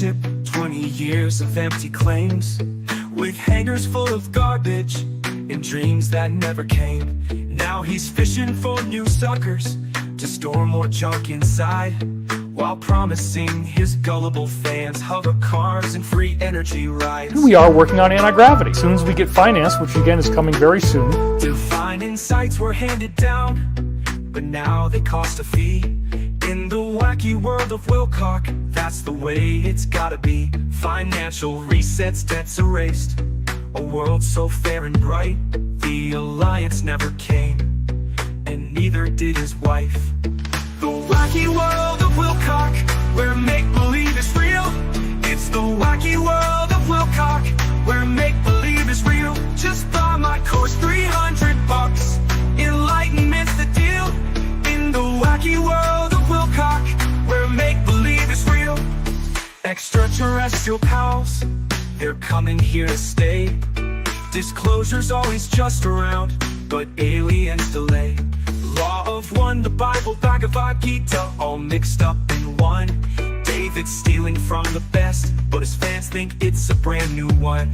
ship, 20 years of empty claims, with hangars full of garbage and dreams that never came. Now he's fishing for new suckers to store more junk inside, while promising his gullible fans hover cars and free energy rides. We are working on anti-gravity. As soon as we get finance, which again is coming very soon. Divine insights were handed down, but now they cost a fee. In the wacky world of Wilcock, that's the way it's gotta be. Financial resets, debts erased, a world so fair and bright. The alliance never came, and neither did his wife. The wacky world of Wilcock, where make-believe is real. It's the wacky world of Wilcock, where make-believe is real. Just buy my course, $300. Enlightenment's the deal. In the wacky world of Wilcock, where make-believe is real. Extraterrestrial pals, they're coming here to stay. Disclosure's always just around, but aliens delay. Law of one, the Bible, Bhagavad Gita, all mixed up in one. David's stealing from the best, but his fans think it's a brand new one.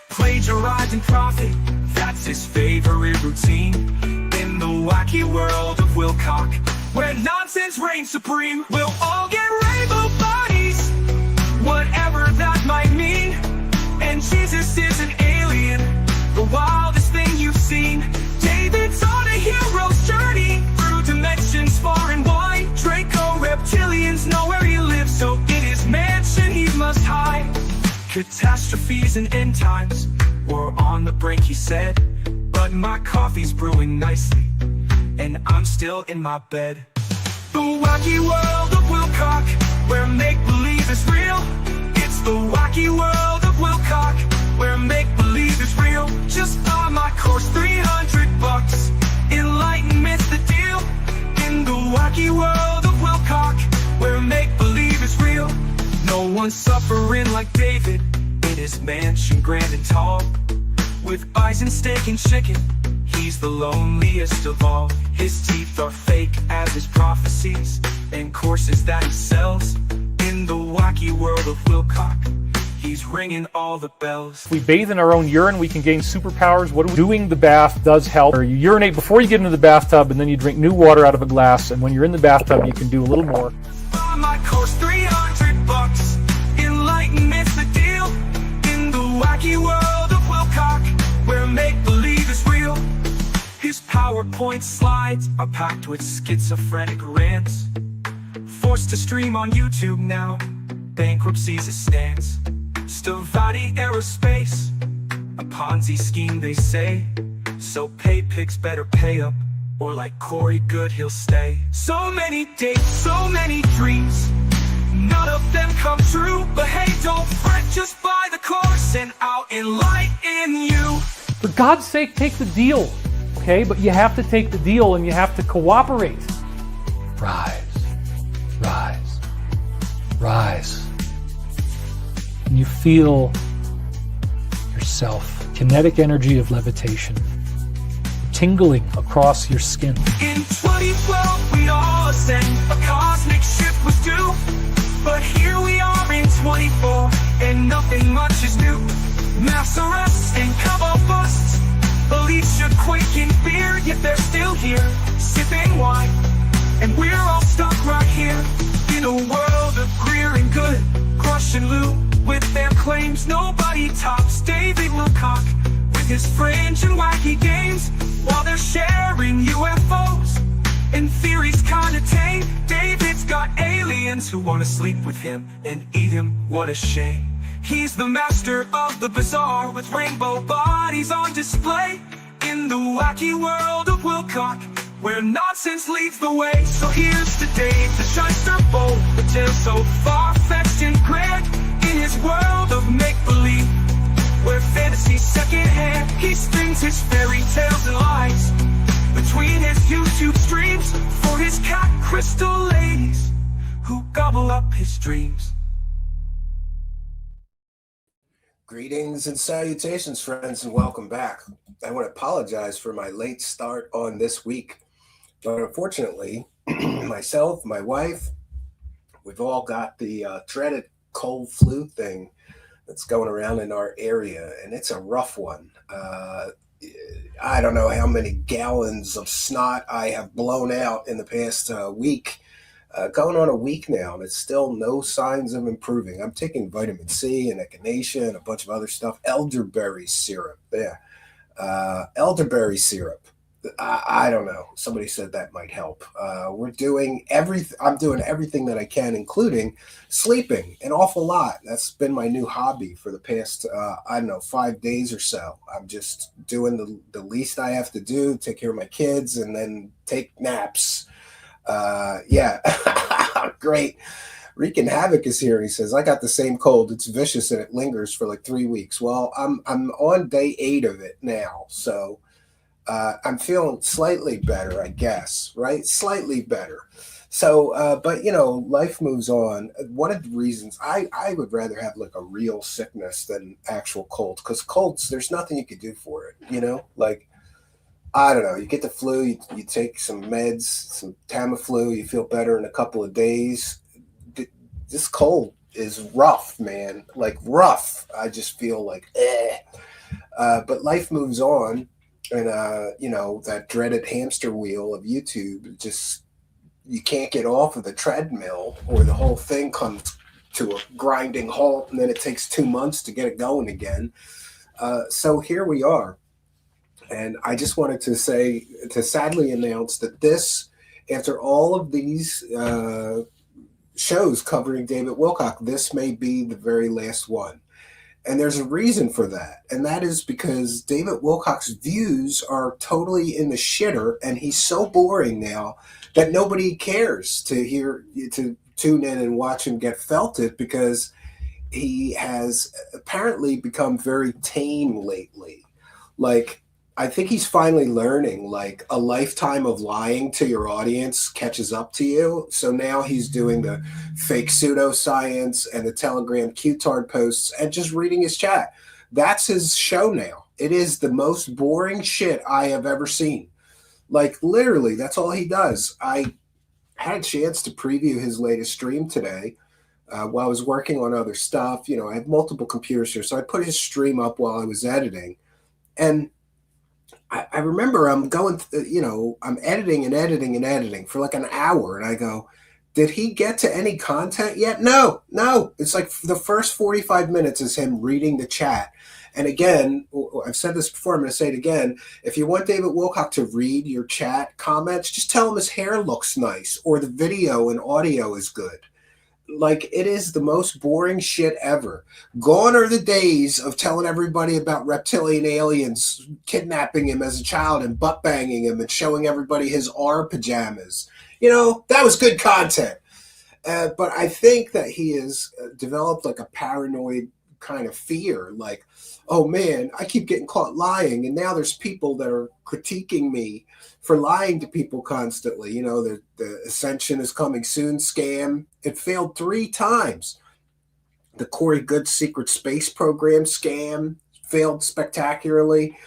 Plagiarizing profit, that's his favorite routine. In the wacky world of Wilcock, where nonsense reigns supreme, we'll all get rainbow bodies, whatever that might mean. And Jesus is an alien, the wildest thing you've seen. David's on a hero's journey through dimensions far and wide. Draco reptilians know where he lives, so in his mansion he must hide. Catastrophes and end times, we're on the brink, he said. But my coffee's brewing nicely, and I'm still in my bed. The wacky world of Wilcock, where make-believe is real. It's the wacky world of Wilcock, where make-believe is real. Just buy my course, $300. Enlightenment's the deal. In the wacky world of Wilcock, where make-believe is real. No one's suffering like David in his mansion grand and tall, with bison, steak, and chicken. He's the loneliest of all. His teeth are fake as his prophecies, and courses that he sells. In the wacky world of Wilcock, he's ringing all the bells. If we bathe in our own urine, we can gain superpowers. Doing the bath does help. Or you urinate before you get into the bathtub, and then you drink new water out of a glass, and when you're in the bathtub, you can do a little more. Buy my course, $300. Enlightenment's the deal. In the wacky world of Wilcock, where make-believe is real. His PowerPoint slides are packed with schizophrenic rants, forced to stream on YouTube now, bankruptcy's a stance. Stavati Aerospace, a Ponzi scheme they say. So pay pigs better pay up, or like Corey Good he'll stay. So many dates, so many dreams, none of them come true. But hey, don't fret, just buy the course and I'll enlighten you. For God's sake, take the deal, okay? But you have to take the deal and you have to cooperate. Rise, rise, rise. And you feel yourself, kinetic energy of levitation, tingling across your skin. In 2012, we all ascend, a cosmic shift was due. But here we are in 24, and nothing much is new. Mass arrests and cabal busts, beliefs should quake in fear, yet they're still here, sipping wine. And we're all stuck right here, in a world of greer and good, crush and loot. With their claims, nobody tops David Wilcock, with his fringe and wacky games, while they're sharing UFOs and theories kinda tame. David's got aliens who wanna sleep with him and eat him, what a shame. He's the master of the bizarre, with rainbow bodies on display. In the wacky world of Wilcock, where nonsense leads the way. So here's to Dave, the shyster bold, the tale so far-fetched and grand. In his world of make-believe, where fantasy's second-hand, he strings his fairy tales and lies between his YouTube streams for his cat crystal ladies who gobble up his dreams. Greetings and salutations, friends, and welcome back. I want to apologize for my late start on this week, but unfortunately, myself, my wife, we've all got the dreaded cold flu thing that's going around in our area, and it's a rough one. I don't know how many gallons of snot I have blown out in the past week. Going on a week now, and it's still no signs of improving. I'm taking vitamin C and echinacea and a bunch of other stuff. Elderberry syrup. Yeah. Elderberry syrup. I don't know. Somebody said that might help. We're doing everything. I'm doing everything that I can, including sleeping an awful lot. That's been my new hobby for the past, I don't know, 5 days or so. I'm just doing the least I have to do, take care of my kids, and then take naps. Yeah, great. Wreaking Havoc is here. He says, I got the same cold. It's vicious and it lingers for like 3 weeks. Well, I'm on day 8 of it now. So I'm feeling slightly better, I guess, right? Slightly better. So, but life moves on. One of the reasons I would rather have like a real sickness than actual cold, because colds, there's nothing you could do for it, like, I don't know. You get the flu, you take some meds, some Tamiflu, you feel better in a couple of days. This cold is rough, man. Like rough. I just feel like, but life moves on, and that dreaded hamster wheel of YouTube, just you can't get off of the treadmill, or the whole thing comes to a grinding halt, and then it takes 2 months to get it going again. So here we are. And I just wanted to sadly announce that this, after all of these shows covering David Wilcock, this may be the very last one. And there's a reason for that. And that is because David Wilcock's views are totally in the shitter, and he's so boring now that nobody cares to tune in and watch him get felted, because he has apparently become very tame lately. Like, I think he's finally learning, like, a lifetime of lying to your audience catches up to you. So now he's doing the fake pseudoscience and the Telegram Q-tard posts and just reading his chat. That's his show now. It is the most boring shit I have ever seen. Like, literally, that's all he does. I had a chance to preview his latest stream today while I was working on other stuff. I have multiple computers here, so I put his stream up while I was editing. And I remember I'm going, I'm editing and editing and editing for like an hour, and I go, did he get to any content yet? No. It's like the first 45 minutes is him reading the chat. And again, I've said this before, I'm going to say it again. If you want David Wilcock to read your chat comments, just tell him his hair looks nice, or the video and audio is good. Like, it is the most boring shit ever. Gone are the days of telling everybody about reptilian aliens kidnapping him as a child and butt banging him and showing everybody his R pajamas. That was good content. But I think that he has developed like a paranoid kind of fear. Like, oh man, I keep getting caught lying, and now there's people that are critiquing me for lying to people constantly. The Ascension is coming soon scam. It failed 3 times. The Corey Good secret space program scam failed spectacularly.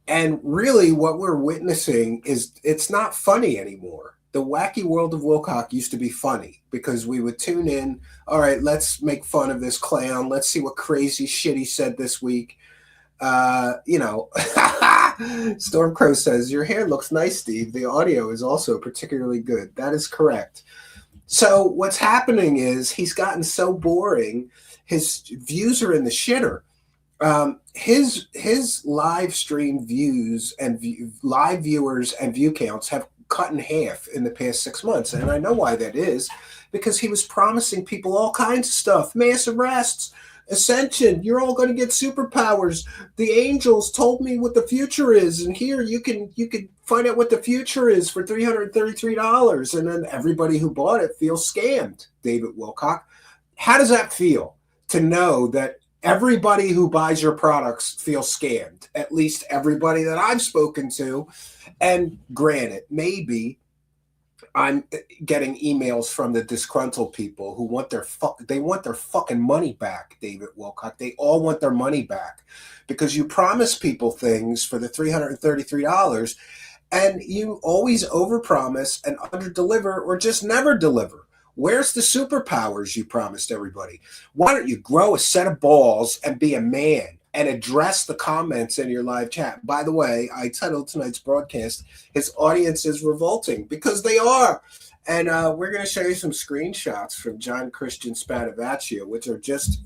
And really what we're witnessing is, it's not funny anymore. The wacky world of Wilcock used to be funny, because we would tune in. All right, let's make fun of this clown. Let's see what crazy shit he said this week. Stormcrow says, your hair looks nice, Steve. The audio is also particularly good. That is correct. So what's happening is he's gotten so boring. His views are in the shitter. His live stream views and live viewers and view counts have cut in half in the past 6 months. And I know why that is, because he was promising people all kinds of stuff. Mass arrests, Ascension, you're all going to get superpowers. The angels told me what the future is, and here you can find out what the future is for $333. And then everybody who bought it feels scammed. David Wilcock, how does that feel to know that everybody who buys your products feels scammed? At least everybody that I've spoken to. And granted, maybe I'm getting emails from the disgruntled people who want their fucking money back, David Wilcock. They all want their money back, because you promise people things for the $333, and you always overpromise and underdeliver, or just never deliver. Where's the superpowers you promised everybody? Why don't you grow a set of balls and be a man and address the comments in your live chat? By the way, I titled tonight's broadcast, His Audience is Revolting, because they are. And we're going to show you some screenshots from John Christian Spatavaccio, which are just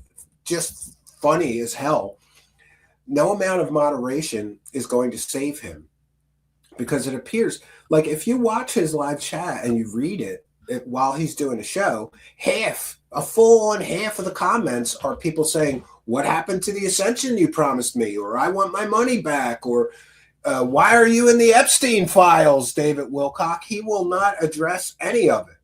funny as hell. No amount of moderation is going to save him, because it appears like if you watch his live chat and you read it while he's doing a show, a full on half of the comments are people saying, what happened to the ascension you promised me? Or I want my money back. Or why are you in the Epstein files, David Wilcock? He will not address any of it.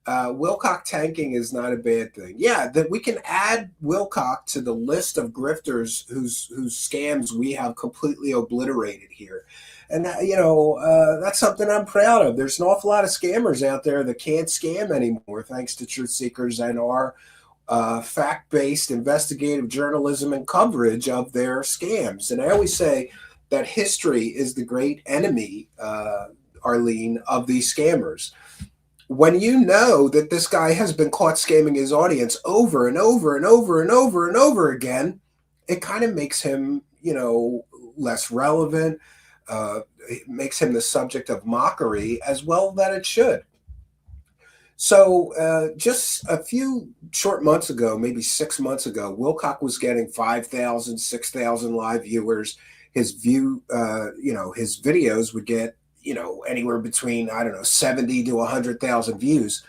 Wilcock tanking is not a bad thing. Yeah, that we can add Wilcock to the list of grifters whose scams we have completely obliterated here. And, that's something I'm proud of. There's an awful lot of scammers out there that can't scam anymore, thanks to truth seekers and our fact-based investigative journalism and coverage of their scams. And I always say that history is the great enemy, Arlene, of these scammers. When you know that this guy has been caught scamming his audience over and over and over and over and over again, it kind of makes him, less relevant. It makes him the subject of mockery as well that it should. So just a few short months ago, maybe 6 months ago, Wilcock was getting 5,000, 6,000 live viewers. His his videos would get, anywhere between, 70 to 100,000 views.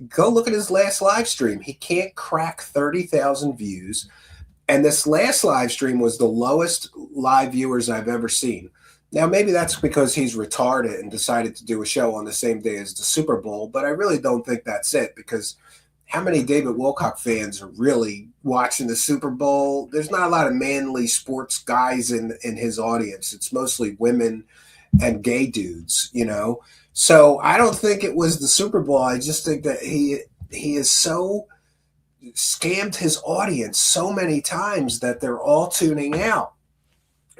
Go look at his last live stream. He can't crack 30,000 views. And this last live stream was the lowest live viewers I've ever seen. Now, maybe that's because he's retarded and decided to do a show on the same day as the Super Bowl, but I really don't think that's it, because how many David Wilcock fans are really watching the Super Bowl? There's not a lot of manly sports guys in his audience. It's mostly women and gay dudes, So I don't think it was the Super Bowl. I just think that he is so scammed his audience so many times that they're all tuning out.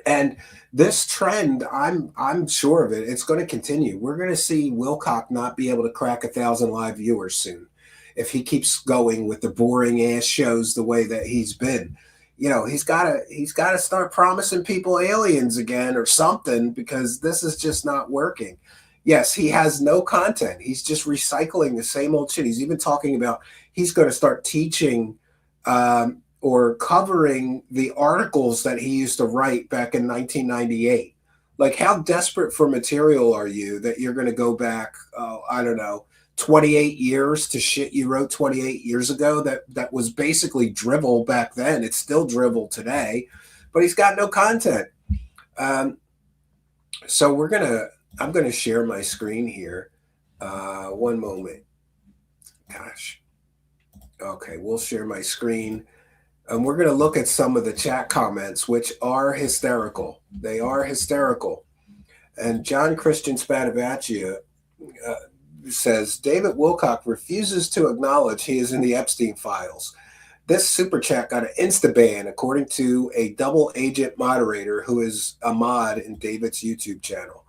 And this trend, I'm sure of it, it's going to continue. We're going to see Wilcock not be able to crack 1,000 live viewers soon if he keeps going with the boring ass shows the way that he's been. He's got to start promising people aliens again or something, because this is just not working. Yes, he has no content. He's just recycling the same old shit. He's even talking about he's going to start teaching or covering the articles that he used to write back in 1998. Like, how desperate for material are you that you're going to go back, 28 years to shit you wrote 28 years ago that was basically drivel back then. It's still drivel today, but he's got no content. So I'm going to share my screen here. One moment. Gosh. Okay, we'll share my screen. And we're going to look at some of the chat comments, which are hysterical. They are hysterical. And John Christian Spatavaccio says, David Wilcock refuses to acknowledge he is in the Epstein files. This super chat got an insta-ban, according to a double agent moderator who is a mod in David's YouTube channel.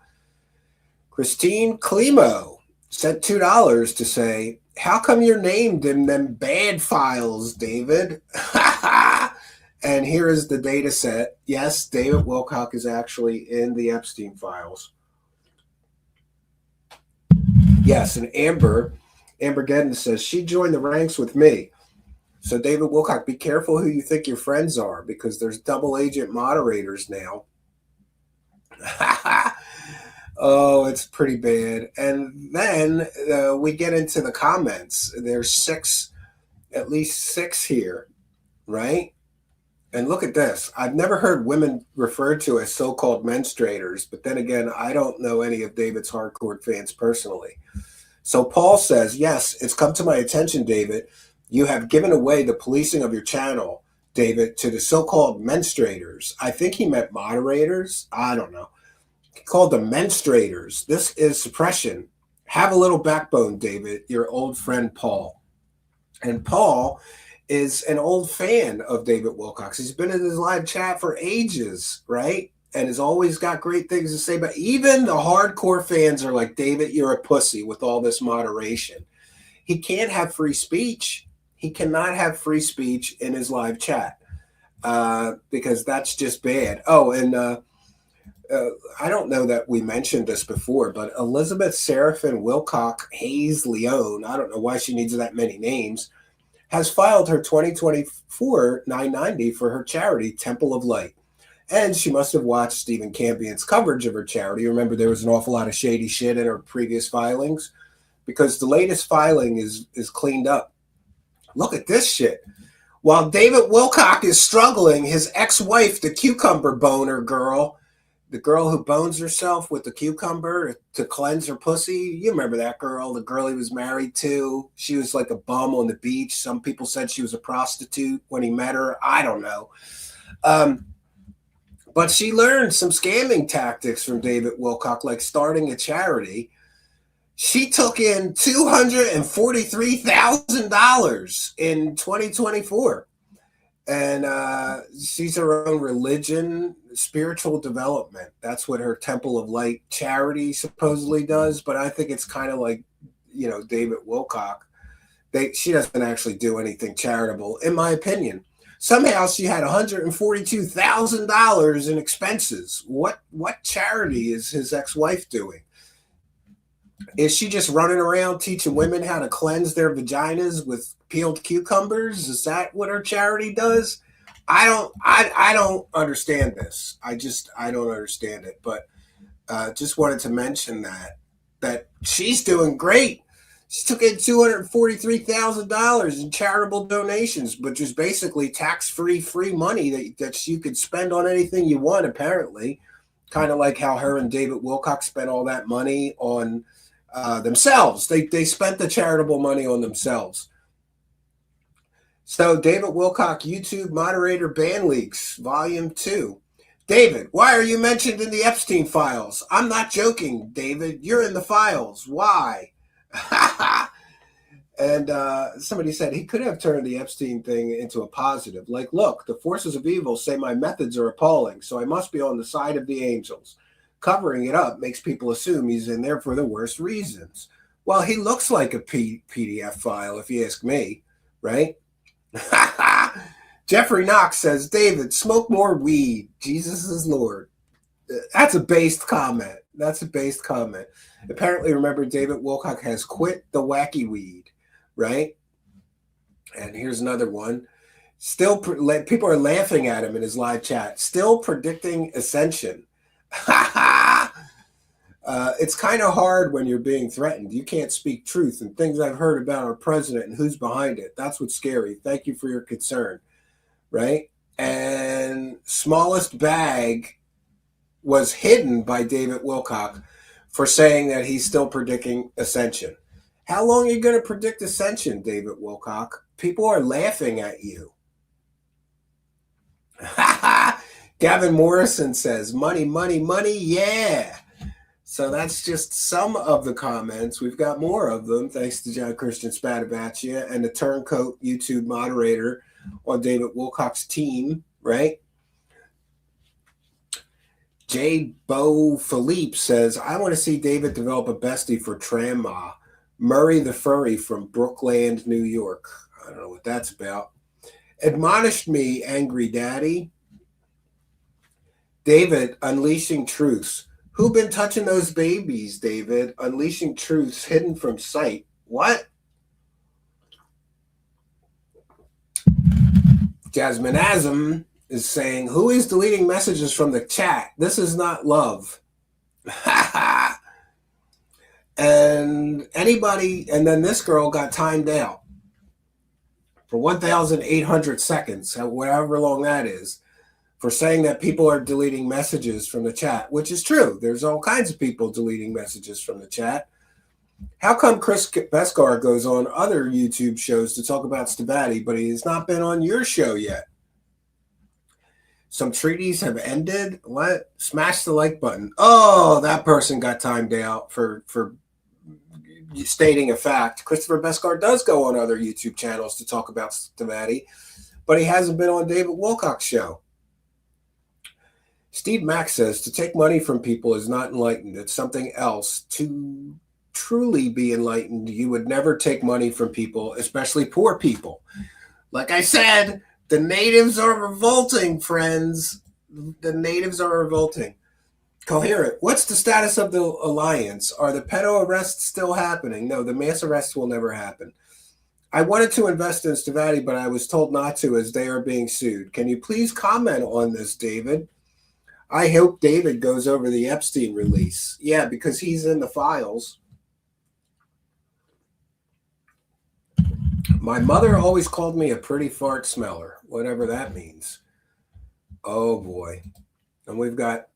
Christine Climo sent $2 to say, how come you're named in them bad files, David? And here is the data set. Yes, David Wilcock is actually in the Epstein files. Yes, and Amber Gedden says, she joined the ranks with me. So David Wilcock, be careful who you think your friends are, because there's double agent moderators now. Oh, it's pretty bad. And then we get into the comments. There's at least six here, right? And look at this. I've never heard women referred to as so-called menstruators, but then again, I don't know any of David's hardcore fans personally. So Paul says, yes, it's come to my attention, David. You have given away the policing of your channel, David, to the so-called menstruators. I think he meant moderators. I don't know. He called them menstruators. This is suppression. Have a little backbone, David, your old friend Paul. And Paul is an old fan of David Wilcock. He's been in his live chat for ages, right? And has always got great things to say. But even the hardcore fans are like, David, you're a pussy with all this moderation. He can't have free speech. He cannot have free speech in his live chat because that's just bad. Oh, and I don't know that we mentioned this before, but Elizabeth Seraphin Wilcock Hayes Leone, I don't know why she needs that many names, has filed her 2024 990 for her charity, Temple of Light. And she must have watched Stephen Campion's coverage of her charity. Remember, there was an awful lot of shady shit in her previous filings because the latest filing is cleaned up. Look at this shit. While David Wilcock is struggling, his ex-wife, the cucumber boner girl, the girl who bones herself with the cucumber to cleanse her pussy. You remember that girl, the girl he was married to. She was like a bum on the beach. Some people said she was a prostitute when he met her. I don't know. But she learned some scamming tactics from David Wilcock, like starting a charity. She took in $243,000 in 2024. And she's her own religion, spiritual development. That's what her Temple of Light charity supposedly does. But I think it's kind of like, David Wilcock. She doesn't actually do anything charitable, in my opinion. Somehow she had $142,000 in expenses. What charity is his ex-wife doing? Is she just running around teaching women how to cleanse their vaginas with peeled cucumbers? Is that what her charity does? I don't understand this. I don't understand it. But just wanted to mention that she's doing great. She took in $243,000 in charitable donations, which is basically tax-free, free money that you could spend on anything you want, apparently. Kind of like how her and David Wilcock spent all that money on themselves. They spent the charitable money on themselves. So David Wilcock, YouTube moderator ban leaks, volume 2. David, why are you mentioned in the Epstein files? I'm not joking, David. You're in the files. Why? And somebody said he could have turned the Epstein thing into a positive. Like, look, the forces of evil say my methods are appalling, so I must be on the side of the angels. Covering it up makes people assume he's in there for the worst reasons. Well, he looks like a PDF file, if you ask me, right? Jeffrey Knox says, David, smoke more weed. Jesus is Lord. That's a based comment. Apparently, remember, David Wilcock has quit the wacky weed, right? And here's another one. Still, people are laughing at him in his live chat. Still predicting ascension. It's kind of hard when you're being threatened. You can't speak truth, and things I've heard about our president and who's behind it. That's what's scary. Thank you for your concern, right? And smallest bag was hidden by David Wilcock for saying that he's still predicting ascension. How long are you going to predict ascension, David Wilcock? People are laughing at you. Gavin Morrison says, money, money, money, yeah. So that's just some of the comments. We've got more of them, thanks to John Christian Spadabacia and the Turncoat YouTube moderator on David Wilcock's team, right? J. Bo Philippe says, I want to see David develop a bestie for Tramma. Murray the Furry from Brookland, New York. I don't know what that's about. Admonished me, angry daddy. David, unleashing truths. Who been touching those babies, David? Unleashing truths hidden from sight. What? Jasmine Azam is saying, who is deleting messages from the chat? This is not love. And anybody, and then this girl got timed out for 1,800 seconds, however long that is, for saying that people are deleting messages from the chat, which is true. There's all kinds of people deleting messages from the chat. How come Chris Beskar goes on other YouTube shows to talk about Stavati, but he has not been on your show yet? Some treaties have ended. What? Smash the like button. Oh, that person got timed out for stating a fact. Christopher Beskar does go on other YouTube channels to talk about Stavati, but he hasn't been on David Wilcock's show. Steve Mack says, to take money from people is not enlightened. It's something else. To truly be enlightened, you would never take money from people, especially poor people. Like I said, the natives are revolting, friends. The natives are revolting. Coherent. What's the status of the alliance? Are the pedo arrests still happening? No, the mass arrests will never happen. I wanted to invest in Stavati, but I was told not to as they are being sued. Can you please comment on this, David? I hope David goes over the Epstein release. Yeah, because he's in the files. My mother always called me a pretty fart smeller, whatever that means. Oh, boy. And we've got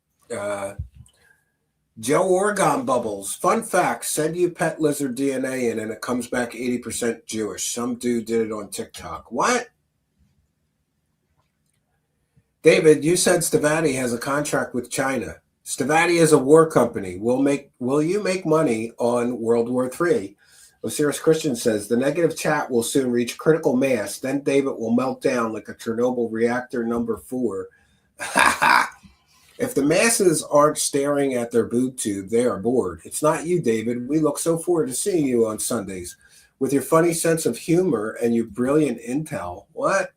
Joe Oregon Bubbles. Fun fact, send you pet lizard DNA in and it comes back 80% Jewish. Some dude did it on TikTok. What? David, you said Stavati has a contract with China. Stavati is a war company. Will you make money on World War III? Osiris Christian says, the negative chat will soon reach critical mass. Then David will melt down like a Chernobyl reactor number 4. If the masses aren't staring at their boob tube, they are bored. It's not you, David. We look so forward to seeing you on Sundays. With your funny sense of humor and your brilliant intel. What?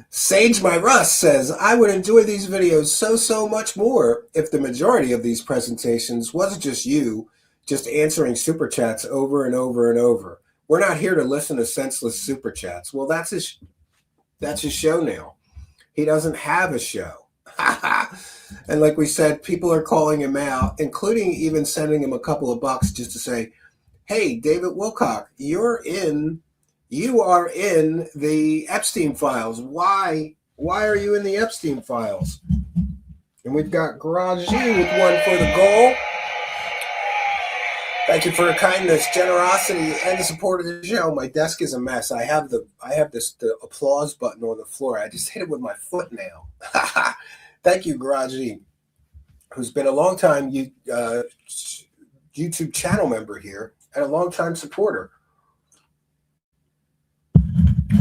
Sage My Russ says, I would enjoy these videos so much more if the majority of these presentations wasn't just you, just answering super chats over and over and over. We're not here to listen to senseless super chats. Well, that's his show now. He doesn't have a show. And like we said, people are calling him out, including even sending him a couple of bucks just to say, hey, David Wilcock, you are in the Epstein files. Why are you in the Epstein files? And we've got Garage G with one for the goal. Thank you for your kindness, generosity, and the support of the show. My desk is a mess. I have the applause button on the floor. I just hit it with my foot now. Thank you, Garage G, who's been a long time YouTube channel member here and a long time supporter.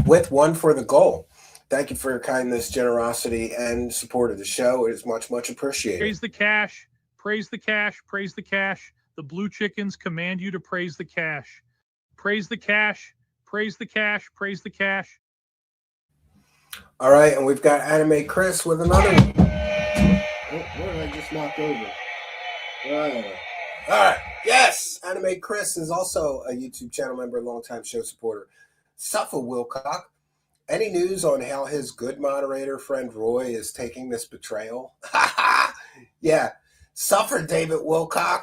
With one for the goal. Thank you for your kindness, generosity, and support of the show. It is much appreciated. Praise the cash. Praise the cash. Praise the cash. The blue chickens command you to praise the cash. Praise the cash. Praise the cash. Praise the cash. All right, and we've got Anime Chris with another one. What did I just knock over? All right, yes, Anime Chris is also a YouTube channel member, longtime show supporter. Suffer Wilcock. Any news on how his good moderator friend Roy is taking this betrayal? Yeah, suffer David Wilcock.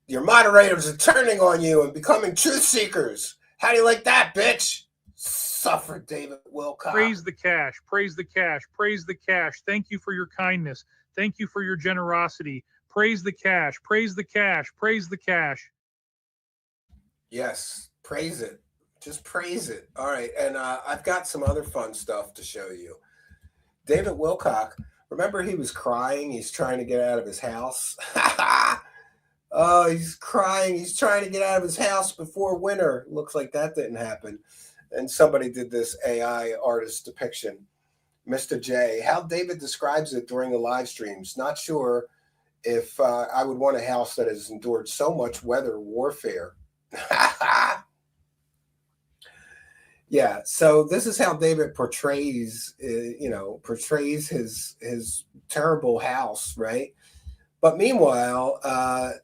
Your moderators are turning on you and becoming truth seekers. How do you like that, bitch? Suffer David Wilcock. Praise the cash. Praise the cash. Praise the cash. Thank you for your kindness. Thank you for your generosity. Praise the cash. Praise the cash. Praise the cash. Yes, praise it. Just praise it. All right, and I've got some other fun stuff to show you. David Wilcock, remember he was crying? He's trying to get out of his house. Oh, he's crying. He's trying to get out of his house before winter. Looks like that didn't happen. And somebody did this AI artist depiction. Mr. J, how David describes it during the live streams. Not sure if I would want a house that has endured so much weather warfare. Yeah, so this is how David portrays his terrible house, right? But meanwhile,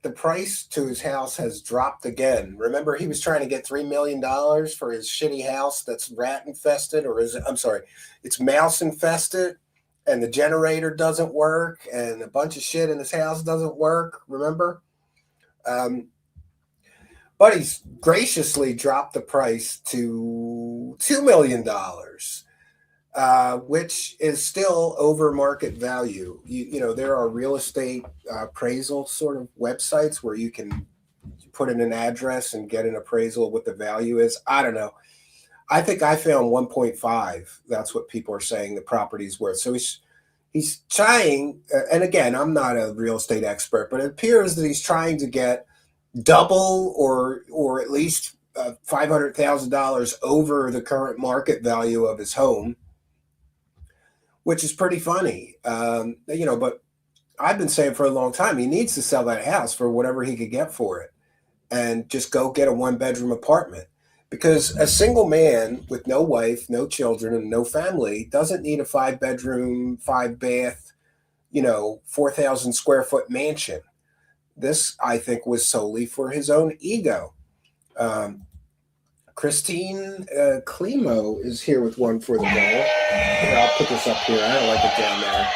the price to his house has dropped again. Remember, he was trying to get $3 million for his shitty house that's rat infested, it's mouse infested, and the generator doesn't work, and a bunch of shit in his house doesn't work, remember? But he's graciously dropped the price to $2 million, which is still over market value. You know, there are real estate appraisal sort of websites where you can put in an address and get an appraisal of what the value is. I don't know. I think I found 1.5. That's what people are saying the property's worth. So he's trying, and again, I'm not a real estate expert, but it appears that he's trying to get double or at least $500,000 over the current market value of his home, which is pretty funny. But I've been saying for a long time, he needs to sell that house for whatever he could get for it and just go get a 1-bedroom apartment. Because a single man with no wife, no children, and no family doesn't need a 5-bedroom, 5-bath, 4,000 square foot mansion. This, I think, was solely for his own ego. Um, Christine Klimo is here with one for the ball. Here, I'll put this up here. I don't like it down there.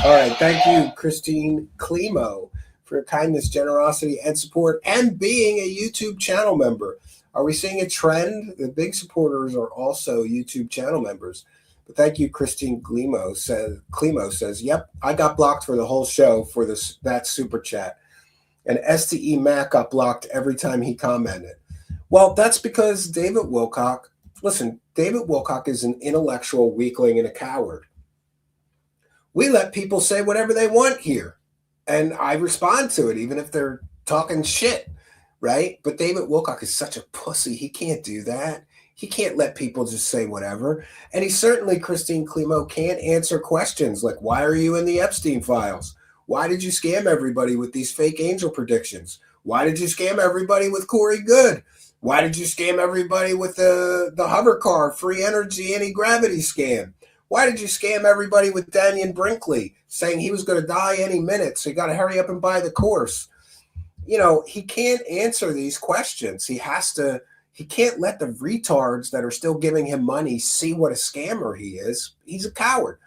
All right. Thank you, Christine Klimo, for your kindness, generosity, and support, and being a YouTube channel member. Are we seeing a trend? The big supporters are also YouTube channel members. But thank you, Christine Klimo says, yep, I got blocked for the whole show for that super chat. And STE Mac got blocked every time he commented. Well, that's because David Wilcock is an intellectual weakling and a coward. We let people say whatever they want here, and I respond to it, even if they're talking shit, right? But David Wilcock is such a pussy. He can't do that. He can't let people just say whatever. And he certainly, Christine Klimo, can't answer questions like, why are you in the Epstein files? Why did you scam everybody with these fake angel predictions? Why did you scam everybody with Corey Good? Why did you scam everybody with the hover car, free energy, anti-gravity scam? Why did you scam everybody with Daniel Brinkley, saying he was going to die any minute, so you got to hurry up and buy the course? He can't answer these questions. He can't let the retards that are still giving him money see what a scammer he is. He's a coward.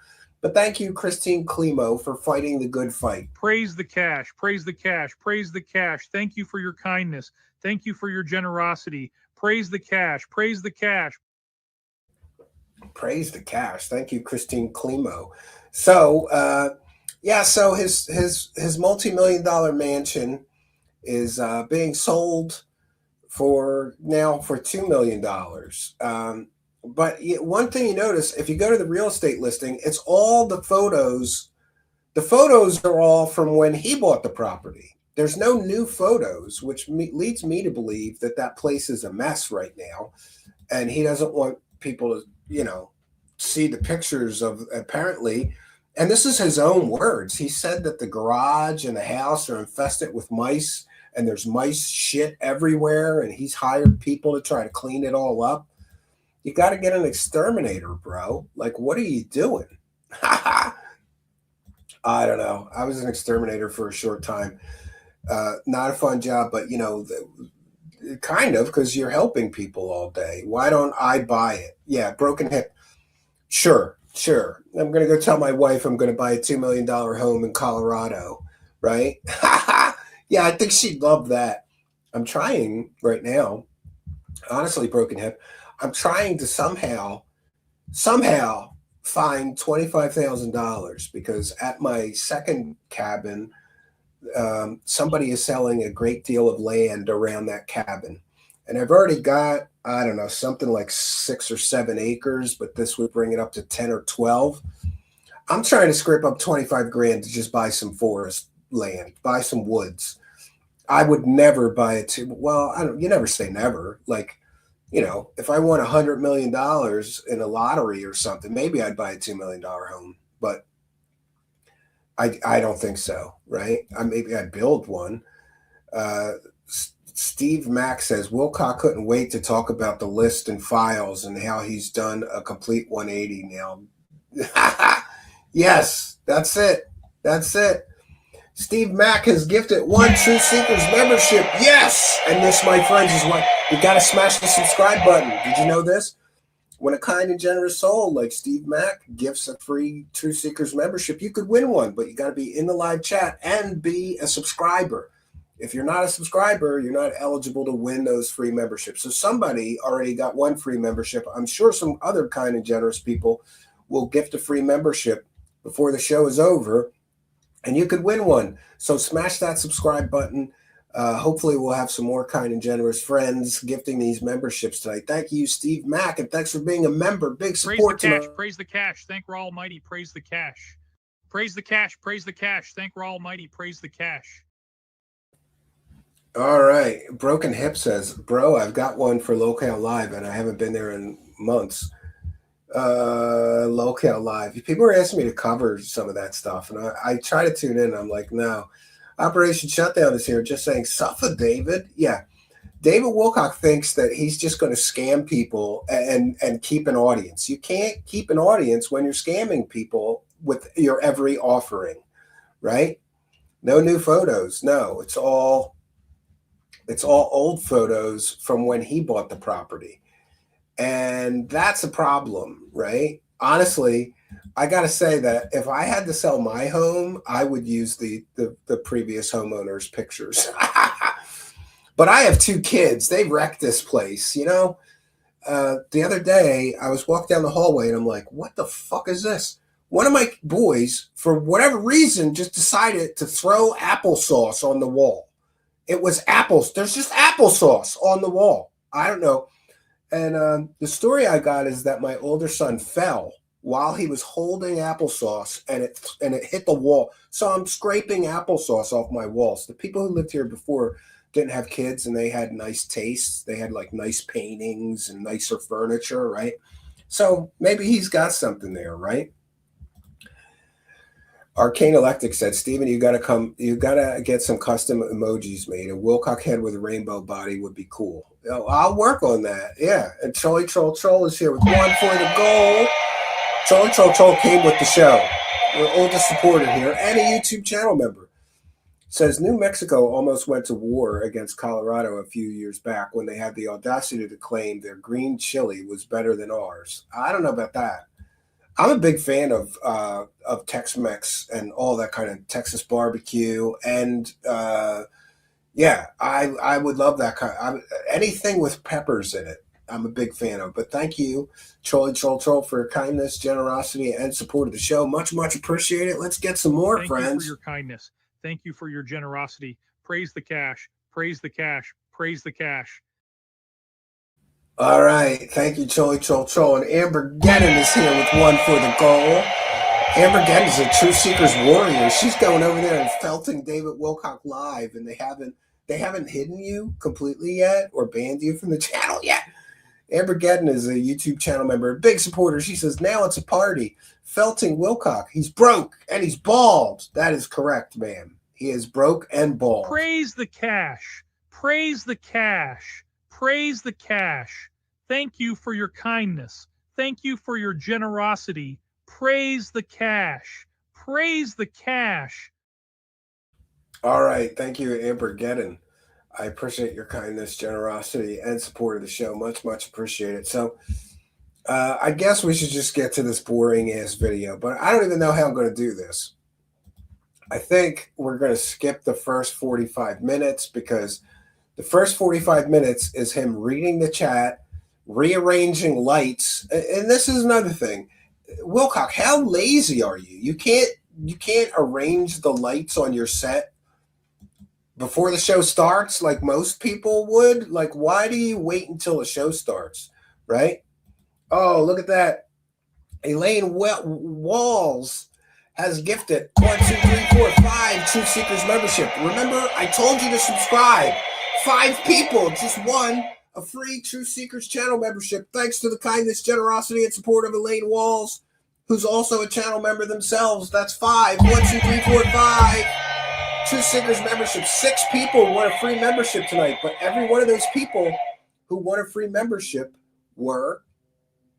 But thank you, Christine Klimo, for fighting the good fight. Praise the cash. Praise the cash. Praise the cash. Thank you for your kindness. Thank you for your generosity. Praise the cash. Praise the cash. Praise the cash. Thank you, Christine Klimo. So, so his multi-million-dollar mansion is being sold for $2 million. But one thing you notice, if you go to the real estate listing, it's all the photos. The photos are all from when he bought the property. There's no new photos, which leads me to believe that place is a mess right now. And he doesn't want people to, see the pictures of, apparently. And this is his own words. He said that the garage and the house are infested with mice, and there's mice shit everywhere. And he's hired people to try to clean it all up. You got to get an exterminator, bro. Like, what are you doing? I don't know. I was an exterminator for a short time. Not a fun job, but, kind of, because you're helping people all day. Why don't I buy it? Yeah, broken hip. Sure. I'm going to go tell my wife I'm going to buy a $2 million home in Colorado, right? Yeah, I think she'd love that. I'm trying right now. Honestly, broken hip. I'm trying to somehow find $25,000 because at my second cabin, somebody is selling a great deal of land around that cabin. And I've already got, I don't know, something like 6 or 7 acres, but this would bring it up to 10 or 12. I'm trying to scrape up 25 grand to just buy some forest land, buy some woods. I would never buy it you never say never. Like, if I won $100 million in a lottery or something, maybe I'd buy a $2 million home, but I don't think so. Right. Maybe I'd build one. Steve Mack says, Wilcock couldn't wait to talk about the list and files and how he's done a complete 180 now. Yes, that's it. Steve Mack has gifted 1 True Seekers membership. Yes! And this, my friends, is what you got to smash the subscribe button. Did you know this? When a kind and generous soul like Steve Mack gifts a free True Seekers membership, you could win one, but you got to be in the live chat and be a subscriber. If you're not a subscriber, you're not eligible to win those free memberships. So somebody already got 1 free membership. I'm sure some other kind and generous people will gift a free membership before the show is over, and you could win one. So smash that subscribe button. Hopefully we'll have some more kind and generous friends gifting these memberships tonight. Thank you, Steve Mack, and thanks for being a member. Big support tonight. Praise the cash. Thank Ra Almighty. Praise the cash. Praise the cash. Praise the cash. Thank Ra Almighty. Praise the cash. All right. Broken Hip says, bro, I've got one for Locale Live, and I haven't been there in months. Locale Live. People are asking me to cover some of that stuff, and I try to tune in. I'm like, no. Operation Shutdown is here, just saying, suffer, David. Yeah. David Wilcock thinks that he's just going to scam people and keep an audience. You can't keep an audience when you're scamming people with your every offering, right? No new photos. No, it's all old photos from when he bought the property. And that's a problem, right? Honestly, I got to say that if I had to sell my home, I would use the previous homeowner's pictures. But I have 2 kids. They wrecked this place, you know? The other day, I was walking down the hallway, and I'm like, what the fuck is this? One of my boys, for whatever reason, just decided to throw applesauce on the wall. It was apples. There's just applesauce on the wall. I don't know. And the story I got is that my older son fell while he was holding applesauce, and it hit the wall. So I'm scraping applesauce off my walls. The people who lived here before didn't have kids, and they had nice tastes. They had like nice paintings and nicer furniture, right? So maybe he's got something there, right? Arcane Electric said, Steven, you gotta get some custom emojis made. A Wilcock head with a rainbow body would be cool. I'll work on that. Yeah. And Trolley Troll Troll is here with 1 for the goal. Trolley Troll Troll came with the show. We're oldest supporter here and a YouTube channel member. Says New Mexico almost went to war against Colorado a few years back when they had the audacity to claim their green chili was better than ours. I don't know about that. I'm a big fan of Tex-Mex and all that kind of Texas barbecue, and yeah, I would love that kind. Anything with peppers in it, I'm a big fan of. But thank you, Trolley Troll Troll, for your kindness, generosity, and support of the show. Much appreciate it. Let's get some more, Thank friends. Thank you for your kindness. Thank you for your generosity. Praise the cash. Praise the cash. Praise the cash. All right. Thank you, Trolley Troll Troll. And Amber Gedden is here with 1 for the goal. Amber Gedden is a True Seekers warrior. She's going over there and felting David Wilcock live, and they haven't hidden you completely yet or banned you from the channel yet. Amber Gedden is a YouTube channel member, a big supporter. She says, now it's a party. Felting Wilcock. He's broke and he's bald. That is correct, ma'am. He is broke and bald. Praise the cash. Praise the cash. Praise the cash. Thank you for your kindness. Thank you for your generosity. Praise the cash. Praise the cash. All right. Thank you, Amber Gedden. I appreciate your kindness, generosity, and support of the show. Much appreciated. So I guess we should just get to this boring ass video, but I don't even know how I'm going to do this. I think we're going to skip the first 45 minutes because the first 45 minutes is him reading the chat, rearranging lights. And this is another thing. Wilcock, how lazy are you? You can't arrange the lights on your set before the show starts like most people would. Like, why do you wait until the show starts, right? Oh, look at that. Elaine Walls has gifted 1, 2, 3, 4, 5 True Seekers membership. Remember, I told you to subscribe. 5 people, just won a free True Seekers channel membership thanks to the kindness, generosity, and support of Elaine Walls, who's also a channel member themselves. That's 5. 1, 2, 3, 4, 5. True Seekers membership. 6 people won a free membership tonight, but every one of those people who won a free membership were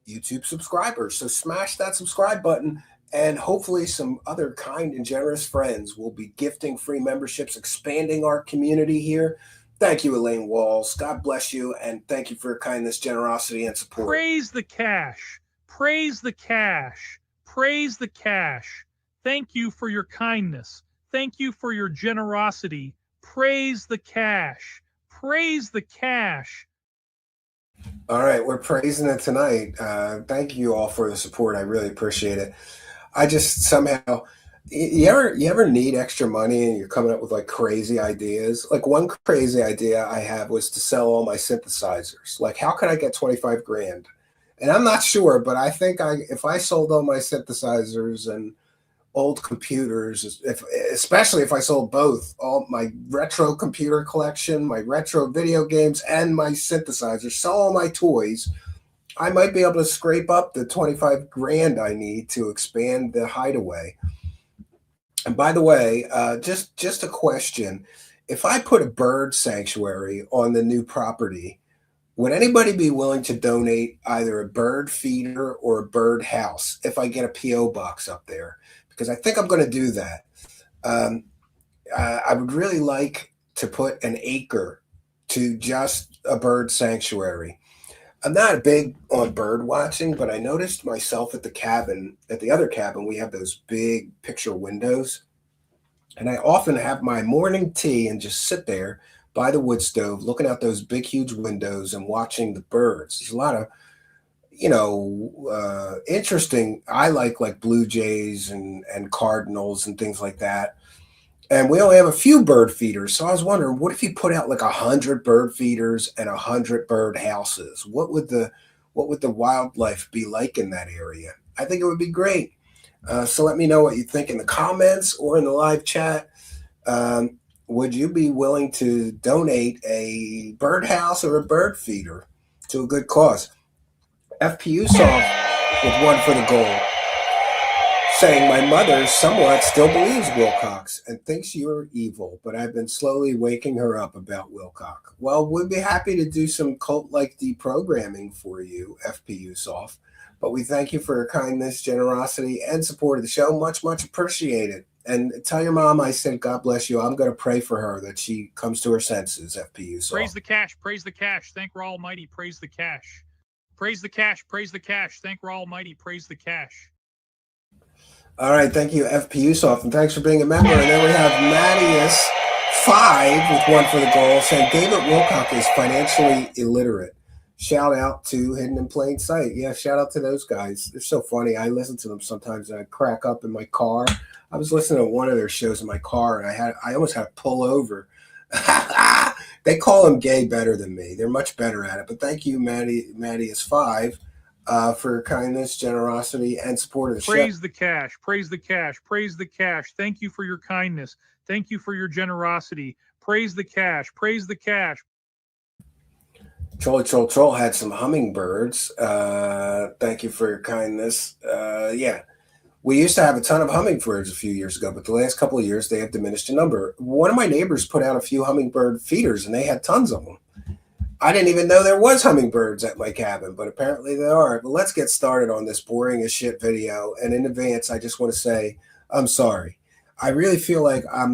YouTube subscribers. So smash that subscribe button, and hopefully some other kind and generous friends will be gifting free memberships, expanding our community here. Thank you, Elaine Walls. God bless you, and thank you for your kindness, generosity, and support. Praise the cash. Praise the cash. Praise the cash. Thank you for your kindness. Thank you for your generosity. Praise the cash. Praise the cash. All right, we're praising it tonight. Thank you all for the support. I really appreciate it. I just somehow, you ever need extra money and you're coming up with like crazy ideas? Like one crazy idea I have was to sell all my synthesizers. Like, how could I get 25 grand? And I'm not sure, but I think if I sold all my synthesizers and old computers, especially if I sold both, all my retro computer collection, my retro video games, and my synthesizers, sell all my toys, I might be able to scrape up the 25 grand I need to expand the hideaway. And by the way, just a question. If I put a bird sanctuary on the new property, would anybody be willing to donate either a bird feeder or a bird house if I get a PO box up there? Because I think I'm going to do that. Um, I would really like to put an acre to just a bird sanctuary. I'm not big on bird watching, but I noticed myself at the other cabin, we have those big picture windows. And I often have my morning tea and just sit there by the wood stove, looking out those big, huge windows and watching the birds. There's a lot of, interesting. I like blue jays and cardinals and things like that. And we only have a few bird feeders. So I was wondering, what if you put out like 100 bird feeders and 100 bird houses? What would the wildlife be like in that area? I think it would be great. So let me know what you think in the comments or in the live chat. Would you be willing to donate a birdhouse or a bird feeder to a good cause? FPU Soft with one for the goal, saying my mother somewhat still believes Wilcox and thinks you're evil, but I've been slowly waking her up about Wilcox. Well, we'd be happy to do some cult-like deprogramming for you, FPU Soft. But we thank you for your kindness, generosity, and support of the show. Much, much appreciated. And tell your mom I said God bless you. I'm going to pray for her that she comes to her senses, FPU. So. Praise the cash. Praise the cash. Thank Ra Almighty. Praise the cash. Praise the cash. Praise the cash. Thank Ra Almighty. Praise the cash. All right. Thank you, FPU Soft. And thanks for being a member. And then we have Mattias5 with one for the goal, saying David Wilcock is financially illiterate. Shout out to Hidden in Plain Sight. Yeah, shout out to those guys. They're so funny. I listen to them sometimes and I crack up in my car. I was listening to one of their shows in my car and I almost had to pull over. They call them gay better than me. They're much better at it. But thank you, Mattias5, for your kindness, generosity, and support of the show. Praise the cash. Praise the cash. Praise the cash. Thank you for your kindness. Thank you for your generosity. Praise the cash. Praise the cash. Troll had some hummingbirds. Thank you for your kindness. Yeah, we used to have a ton of hummingbirds a few years ago, but the last couple of years they have diminished in number. One of my neighbors put out a few hummingbird feeders, and they had tons of them. I didn't even know there was hummingbirds at my cabin, but apparently there are. But let's get started on this boring as shit video. And in advance, I just want to say I'm sorry. I really feel like I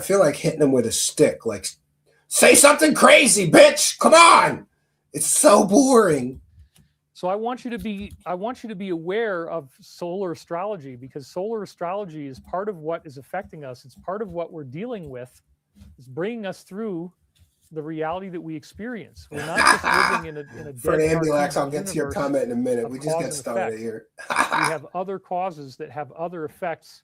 feel like hitting them with a stick, like. Say something crazy, bitch! Come on! It's so boring. So I want you to be aware of solar astrology, because solar astrology is part of what is affecting us. It's part of what we're dealing with. It's bringing us through the reality that we experience. We're not just living in a For dead an ambulance, I'll get to your comment in a minute. We just get started here. We have other causes that have other effects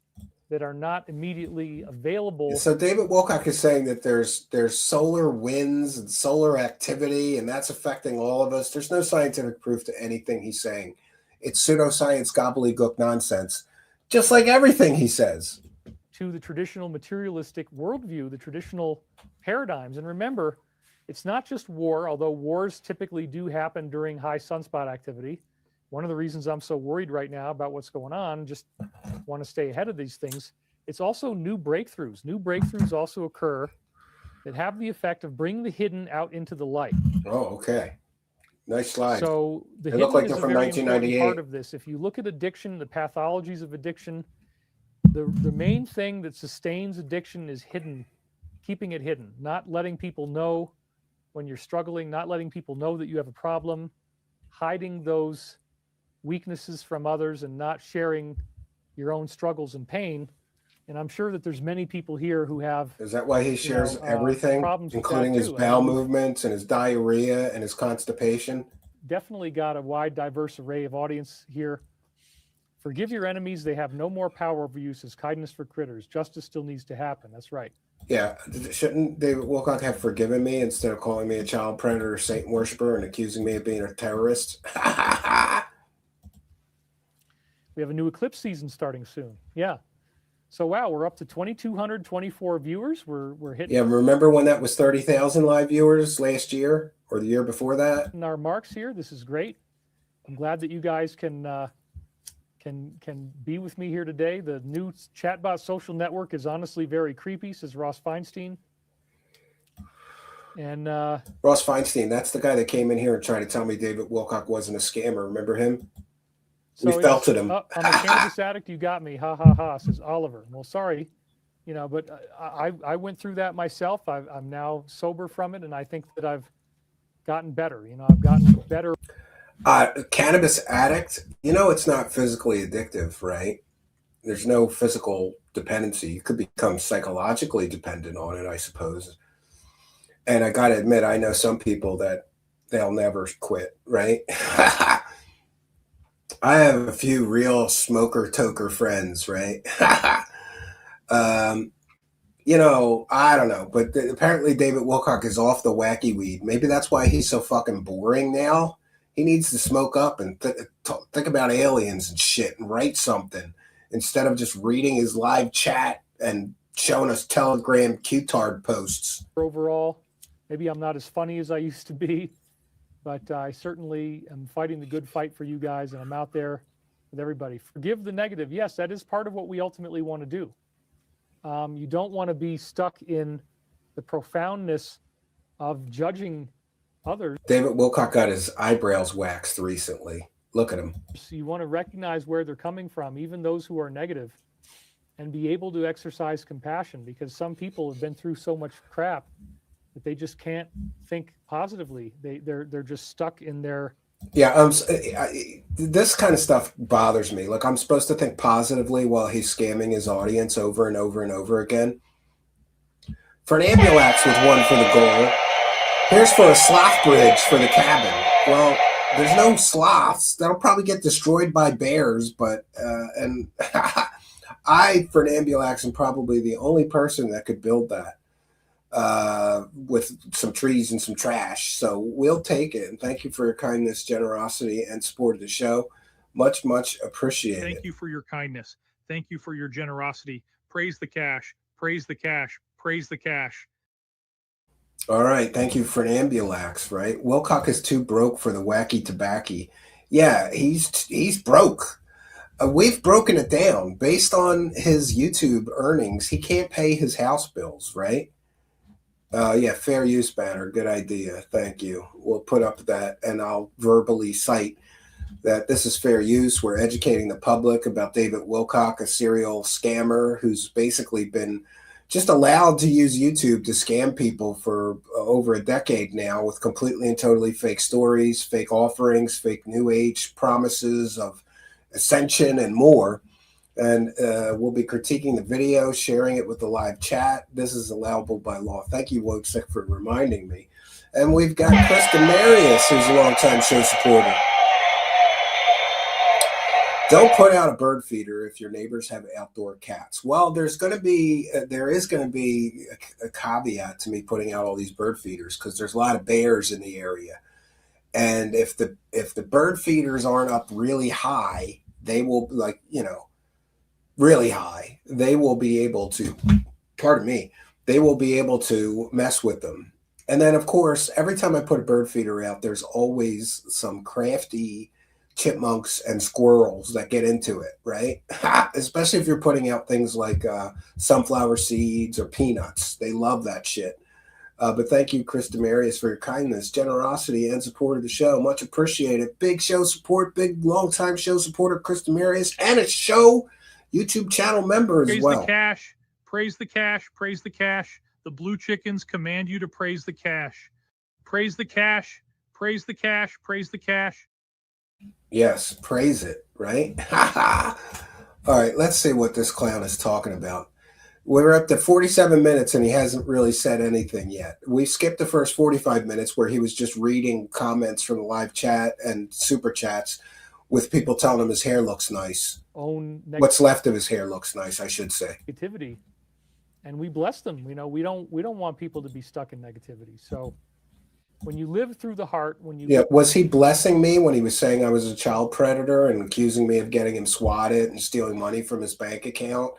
that are not immediately available. So David Wilcock is saying that there's solar winds and solar activity, and that's affecting all of us. There's no scientific proof to anything he's saying. It's pseudoscience, gobbledygook nonsense, just like everything he says. To the traditional materialistic worldview, the traditional paradigms. And remember, it's not just war, although wars typically do happen during high sunspot activity. One of the reasons I'm so worried right now about what's going on, just want to stay ahead of these things, it's also new breakthroughs. New breakthroughs also occur that have the effect of bringing the hidden out into the light. Oh, okay. Nice slide. So the They look hidden like is they're a from very 1998. important part of this. If you look at addiction, the pathologies of addiction, the main thing that sustains addiction is hidden, keeping it hidden, not letting people know when you're struggling, not letting people know that you have a problem, hiding those weaknesses from others and not sharing your own struggles and pain. And I'm sure that there's many people here who have. Is that why he shares everything, problems with including that his too? bowel movements and his diarrhea and his constipation? Definitely got a wide, diverse array of audience here. Forgive your enemies. They have no more power over you, says kindness for critters. Justice still needs to happen. That's right. Yeah. Shouldn't David Wilcock have forgiven me instead of calling me a child predator, Satan worshiper, and accusing me of being a terrorist? We have a new eclipse season starting soon. Yeah. So, wow, we're up to 2,224 viewers. We're hitting. Yeah, remember when that was 30,000 live viewers last year or the year before that. In our marks here, this is great. I'm glad that you guys can be with me here today. The new chatbot social network is honestly very creepy, says Ross Feinstein. And Ross Feinstein, that's the guy that came in here and tried to tell me David Wilcock wasn't a scammer. Remember him? so We felted him. I'm a cannabis addict. You got me. Ha ha ha, says Oliver. Well, sorry, but I went through that myself. I'm now sober from it, and I think that I've gotten better. I've gotten better. Cannabis addict, it's not physically addictive, right? There's no physical dependency. You could become psychologically dependent on it, I suppose. And I got to admit, I know some people that they'll never quit, right? I have a few real smoker toker friends, right? I don't know, but apparently David Wilcock is off the wacky weed. Maybe that's why he's so fucking boring now. He needs to smoke up and think about aliens and shit and write something instead of just reading his live chat and showing us Telegram Q-tard posts. Overall, maybe I'm not as funny as I used to be, but I certainly am fighting the good fight for you guys, and I'm out there with everybody. Forgive the negative. Yes, that is part of what we ultimately want to do. You don't want to be stuck in the profoundness of judging others. David Wilcock got his eyebrows waxed recently. Look at him. So you want to recognize where they're coming from, even those who are negative, and be able to exercise compassion, because some people have been through so much crap that they just can't think positively. They're just stuck in their. Yeah, this kind of stuff bothers me. Like, I'm supposed to think positively while he's scamming his audience over and over and over again. For an ambulance with one for the goal. Here's for a sloth bridge for the cabin. Well, there's no sloths. That'll probably get destroyed by bears, but and I, for an ambulance, am probably the only person that could build that with some trees and some trash. So we'll take it. And thank you for your kindness, generosity, and support of the show. Much, much appreciated. Thank you for your kindness. Thank you for your generosity. Praise the cash. Praise the cash. Praise the cash. All right. Thank you for an ambulance, right? Wilcock is too broke for the wacky tobacco. Yeah, he's broke. We've broken it down. Based on his YouTube earnings, he can't pay his house bills, right? Yeah, fair use banner. Good idea. Thank you. We'll put up that, and I'll verbally cite that this is fair use. We're educating the public about David Wilcock, a serial scammer who's basically been just allowed to use YouTube to scam people for over a decade now with completely and totally fake stories, fake offerings, fake new age promises of ascension and more. And we'll be critiquing the video, sharing it with the live chat. This is allowable by law. Thank you, Wojciech, for reminding me. And we've got Krista Marius, who's a longtime show supporter. Don't put out a bird feeder if your neighbors have outdoor cats. Well, there is going to be a caveat to me putting out all these bird feeders, because there's a lot of bears in the area. And if the bird feeders aren't up really high, they will, really high, they will be able to, they will be able to mess with them. And then, of course, every time I put a bird feeder out, there's always some crafty chipmunks and squirrels that get into it, right? Especially if you're putting out things like sunflower seeds or peanuts. They love that shit. But thank you, Chris Demarius, for your kindness, generosity, and support of the show. Much appreciated. Big show support, big longtime show supporter, Chris Demarius, and a show YouTube channel member as well. Praise the cash. Praise the cash. Praise the cash. The blue chickens command you to praise the cash. Praise the cash. Praise the cash. Praise the cash. Yes, praise it, right? All right, let's see what this clown is talking about. We're up to 47 minutes and he hasn't really said anything yet. We skipped the first 45 minutes where he was just reading comments from the live chat and super chats with people telling him his hair looks nice. What's left of his hair looks nice, I should say. Negativity, and we bless them. We don't want people to be stuck in negativity. So when you live through the heart, was he blessing me when he was saying I was a child predator and accusing me of getting him swatted and stealing money from his bank account?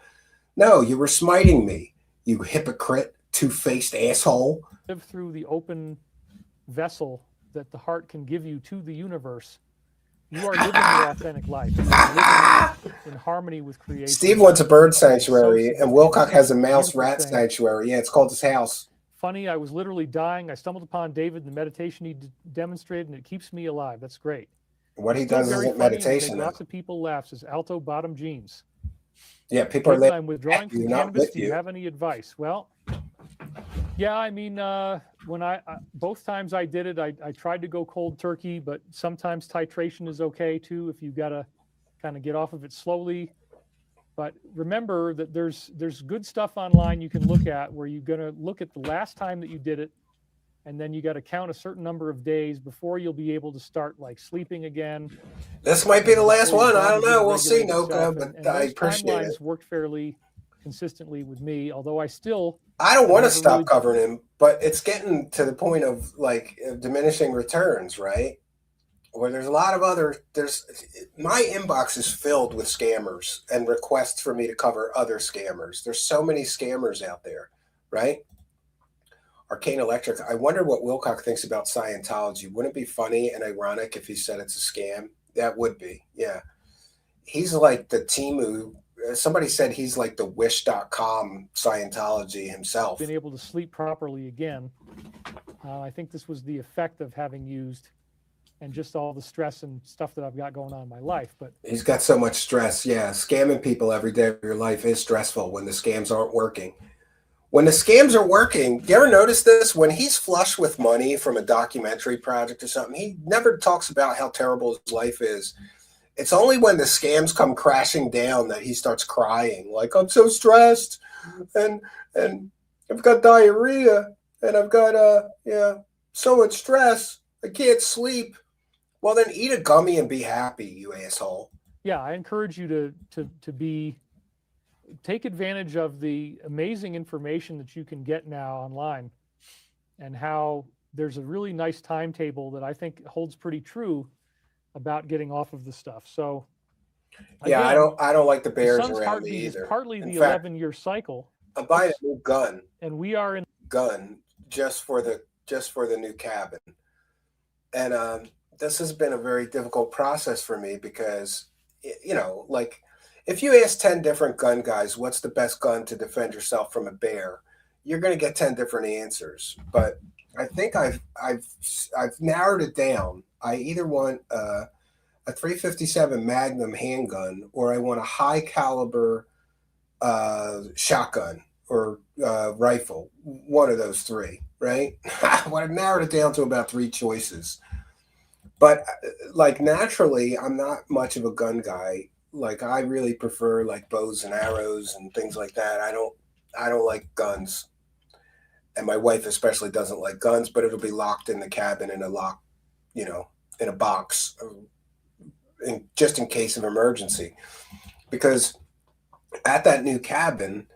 No, you were smiting me, you hypocrite, two-faced asshole. Live through the open vessel that the heart can give you to the universe, you are living your authentic life. You are living in harmony with creation. Steve wants a bird sanctuary, so and Wilcock has a mouse beautiful rat thing. sanctuary. Yeah, it's called his house. Funny, I was literally dying. I stumbled upon David, the meditation he demonstrated, and it keeps me alive. That's great. What he Still does very isn't funny and meditation, make though. lots of people laugh, says Alto Bottom Jeans. Yeah, people are David, laughing I'm withdrawing at you, from not cannabis. with Do you you. have any advice? Well, yeah, I mean, when both times I did it, I tried to go cold turkey, but sometimes titration is okay too if you got to kind of get off of it slowly. But remember that there's good stuff online you can look at where you're going to look at the last time that you did it, and then you got to count a certain number of days before you'll be able to start like sleeping again. This might be the last Before your one. I body don't know. We'll see, regulate itself. Noka, And but I those appreciate timelines it. worked fairly consistently with me, although I don't want to never stop really- covering him, but it's getting to the point of like diminishing returns, right? Where there's a lot of my inbox is filled with scammers and requests for me to cover other scammers. There's so many scammers out there, right? Arcane Electric. I wonder what Wilcock thinks about Scientology. Wouldn't it be funny and ironic if he said it's a scam? That would be, yeah. He's like the Timu. Somebody said he's like the Wish.com Scientology himself. been able to sleep properly again. I think this was the effect of having used and just all the stress and stuff that I've got going on in my life. But He's got so much stress. Yeah, scamming people every day of your life is stressful when the scams aren't working. When the scams are working, you ever notice this? When he's flush with money from a documentary project or something, he never talks about how terrible his life is. It's only when the scams come crashing down that he starts crying, like, I'm so stressed, and I've got diarrhea, and I've got so much stress, I can't sleep. Well, then eat a gummy and be happy, you asshole. yeah, I encourage you to take advantage of the amazing information that you can get now online, and how there's a really nice timetable that I think holds pretty true about getting off of the stuff. So yeah, again, I don't like the bears sun's around heartbeat me is either. partly In the fact, 11-year cycle, I'm buying a new gun and we are in just for the new cabin. And this has been a very difficult process for me because, like, if you ask 10 different gun guys, what's the best gun to defend yourself from a bear, you're going to get 10 different answers. But I think I've narrowed it down. I either want a 357 Magnum handgun, or I want a high caliber shotgun or rifle. One of those three, right? Well, I've narrowed it down to about 3 choices. But like naturally, I'm not much of a gun guy. Like I really prefer like bows and arrows and things like that. I don't like guns. And my wife especially doesn't like guns, but it'll be locked in the cabin in a box, just in case of emergency. Because at that new cabin,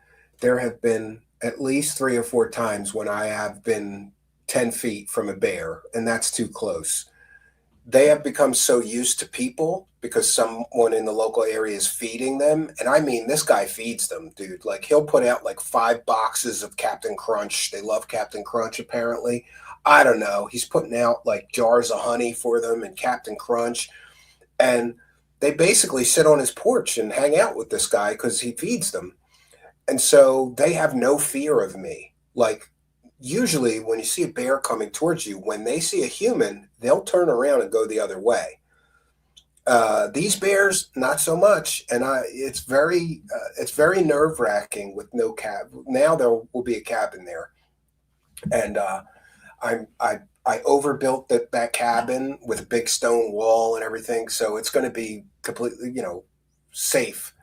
there have been at least 3 or 4 times when I have been 10 feet from a bear, and that's too close. They have become so used to people because someone in the local area is feeding them. And I mean, this guy feeds them, dude. Like he'll put out like 5 boxes of Captain Crunch. They love Captain Crunch, apparently. I don't know. He's putting out like jars of honey for them and Captain Crunch. And they basically sit on his porch and hang out with this guy because he feeds them. And so they have no fear of me. Like, usually when you see a bear coming towards you, when they see a human, they'll turn around and go the other way. These bears, not so much. And it's very nerve-wracking with no cab. Now there will be a cabin there. And I overbuilt that cabin with a big stone wall and everything. So it's going to be completely, safe.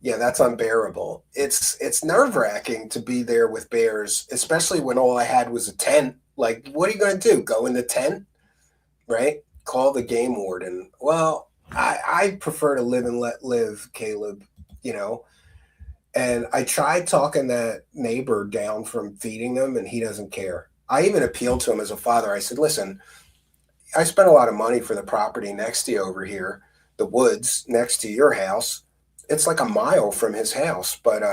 Yeah, that's unbearable. It's nerve-wracking to be there with bears, especially when all I had was a tent. Like, what are you going to do? Go in the tent? Right? Call the game warden. Well, I prefer to live and let live, Caleb, And I tried talking that neighbor down from feeding them, and he doesn't care. I even appealed to him as a father. I said, listen, I spent a lot of money for the property next to you over here, the woods next to your house. It's like a mile from his house, but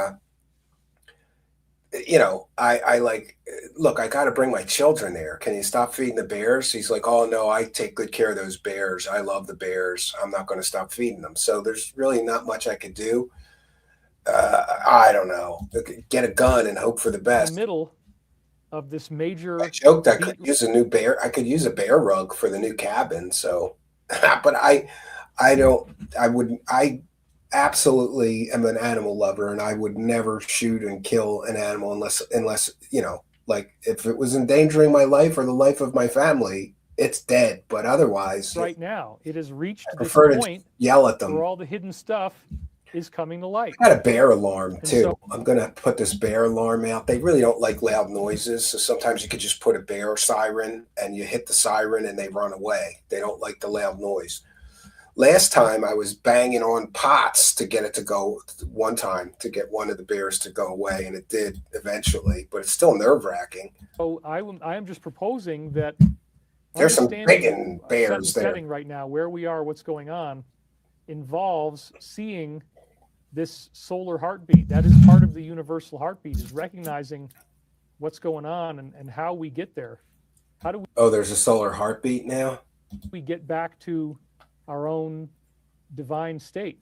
I like, look, I got to bring my children there. Can you stop feeding the bears? He's like, oh no, I take good care of those bears. I love the bears. I'm not going to stop feeding them. So there's really not much I could do. I don't know. Get a gun and hope for the In the best. middle of this major. I joked I could use a new bear. I could use a bear rug for the new cabin. So, but I don't. I absolutely am an animal lover, and I would never shoot and kill an animal unless like if it was endangering my life or the life of my family, it's dead. But otherwise, right now, it has reached I this prefer point to yell at them. where all the hidden stuff is coming to light. I got a bear alarm too. So, I'm gonna put this bear alarm out. They really don't like loud noises, so sometimes you could just put a bear siren and you hit the siren and they run away. They don't like the loud noise. Last time I was banging on pots to get it to go. One time to get one of the bears to go away, and it did eventually, but it's still nerve-wracking. So I am just proposing that there's some big bears there. Setting right now, where we are, what's going on, involves seeing this solar heartbeat. That is part of the universal heartbeat, is recognizing what's going on and how we get there. How do we? Oh, there's a solar heartbeat now? We get back to our own divine state,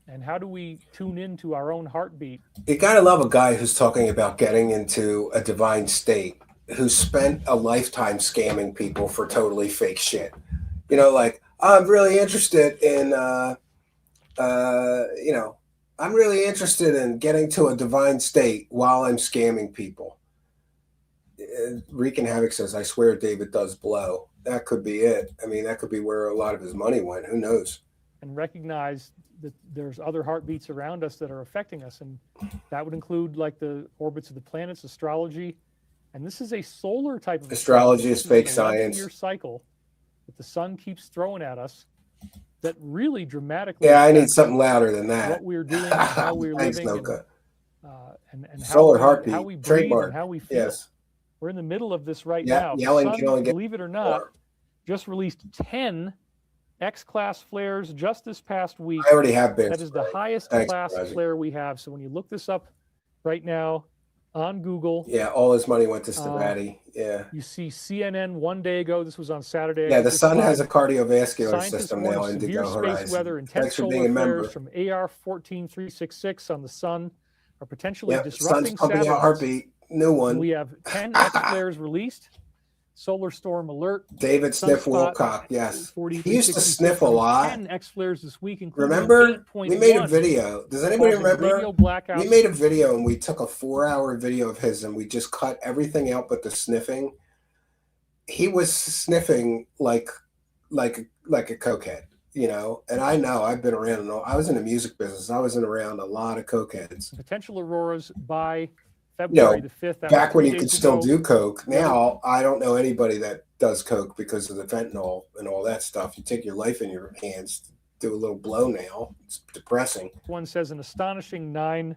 and how do we tune into our own heartbeat? You gotta love a guy who's talking about getting into a divine state, who spent a lifetime scamming people for totally fake shit. Like, I'm really interested in I'm really interested in getting to a divine state while I'm scamming people. Wreaking Havoc says, I swear David does blow. That could be it. I mean, that could be where a lot of his money went. Who knows? And recognize that there's other heartbeats around us that are affecting us. And that would include like the orbits of the planets, astrology. And this is a solar type of astrology is fake science. Year cycle that the sun keeps throwing at us that really dramatically. Yeah, I need something louder than that. What we're doing, how we're Thanks, living, Noka. and solar heartbeat, how we breathe trademark. and how we feel. Yes. We're in the middle of this right now. Yelling, the sun, believe it or not, just released 10 X-class flares just this past week. I already have been. That is the highest class flare we have. So when you look this up right now on Google. Yeah, all his money went to Stavati. Yeah. You see CNN one day ago. This was on Saturday. Yeah, the sun has a cardiovascular system now. Severe space weather, intense solar flares from AR 14366 on the sun are potentially disrupting satellites. Heartbeat, new one. We have 10 X flares released. Solar storm alert. David Sniff Wilcock, yes. He used to sniff a lot. 10 X flares this week, including remember? We made a video. Does anybody remember? We made a video and we took a 4-hour video of his and we just cut everything out but the sniffing. He was sniffing like a cokehead, And I know I've been around. I was in the music business. I was around a lot of cokeheads. Potential auroras by February the 5th. Back when you could still do coke. Now, I don't know anybody that does coke because of the fentanyl and all that stuff. You take your life in your hands, do a little blow now. It's depressing. One says an astonishing 9,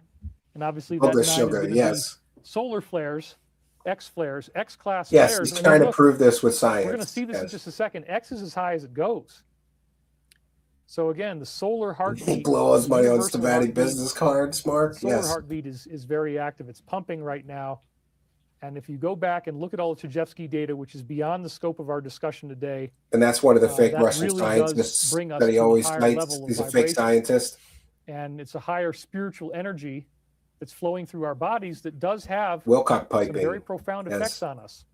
and obviously that 9 sugar, is yes. Solar flares, X flares, X-class flares. Yes, he's trying to prove this with science. We're going to see this in just a second. X is as high as it goes. So again, the solar heartbeat. Blow his money on Stavati business cards, Mark. Solar heartbeat is very active. It's pumping right now. And if you go back and look at all the Chajevsky data, which is beyond the scope of our discussion today. And that's one of the fake Russian scientists that he always cites. He's a fake scientist. And it's a higher spiritual energy that's flowing through our bodies that does have Wilcock piping. Some very profound effects on us.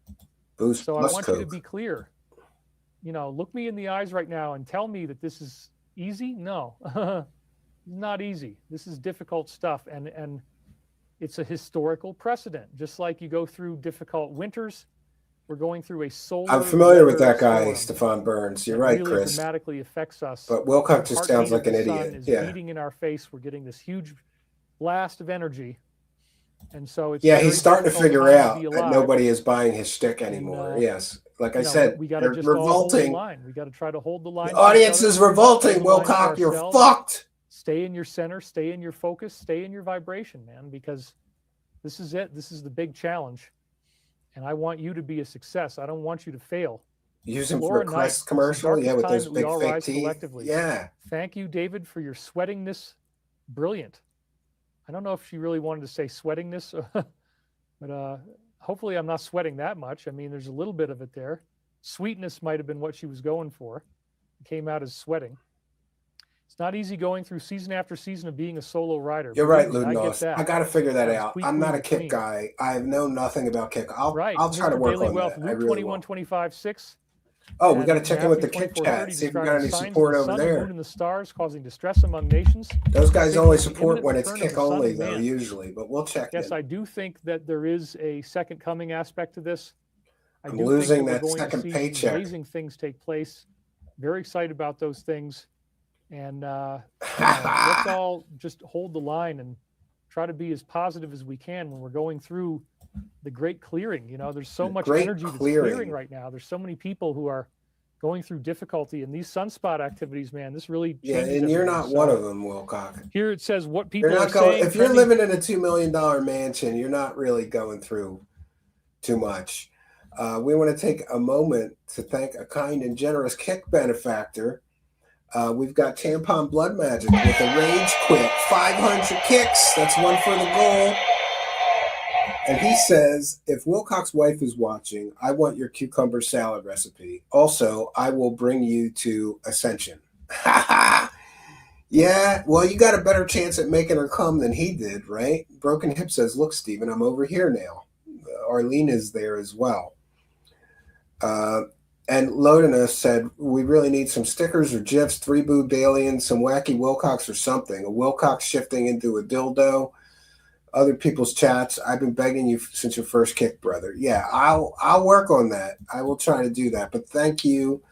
Boost so I want you to be clear. Look me in the eyes right now and tell me that this is easy? No, not easy. This is difficult stuff, and it's a historical precedent. Just like you go through difficult winters, we're going through a solar. I'm familiar with that guy, Stefan Burns. You're right, really Chris. Dramatically affects us. But Wilcock just sounds like an idiot. Is beating in our face. We're getting this huge blast of energy, and so it's he's starting to figure out that nobody is buying his shtick anymore. Yes. Like I said, we got to just revolting. Hold the line. We got to try to hold the line. The audience is revolting, Wilcock. You're fucked. Stay in your center. Stay in your focus. Stay in your vibration, man, because this is it. This is the big challenge. And I want you to be a success. I don't want you to fail. Use him for a Crest commercial? Yeah, with those big fake teeth. Yeah. Thank you, David, for your sweatingness. Brilliant. I don't know if she really wanted to say sweatingness, But hopefully I'm not sweating that much. I mean, there's a little bit of it there. Sweetness might have been what she was going for. It came out as sweating. It's not easy going through season after season of being a solo rider. You're right, Believe me, I get Ludnos. that. I got to figure that I was out. tweet I'm not a queen kick between. guy. I know nothing about kick. Right. I'll try to Mr. work Daily on Wealth, that. I Luke really 21:25:6. will. Oh, we got to And check in with the Matthew kick 24:30 chat. See if we got describing any signs of support the over sun, the moon, there. and the stars causing distress among nations. Those guys Signaling only the support imminent when it's return of kick the Son only, of though, Man. usually. But we'll check Yes, in. I do think that there is a second coming aspect to this. I'm do losing think that that we're going to second see paycheck. amazing things take place. Very excited about those things. And let's all just hold the line and try to be as positive as we can when we're going through the great clearing. You know, there's so much Great energy that's clearing. clearing right now. There's so many people who are going through difficulty, and these sunspot activities, man, this really changes Yeah, and you're everything. not So one of them, Wilcock. here it says what people You're are not going. saying. If you're trending- living in a $2 million mansion, you're not really going through too much. We want to take a moment to thank a kind and generous kick benefactor. We've got Tampon Blood Magic with a rage quit, 500 kicks. That's one for the goal. And he says, if Wilcock's wife is watching, I want your cucumber salad recipe. Also, I will bring you to Ascension. Yeah, well, you got a better chance at making her come than he did, right? Broken Hip says, look, Steven, I'm over here now. Arlene is there as well. And Lodina said, we really need some stickers or GIFs, 3 boobed aliens, some wacky Wilcox or something. A Wilcox shifting into a dildo. Other people's chats. I've been begging you since your first kick, brother. Yeah, I'll work on that. I will try to do that. But thank you.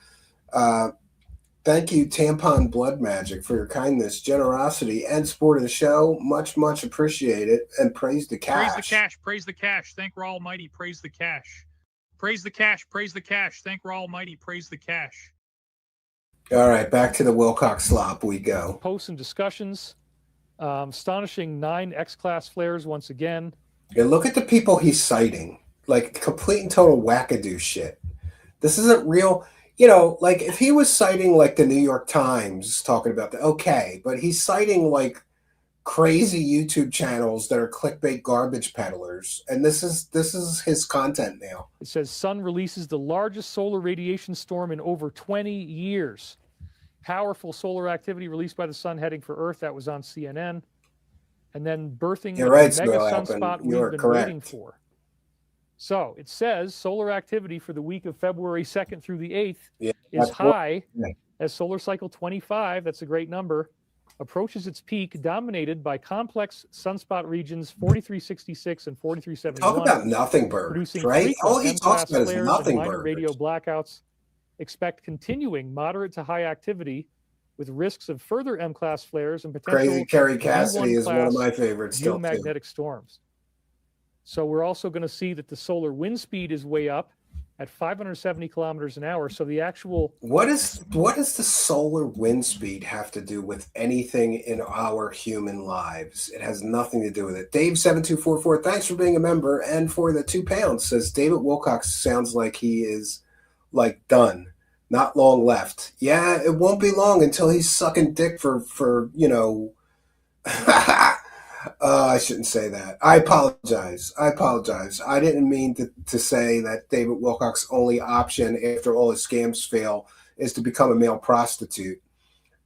Thank you, Tampon Blood Magic, for your kindness, generosity, and support of the show. Much, much appreciated. And praise the cash. Praise the cash. Praise the cash. Thank Ra Almighty. Praise the cash. Praise the cash. Praise the cash. Thank Ra Almighty. Praise the cash. All right, back to the Wilcox slop we go. Posts and discussions. Astonishing 9 X-class flares once again. Yeah, look at the people he's citing. Like, complete and total wackadoo shit. This isn't real. You know, like, if he was citing, like, the New York Times talking about that, okay. But he's citing, like, crazy YouTube channels that are clickbait garbage peddlers. And this is his content now. It says sun releases the largest solar radiation storm in over 20 years. Powerful solar activity released by the sun heading for Earth. That was on CNN. And then birthing You're right, the mega Snow sunspot Alpin. we've You are been correct. waiting for. So it says solar activity for the week of February 2nd through the 8th Yeah, is that's what- high yeah. as solar cycle 25, that's a great number, approaches its peak, dominated by complex sunspot regions 4366 and 4371. Talk about nothing birds, producing right? frequent All he talks M-class about is flares nothing and minor birds. radio blackouts. Expect continuing moderate to high activity with risks of further M-class flares and potential Crazy Kerry Cassidy is one of G1 my favorites still, too. geomagnetic storms. So we're also going to see that the solar wind speed is way up at 570 kilometers an hour. So the actual What does the solar wind speed have to do with anything in our human lives? It has nothing to do with it. Dave7244, thanks for being a member and for the £2, says David Wilcox sounds like he is like done. Not long left. Yeah, it won't be long until he's sucking dick for you know. I shouldn't say that. I apologize. I didn't mean to say that David Wilcox's only option after all his scams fail is to become a male prostitute.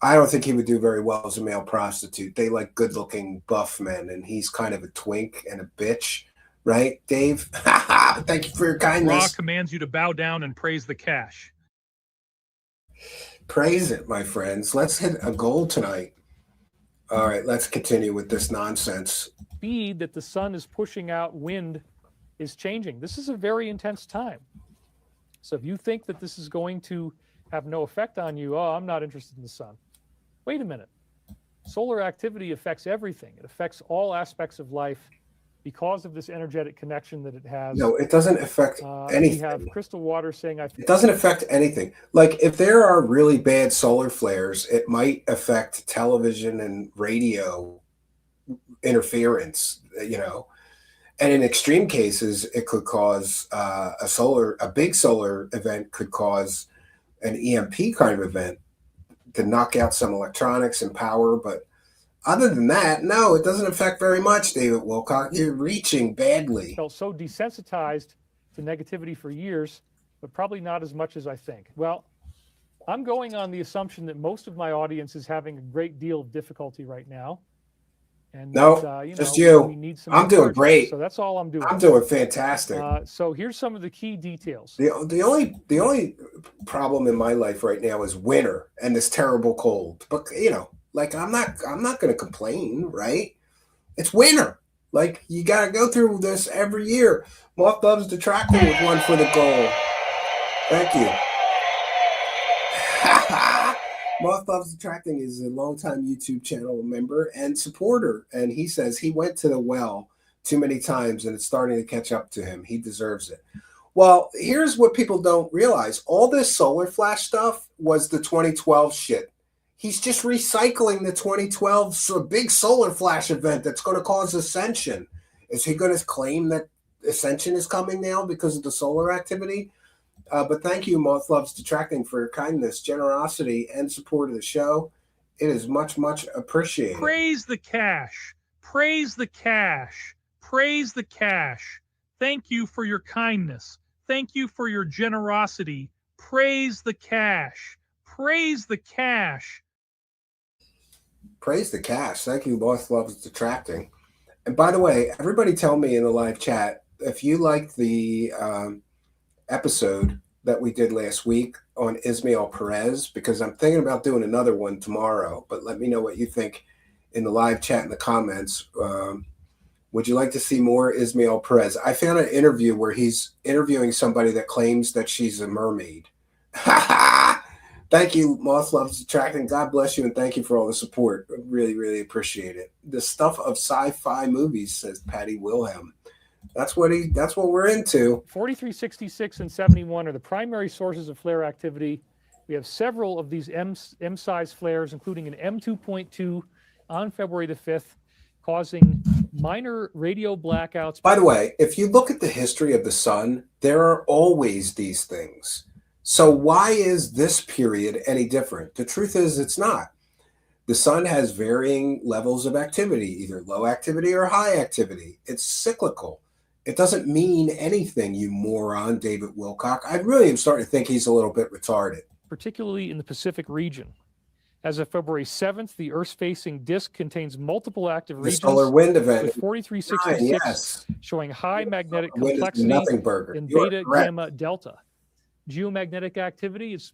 I don't think he would do very well as a male prostitute. They like good-looking buff men, and he's kind of a twink and a bitch. Right, Dave? Thank you for your Ra kindness. commands you to bow down and praise the cash. Praise it, my friends. Let's hit a goal tonight. All right, let's continue with this nonsense. speed that the sun is pushing out wind is changing. This is a very intense time. So if you think that this is going to have no effect on you, oh, I'm not interested in the sun. Wait a minute. Solar activity affects everything. It affects all aspects of life because of this energetic connection that it has. No, it doesn't affect We anything. have Crystal Water saying, It doesn't affect anything. Like, if there are really bad solar flares, it might affect television and radio interference, you know. And in extreme cases, it could cause a big solar event could cause an EMP kind of event to knock out some electronics and power. But Other than that, no, it doesn't affect very much, David Wilcock. You're reaching badly. Felt so desensitized to negativity for years, but probably not as much as I think. Well, I'm going on the assumption that most of my audience is having a great deal of difficulty right now. And No, that, just you. we need some I'm doing encouragement. great. So that's all I'm doing. I'm doing fantastic. So here's some of the key details. The only problem in my life right now is winter and this terrible cold. But like I'm not going to complain, right? It's winter. Like you got to go through this every year. Moth Loves Detracting with one for the goal. Thank you. Moth Loves Detracting is a longtime YouTube channel member and supporter, and he says he went to the well too many times and it's starting to catch up to him. He deserves it. Well, here's what people don't realize. All this solar flash stuff was the 2012 shit. He's just recycling the 2012 big solar flash event that's going to cause ascension. Is he going to claim that ascension is coming now because of the solar activity? But thank you, Moth Loves Detracting, for your kindness, generosity, and support of the show. It is much, much appreciated. Praise the cash. Praise the cash. Praise the cash. Thank you for your kindness. Thank you for your generosity. Praise the cash. Praise the cash. Praise the cash. Thank you, Moth Loves Detracting. And by the way, everybody tell me in the live chat if you liked the episode that we did last week on Ismael Perez, because I'm thinking about doing another one tomorrow, but let me know what you think in the live chat in the comments. Would you like to see more Ismael Perez? I found an interview where he's interviewing somebody that claims that she's a mermaid. Thank you, Moth Loves Detracting. God bless you, and thank you for all the support. I really, really appreciate it. The stuff of sci-fi movies, says Patty Wilhelm. That's what we're into. 4366 and 71 are the primary sources of flare activity. We have several of these M-size flares, including an M2.2 on February the 5th, causing minor radio blackouts. By the way, if you look at the history of the sun, there are always these things. So why is this period any different? The truth is it's not. The sun has varying levels of activity, either low activity or high activity. It's cyclical. It doesn't mean anything, you moron, David Wilcock. I really am starting to think he's a little bit retarded. Particularly in the Pacific region. As of February 7th, the Earth's facing disk contains multiple active regions. The solar wind event. With 4366 yes. showing high magnetic Wind complexity nothing burger. in You're beta, correct. gamma, delta. Geomagnetic activity, this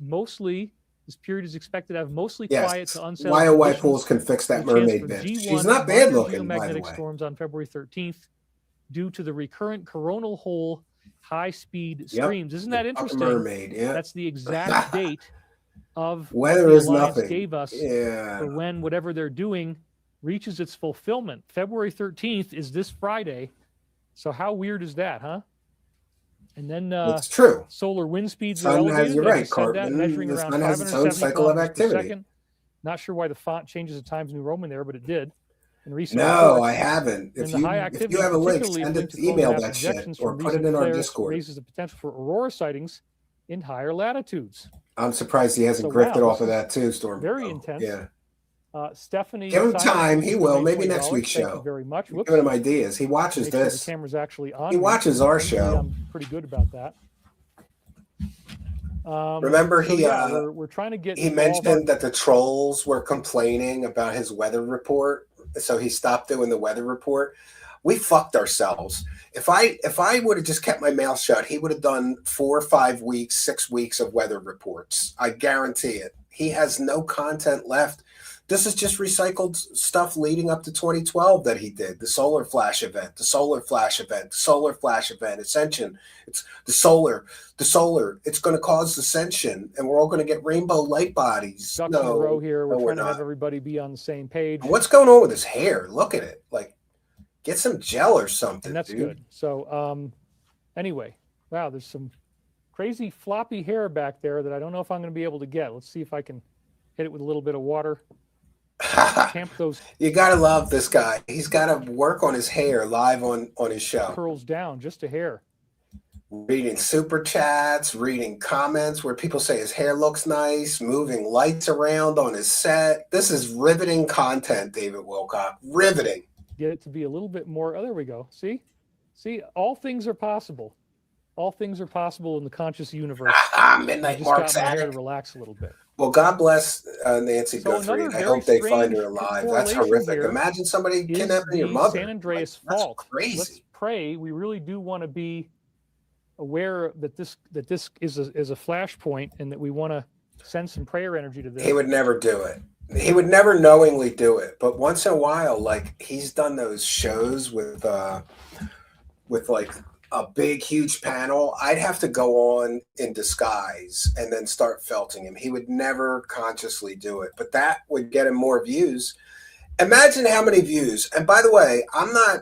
period is expected to have mostly quiet to unsettled YOY conditions. Pools can fix that With a chance mermaid for bitch. G1 She's not bad minor looking, by the geomagnetic way. storms on February 13th due to the recurrent coronal hole high-speed streams. Isn't that interesting? Mermaid, yeah. That's the exact date of weather what the is Alliance nothing. gave us for when whatever they're doing reaches its fulfillment. February 13th is this Friday. So how weird is that, huh? And then it's true. Solar wind speeds Sun are elevated. has, you're Like I right, said Cartman. that, measuring The around sun has its own 570 cycle of kilometers per activity. second. Not sure why the font changes at Times New Roman there, but it did. In recent No, reports. I haven't. If And the high you activity, have a link, particularly send linked it, to email photonap that shit, projections or from put it recent in our flares, Discord. raises the potential for aurora sightings in higher latitudes. I'm surprised he hasn't So, grifted wow, off of that too, Storm. Very intense. Yeah. Stephanie, Give him Simon, time. He will. Maybe $20. next week's Thank show. you very much. Give him ideas. He watches Make sure this. the camera's actually on. He watches our Usually show. I'm pretty good about that. Remember, we're trying to get. He mentioned that the trolls were complaining about his weather report, so he stopped doing the weather report. We fucked ourselves. If I would have just kept my mouth shut, he would have done 4 or 5 weeks, 6 weeks of weather reports. I guarantee it. He has no content left. This is just recycled stuff leading up to 2012 that he did. The solar flash event, the solar flash event, the solar flash event, ascension. It's the solar. It's going to cause ascension, and we're all going to get rainbow light bodies. Ducks in a row here. We're trying to not. have everybody be on the same page. What's going on with his hair? Look at it. Like, get some gel or something. And that's dude. good. So, anyway, wow, there's some crazy floppy hair back there that I don't know if I'm going to be able to get. Let's see if I can hit it with a little bit of water. Tamp those. You gotta love this guy. He's got to work on his hair live on his show. Curls down just a hair. reading super chats, reading comments where people say his hair looks nice, moving lights around on his set. This is riveting content, David Wilcock. Riveting. Get it to be a little bit more. Oh, there we go. See, all things are possible. All things are possible in the conscious universe. Midnight just Mark's got my at hair it. to relax a little bit. Well, God bless Nancy So Guthrie. another I very hope they find her strange alive. That's correlation horrific. here Imagine somebody is kidnapping your the mother. San Andreas That's Fault. crazy. Let's pray. We really do want to be aware that this is a flashpoint, and that we want to send some prayer energy to this. He would never do it. He would never knowingly do it. But once in a while, like he's done those shows with like a big, huge panel. I'd have to go on in disguise and then start felting him. He would never consciously do it, but that would get him more views. Imagine how many views. And by the way, I'm not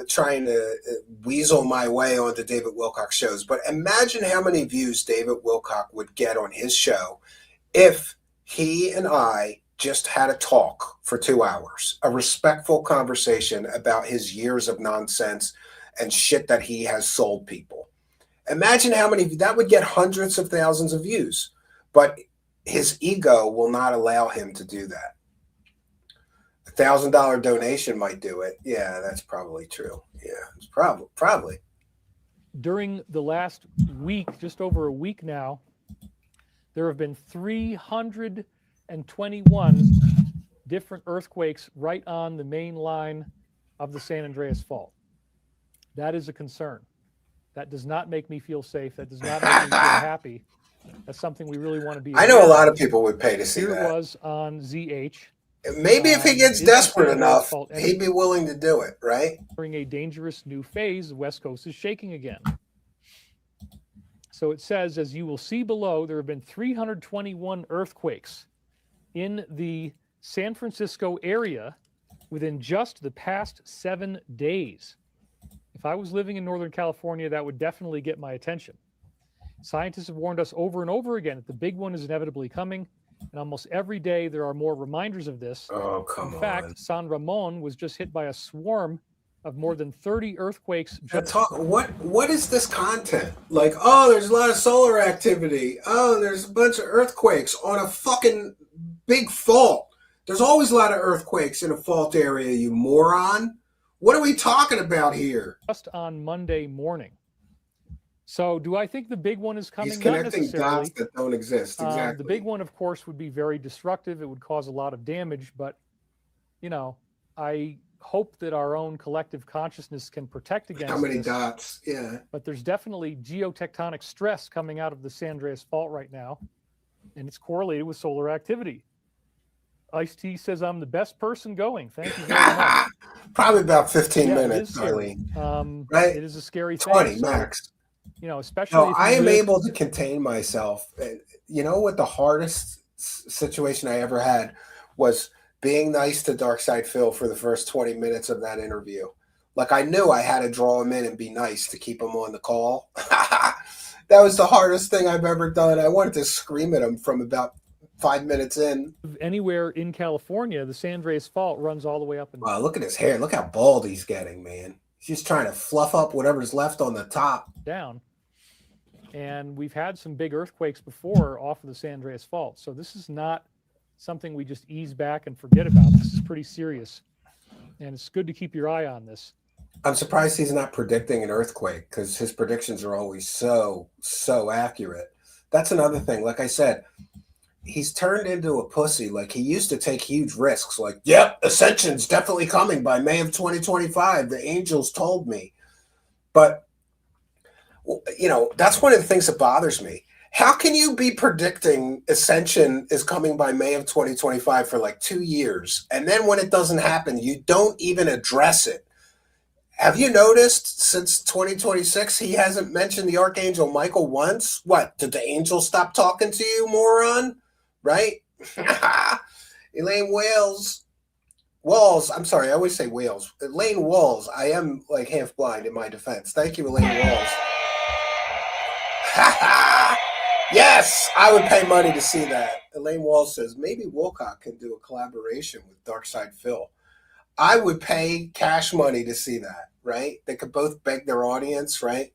trying to weasel my way onto David Wilcock shows, but imagine how many views David Wilcock would get on his show if he and I just had a talk for 2 hours, a respectful conversation about his years of nonsense and shit that he has sold people. Imagine how many, that would get hundreds of thousands of views, but his ego will not allow him to do that. $1,000 donation might do it. Yeah, that's probably true. Yeah, it's probably. During the last week, just over a week now, there have been 321 different earthquakes right on the main line of the San Andreas Fault. That is a concern. That does not make me feel safe. That does not make me feel happy. That's something we really want to be. I know a lot of people would pay to see Here that. Here it was on ZH. Maybe if he gets desperate enough, he'd be willing to do it, right? During a dangerous new phase, the West Coast is shaking again. So it says, as you will see below, there have been 321 earthquakes in the San Francisco area within just the past 7 days. If I was living in Northern California, that would definitely get my attention. Scientists have warned us over and over again that the big one is inevitably coming, and almost every day there are more reminders of this. Oh, come on. In fact, San Ramon was just hit by a swarm of more than 30 earthquakes. What is this content? Like, oh, there's a lot of solar activity. Oh, there's a bunch of earthquakes on a fucking big fault. There's always a lot of earthquakes in a fault area, you moron. What are we talking about here? Just on Monday morning. So do I think the big one is coming? He's connecting dots that don't exist. Exactly. The big one, of course, would be very destructive. It would cause a lot of damage. But, you know, I hope that our own collective consciousness can protect against how many this. dots? Yeah. But there's definitely geotectonic stress coming out of the San Andreas Fault right now. And it's correlated with solar activity. Ice-T says I'm the best person going. Thank you very much. Probably about 15 minutes, Eileen. Right? It is a scary 20 thing. max. You know, especially. No, I am able to contain myself. You know what the hardest situation I ever had was being nice to Darkside Phil for the first 20 minutes of that interview. Like I knew I had to draw him in and be nice to keep him on the call. That was the hardest thing I've ever done. I wanted to scream at him from about 5 minutes in. Anywhere in California, the San Andreas Fault runs all the way up. Wow, look at his hair. Look how bald he's getting, man. He's just trying to fluff up whatever's left on the top. Down. And we've had some big earthquakes before off of the San Andreas Fault. So this is not something we just ease back and forget about. This is pretty serious. And it's good to keep your eye on this. I'm surprised he's not predicting an earthquake because his predictions are always so accurate. That's another thing. Like I said, he's turned into a pussy. Like he used to take huge risks. Like, yep, Ascension's definitely coming by May of 2025. The angels told me. But, you know, that's one of the things that bothers me. How can you be predicting Ascension is coming by May of 2025 for like 2 years? And then when it doesn't happen, you don't even address it. Have you noticed since 2026, he hasn't mentioned the Archangel Michael once? What, did the angels stop talking to you, moron? Right? Elaine Walls. I'm sorry, I always say Wales. Elaine Walls. I am like half blind in my defense. Thank you, Elaine Walls. Yes, I would pay money to see that. Elaine Walls says, maybe Wilcock can do a collaboration with Darkside Phil. I would pay cash money to see that, right? They could both beg their audience, right?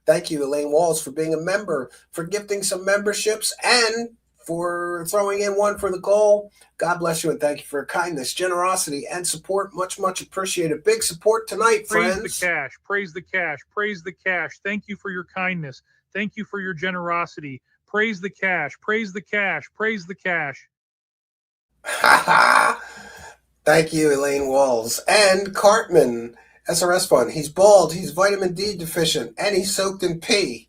Thank you, Elaine Walls, for being a member, for gifting some memberships, and for throwing in one for the goal. God bless you, and thank you for your kindness, generosity, and support. Much, much appreciated. Big support tonight, friends. Praise the cash. Praise the cash. Praise the cash. Thank you for your kindness. Thank you for your generosity. Praise the cash. Praise the cash. Praise the cash. Thank you, Elaine Walls. And Cartman, SRS Fund. He's bald, he's vitamin D deficient, and he's soaked in pee.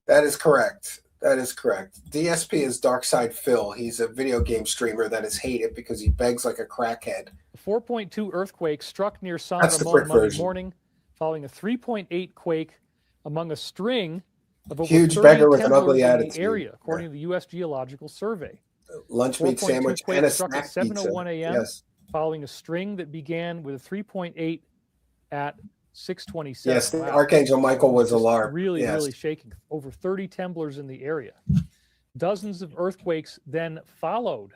That is correct. That is correct. DSP is Darkside Phil. He's a video game streamer that is hated because he begs like a crackhead. A 4.2 earthquake struck near San That's the Ramon quick Monday version. morning, following a 3.8 quake among a string of over Huge 30 beggar with an temblors ugly in attitude. the area, according to the U.S. Geological Survey. Lunch meat 4.2 sandwich quake and a struck snack at pizza. 7:01 a.m. Yes. following a string that began with a 3.8 at 6:27. Yes, Wow. Archangel Michael was Just alarmed. really, Yes. really shaking. Over 30 temblors in the area. Dozens of earthquakes then followed.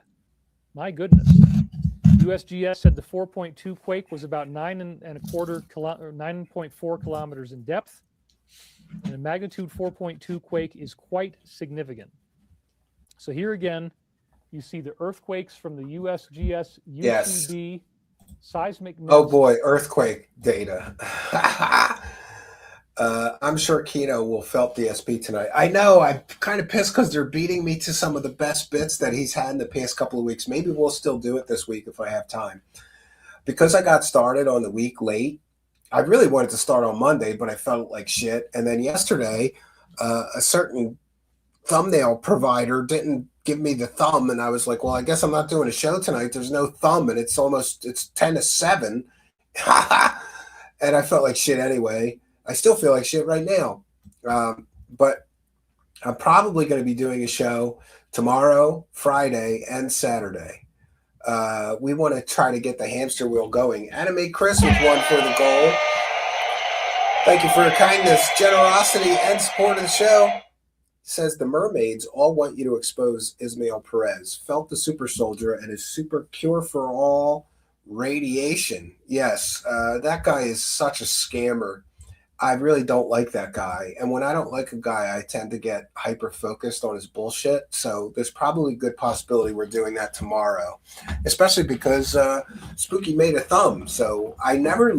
My goodness. USGS said the 4.2 quake was about 9.4 kilometers in depth, and a magnitude 4.2 quake is quite significant. So here again, you see the earthquakes from the USGS UCB seismic. Oh boy, earthquake data. I'm sure Kino will felt DSP tonight. I know, I'm kind of pissed because they're beating me to some of the best bits that he's had in the past couple of weeks. Maybe we'll still do it this week if I have time. Because I got started on the week late, I really wanted to start on Monday, but I felt like shit. And then yesterday, a certain thumbnail provider didn't give me the thumb, and I was like, well, I guess I'm not doing a show tonight. There's no thumb, and it's 10 to 7. And I felt like shit anyway. I still feel like shit right now. But I'm probably going to be doing a show tomorrow, Friday, and Saturday. We want to try to get the hamster wheel going. Anime Chris with one for the goal. Thank you for your kindness, generosity, and support of the show. Says the mermaids all want you to expose Ismael Perez. Felt the super soldier and his super cure for all radiation. Yes, that guy is such a scammer. I really don't like that guy. And when I don't like a guy, I tend to get hyper-focused on his bullshit. So there's probably a good possibility we're doing that tomorrow, especially because Spooky made a thumb. So I never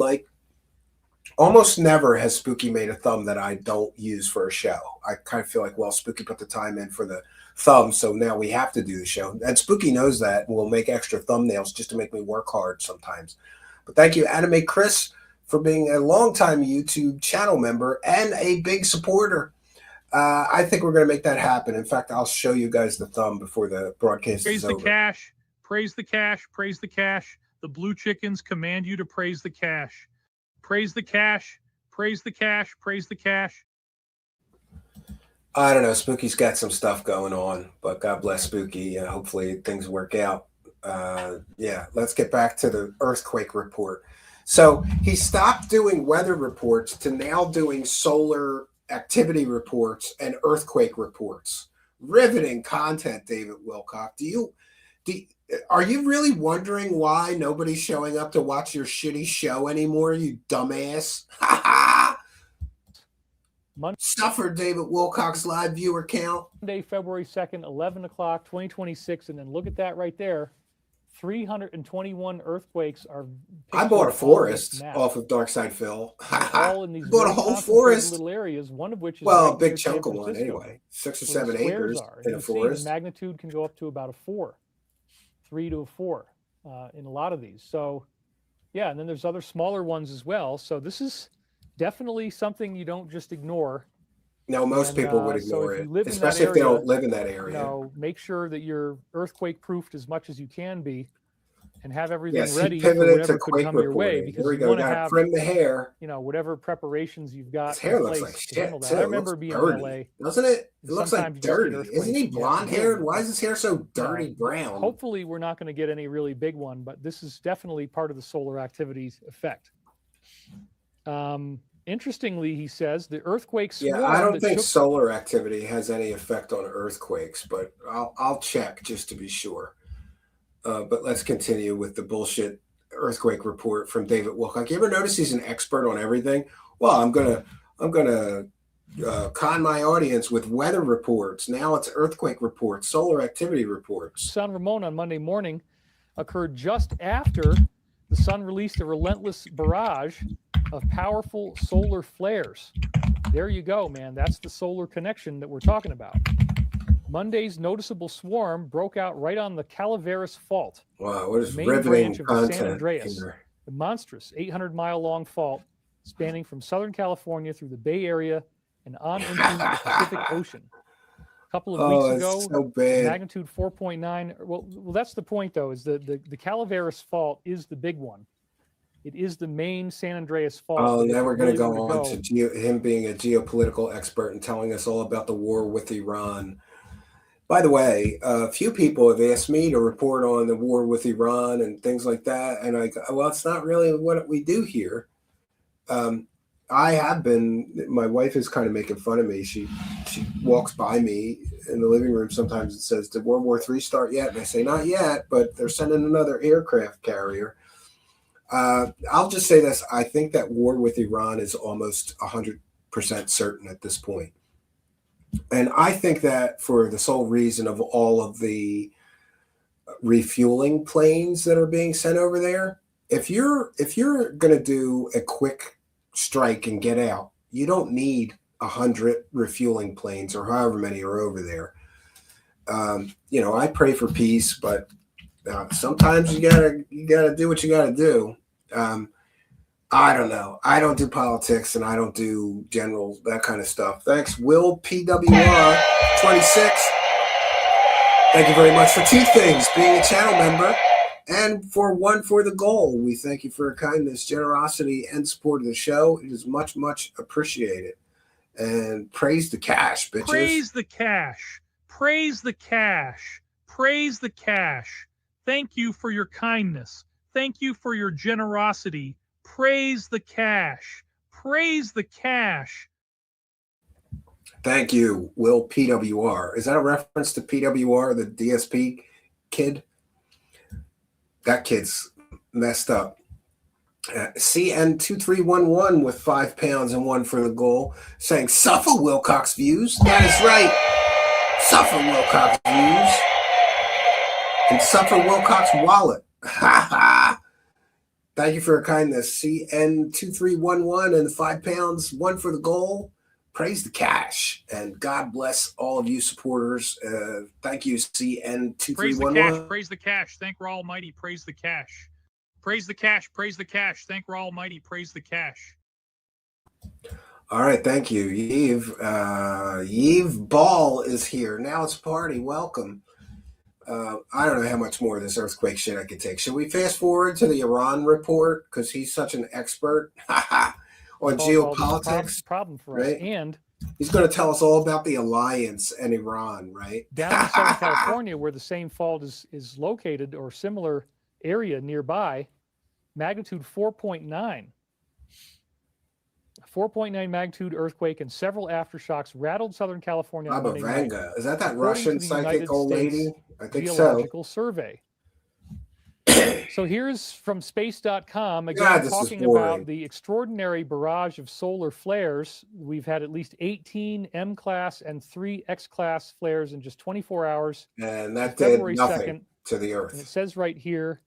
almost never has Spooky made a thumb that I don't use for a show. I kind of feel like, well, Spooky put the time in for the thumb, so now we have to do the show. And Spooky knows that and will make extra thumbnails just to make me work hard sometimes. But thank you, Anime Chris, for being a longtime YouTube channel member and a big supporter. I think we're going to make that happen. In fact, I'll show you guys the thumb before the broadcast is over. Praise the cash. Praise the cash. Praise the cash. The blue chickens command you to praise the cash. Praise the cash. Praise the cash. Praise the cash. I don't know. Spooky's got some stuff going on, but God bless Spooky. Hopefully things work out. Yeah, let's get back to the earthquake report. So he stopped doing weather reports to now doing solar activity reports and earthquake reports. Riveting content, David Wilcock. Are you really wondering why nobody's showing up to watch your shitty show anymore, you dumbass? Suffer David Wilcock's live viewer count. Monday, February 2nd, 11 o'clock, 2026. And then look at that right there. 321 earthquakes are. I bought a forest off of Darkside Phil. All in these bought a whole forest. Little areas, one of which is a big chunk of one anyway. 6 or 7 acres in a forest. The magnitude can go up to about a 4, 3 to a 4 in a lot of these. So, yeah, and then there's other smaller ones as well. So this is definitely something you don't just ignore. No, most people would ignore it, especially if they don't live in that area. Make sure that you're earthquake proofed as much as you can be, and have everything ready for whatever could come your way. Because you want to have trim the hair. Whatever preparations you've got. His hair looks like shit too. I remember being in LA, doesn't it? It looks like dirty. Isn't he blonde haired? Why is his hair so dirty brown? Hopefully, we're not going to get any really big one, but this is definitely part of the solar activities effect. Interestingly, he says the earthquakes. Yeah, I don't think solar activity has any effect on earthquakes, but I'll check just to be sure. But let's continue with the bullshit earthquake report from David Wilcock. You ever notice he's an expert on everything? Well, I'm gonna con my audience with weather reports. Now it's earthquake reports, solar activity reports. San Ramon on Monday morning occurred just after the sun released a relentless barrage of powerful solar flares. There you go, man. That's the solar connection that we're talking about. Monday's noticeable swarm broke out right on the Calaveras Fault. Wow, what is main riveting branch of the content San Andreas, here. the monstrous 800-mile-long fault spanning from Southern California through the Bay Area and on into the Pacific Ocean. A couple of weeks ago, so bad. magnitude 4.9. Well, that's the point, though, is the Calaveras Fault is the big one. It is the main San Andreas Fault. Oh, now we're going to go on to him being a geopolitical expert and telling us all about the war with Iran. By the way, a few people have asked me to report on the war with Iran and things like that. And I go, well, it's not really what we do here. I have been, my wife is kind of making fun of me. She walks by me in the living room sometimes and says, did World War III start yet? And I say, not yet, but they're sending another aircraft carrier. I'll just say this. I think that war with Iran is almost 100% certain at this point. And I think that for the sole reason of all of the refueling planes that are being sent over there, if you're going to do a quick strike and get out, you don't need 100 refueling planes or however many are over there. I pray for peace, but sometimes you gotta do what you gotta do. I don't know. I don't do politics and I don't do general, that kind of stuff. Thanks, Will PWR 26. Thank you very much for 2 things, being a channel member, and for 1 for the goal. We thank you for your kindness, generosity, and support of the show. It is much, much appreciated. And praise the cash, bitches. Praise the cash. Praise the cash. Praise the cash. Thank you for your kindness. Thank you for your generosity. Praise the cash. Praise the cash. Thank you, Will PWR. Is that a reference to PWR, the DSP kid? That kid's messed up. CN2311 with 5 pounds and 1 for the goal, saying, suffer Wilcock's views. That is right. Suffer Wilcock's views. And suffer Wilcock's wallet. Ha ha. Thank you for your kindness. CN2311 and 5 pounds, 1 for the goal. Praise the cash. And God bless all of you supporters. Thank you, CN2311. Praise the cash. Praise the cash. Thank Ra Almighty. Praise the cash. Praise the cash. Praise the cash. Thank Ra Almighty. Praise the cash. All right. Thank you, Yves. Yves Ball is here. Now it's a party. Welcome. I don't know how much more of this earthquake shit I could take. Should we fast forward to the Iran report? Because he's such an expert on geopolitics. Problem for right? us. And he's going to tell us all about the alliance and Iran, right? Down in Southern California, where the same fault is located, or similar area nearby, magnitude 4.9. 4.9 magnitude earthquake and several aftershocks rattled Southern California. Baba Vanga. Is that Russian psychic old lady? I think Geological so. Survey. So here's from space.com, again, talking about the extraordinary barrage of solar flares. We've had at least 18 M-class and 3 X-class flares in just 24 hours. And that did nothing to the Earth. And it says right here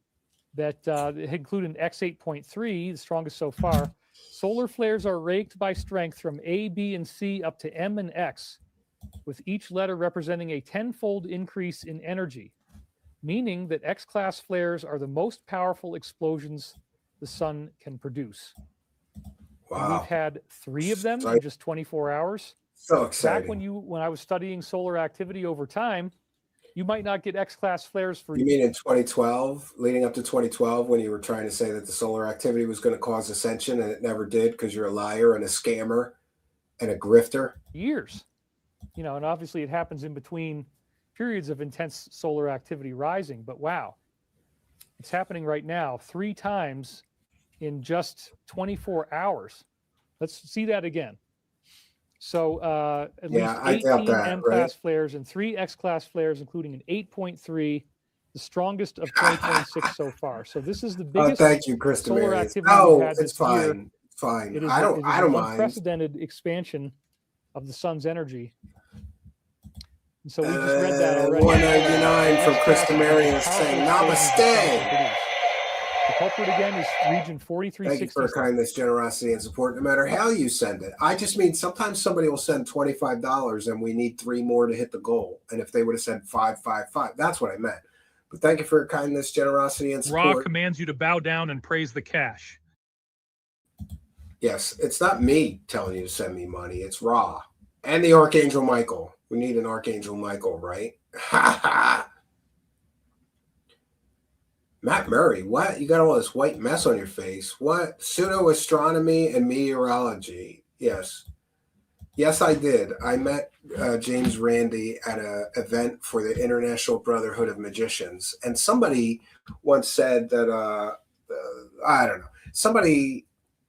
that it included an X8.3, the strongest so far. Solar flares are raked by strength from A, B, and C up to M and X, with each letter representing a 10-fold increase in energy, meaning that X-class flares are the most powerful explosions the sun can produce. Wow. And we've had 3 of them in just 24 hours. So exciting. Back when I was studying solar activity over time, you might not get X-class flares for... You mean in 2012, leading up to 2012, when you were trying to say that the solar activity was going to cause ascension and it never did because you're a liar and a scammer and a grifter? Years. And obviously it happens in between periods of intense solar activity rising, but wow, it's happening right now 3 times in just 24 hours. Let's see that again. So at least 18 M-class flares and 3 X-class flares, including an 8.3, the strongest of 2026 so far. So this is the biggest thank you, solar activity we've had this year. It's fine. It is I don't mind. Unprecedented expansion of the sun's energy. And so we just read that already. 199 from Krista Marion saying namaste. The culprit again is region 4360. Thank you for your kindness, generosity, and support, no matter how you send it. I just mean sometimes somebody will send $25 and we need 3 more to hit the goal. And if they would have said 555, that's what I meant. But thank you for your kindness, generosity, and support. Ra commands you to bow down and praise the cash. Yes, it's not me telling you to send me money. It's Ra and the Archangel Michael. We need an Archangel Michael, right? Ha ha. Matt Murray, what? You got all this white mess on your face. What? Pseudo-astronomy and meteorology. Yes. Yes, I did. I met James Randi at an event for the International Brotherhood of Magicians. And somebody once said that, I don't know,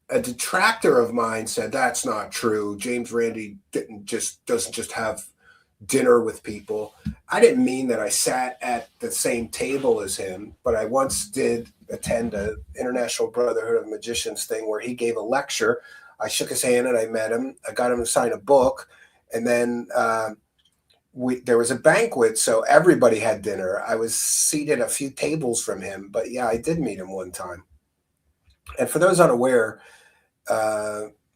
a detractor of mine said, that's not true. James Randi doesn't just have dinner with people. I didn't mean that I sat at the same table as him, but I once did attend an International Brotherhood of Magicians thing where he gave a lecture. I shook his hand and I met him. I got him to sign a book. And then there was a banquet, so everybody had dinner. I was seated a few tables from him, but yeah, I did meet him one time. And for those unaware,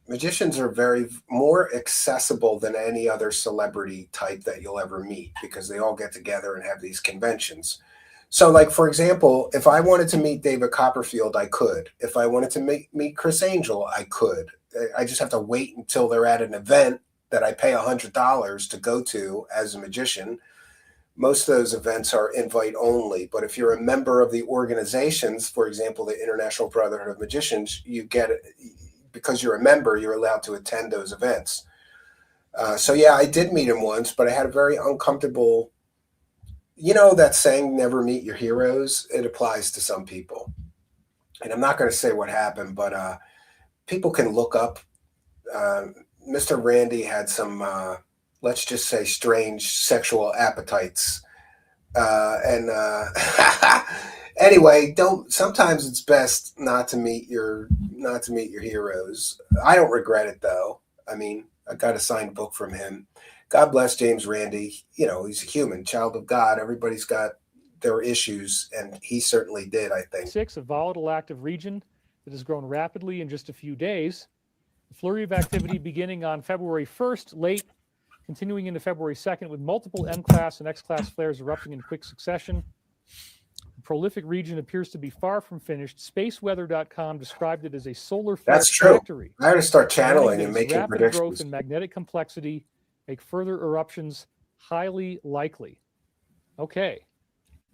magicians are very more accessible than any other celebrity type that you'll ever meet because they all get together and have these conventions. So like, for example, if I wanted to meet David Copperfield, I could. If I wanted to meet Chris Angel, I could. I just have to wait until they're at an event that I pay $100 to go to as a magician. Most of those events are invite only, but if you're a member of the organizations, for example, the International Brotherhood of Magicians, you get it. Because you're a member, you're allowed to attend those events. So yeah, I did meet him once, but I had a very uncomfortable, you know, that saying, never meet your heroes. It applies to some people. And I'm not going to say what happened, but people can look up. Mr. Randi had some, let's just say, strange sexual appetites. Anyway, sometimes it's best not to meet your heroes. I don't regret it though. I mean, I got a signed book from him. God bless James Randi. You know, he's a human, child of God. Everybody's got their issues, and he certainly did, I think. 6, a volatile active region that has grown rapidly in just a few days. A flurry of activity beginning on February 1st, late, continuing into February 2nd, with multiple M-class and X-class flares erupting in quick succession. The prolific region appears to be far from finished. Spaceweather.com described it as a solar flare factory. I had to start channeling and making rapid predictions. Growth and magnetic complexity make further eruptions highly likely. Okay,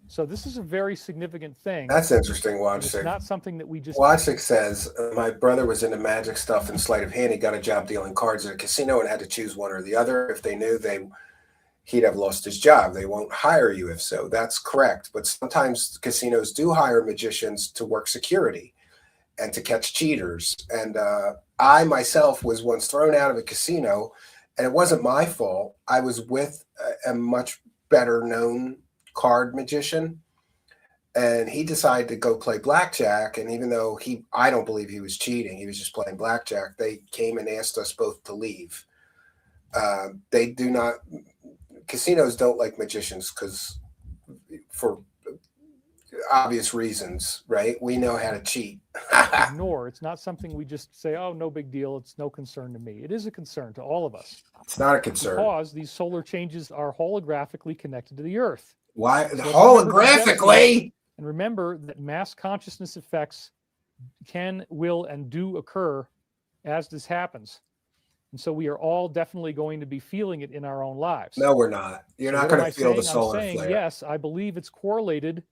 so this is a very significant thing. That's interesting, Wojcik. It's not something that we just... Wojcik says, my brother was into magic stuff and sleight of hand. He got a job dealing cards at a casino and had to choose one or the other. If they knew he'd have lost his job. They won't hire you if so. That's correct. But sometimes casinos do hire magicians to work security and to catch cheaters. And I myself was once thrown out of a casino, and it wasn't my fault. I was with a much better known card magician, and he decided to go play blackjack. And even though I don't believe he was cheating, he was just playing blackjack, they came and asked us both to leave. They do not... Casinos don't like magicians because, for obvious reasons, right? We know how to cheat. Ignore. It's not something we just say, oh, no big deal. It's no concern to me. It is a concern to all of us. It's not a concern. Because these solar changes are holographically connected to the Earth. Why? So holographically? And remember that mass consciousness effects can, will, and do occur as this happens. And so we are all definitely going to be feeling it in our own lives. No, we're not. You're not going to feel the solar flare. I'm saying, yes, I believe it's correlated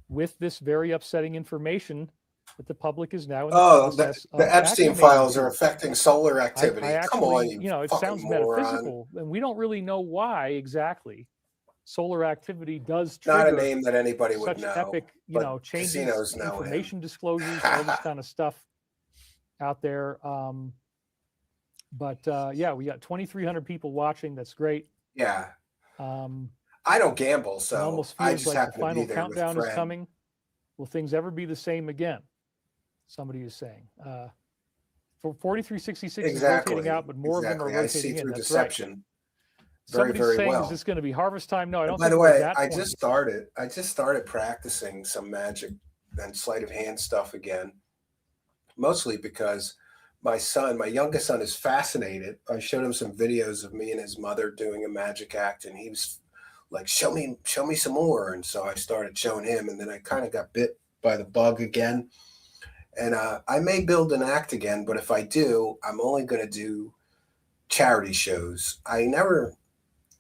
with this very upsetting information that the public is now in the process of the Epstein files are affecting solar activity. Come on, you know, it sounds metaphysical, and we don't really know why exactly solar activity does trigger not a name that anybody would know. Epic, you know, changes, information disclosures, all this kind of stuff out there. But yeah, we got 2,300 people watching. That's great. Yeah. I don't gamble, so it almost feels I just like happen the final to be there countdown with is coming. Will things ever be the same again? Somebody is saying. For 4366 is Exactly. rotating out, but more of them are Exactly. I see rotating in. through That's right. deception very, Somebody's very saying, well. is this going to be harvest time? No, I don't By think the we're at way, that I point. just started practicing some magic and sleight of hand stuff again, mostly because my youngest son, is fascinated. I showed him some videos of me and his mother doing a magic act, and he was like, show me some more. And so I started showing him, and then I kind of got bit by the bug again. And I may build an act again, but if I do, I'm only going to do charity shows.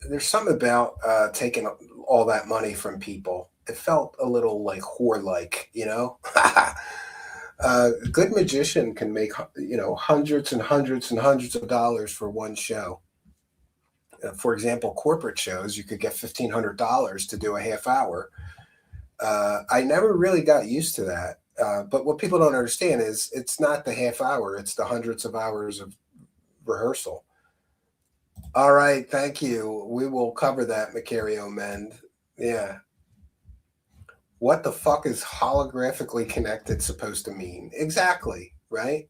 There's something about taking all that money from people. It felt a little like whore-like, you know? A good magician can make, hundreds and hundreds and hundreds of dollars for one show. For example, corporate shows, you could get $1,500 to do a half hour. I never really got used to that. But what people don't understand is it's not the half hour, it's the hundreds of hours of rehearsal. All right, thank you. We will cover that, Macario Mend. Yeah. What the fuck is holographically connected supposed to mean? Exactly, right?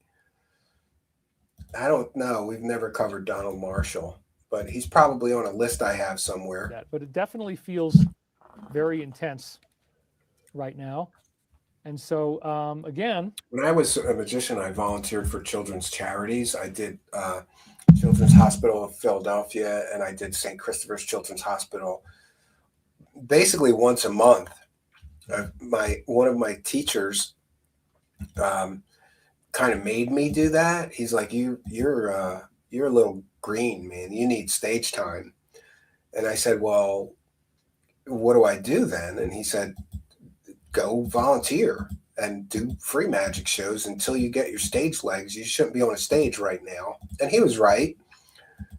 I don't know. We've never covered Donald Marshall, but he's probably on a list I have somewhere. But it definitely feels very intense right now. And so, again, when I was a magician, I volunteered for children's charities. I did Children's Hospital of Philadelphia, and I did St. Christopher's Children's Hospital basically once a month. One of my teachers kind of made me do that. He's like, you're a little green, man. You need stage time. And I said, well, what do I do then? And he said, go volunteer and do free magic shows until you get your stage legs. You shouldn't be on a stage right now. And he was right.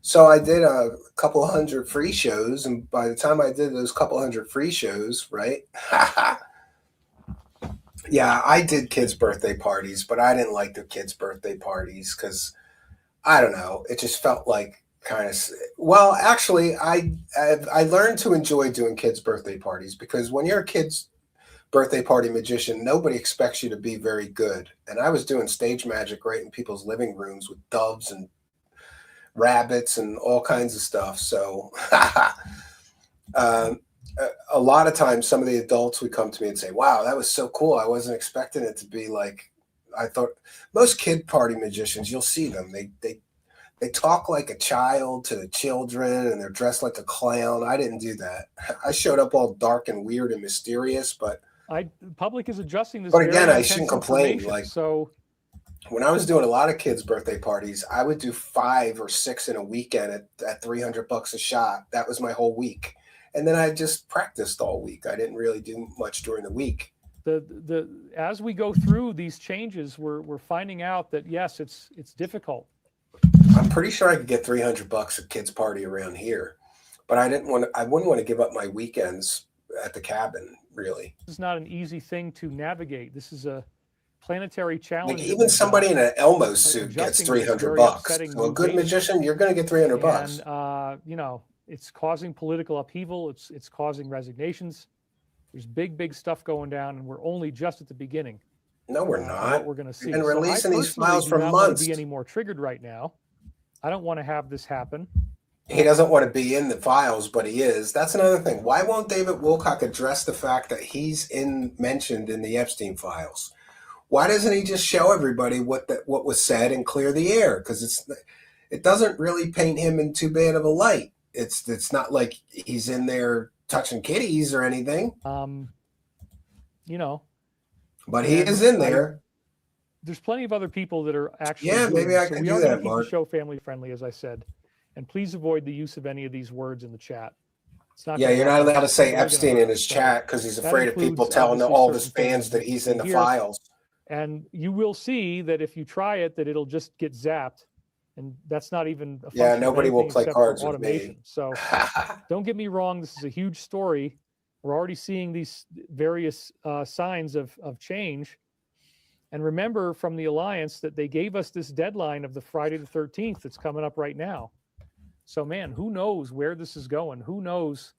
So I did a couple hundred free shows. And by the time I did those couple hundred free shows, right? Yeah, I did kids' birthday parties, but I didn't like the kids' birthday parties because, I don't know, it just felt like kind of, well, actually, I learned to enjoy doing kids' birthday parties because when you're a kid's birthday party magician, nobody expects you to be very good. And I was doing stage magic right in people's living rooms with doves and rabbits and all kinds of stuff. So a lot of times some of the adults would come to me and say, wow, that was so cool. I wasn't expecting it to be like I thought. Most kid party magicians, you'll see them. They talk like a child to the children and they're dressed like a clown. I didn't do that. I showed up all dark and weird and mysterious, but public is adjusting this. But again, I shouldn't complain. Like, so when I was doing a lot of kids' birthday parties, I would do 5 or 6 in a weekend at $300 a shot. That was my whole week. And then I just practiced all week. I didn't really do much during the week. As we go through these changes, we're finding out that yes, it's difficult. I'm pretty sure I could get $300 a kids' party around here, but I wouldn't want to give up my weekends at the cabin, really. This is not an easy thing to navigate. This is a planetary challenge. Like even somebody in an Elmo suit gets $300. So a good magician, you're going to get $300. And it's causing political upheaval. It's causing resignations. There's big stuff going down, and we're only just at the beginning. No, we're not. What we're going to see. And releasing these files for months. I don't want to be any more triggered right now. I don't want to have this happen. He doesn't want to be in the files, but he is. That's another thing. Why won't David Wilcock address the fact that he's mentioned in the Epstein files? Why doesn't he just show everybody what was said and clear the air? Because it doesn't really paint him in too bad of a light. It's not like he's in there touching kitties or anything. But he is in there. There's plenty of other people that are actually. Yeah, maybe I can do that, Mark. Keep the show family friendly, as I said, and please avoid the use of any of these words in the chat. It's not. Yeah, you're not allowed to say Epstein in his chat because he's afraid of people telling all of his fans that he's in the files. And you will see that if you try it, that it'll just get zapped, and that's not even. Yeah, nobody will play cards with me. So don't get me wrong. This is a huge story. We're already seeing these various signs of change. And remember from the Alliance that they gave us this deadline of the Friday the 13th that's coming up right now. So, man, who knows where this is going? Who knows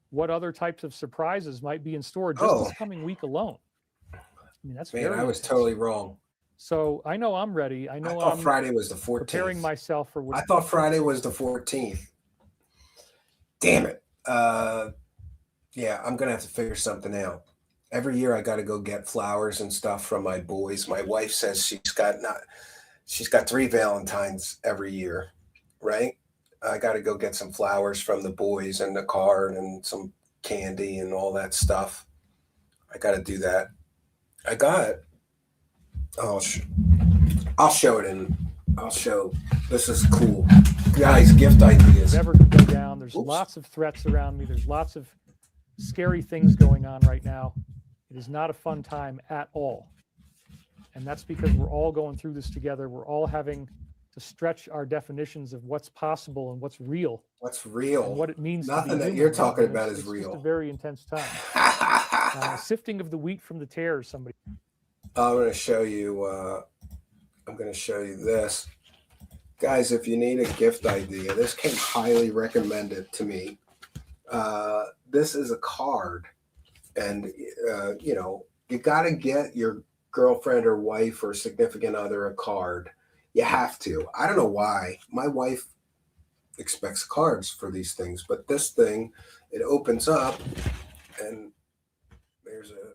what other types of surprises might be in store just this coming week alone? I mean, that's I was totally wrong. So I know I'm ready. I I know thought I'm Friday was the preparing 14th. myself for I what. thought Friday was the 14th. Damn it. Yeah, I'm gonna have to figure something out. Every year I got to go get flowers and stuff from my boys. My wife says she's got 3 Valentines every year, right? I got to go get some flowers from the boys and the card and some candy and all that stuff. I got to do that. I got it. Oh, I'll show it in. I'll show. This is cool, guys. Gift ideas. Never could go down. There's Oops. lots of threats around me. There's lots of scary things going on right now. It is not a fun time at all. And that's because we're all going through this together. We're all having to stretch our definitions of what's possible and what's real. What's real? And what it means Nothing to be that human. you're talking And about it's is just real. a very intense time. Sifting of the wheat from the tares, somebody. I'm going to show you. I'm going to show you this, guys. If you need a gift idea, this came highly recommended to me. This is a card, and you got to get your girlfriend or wife or significant other a card. You have to. I don't know why. My wife expects cards for these things, but this thing, it opens up, and there's a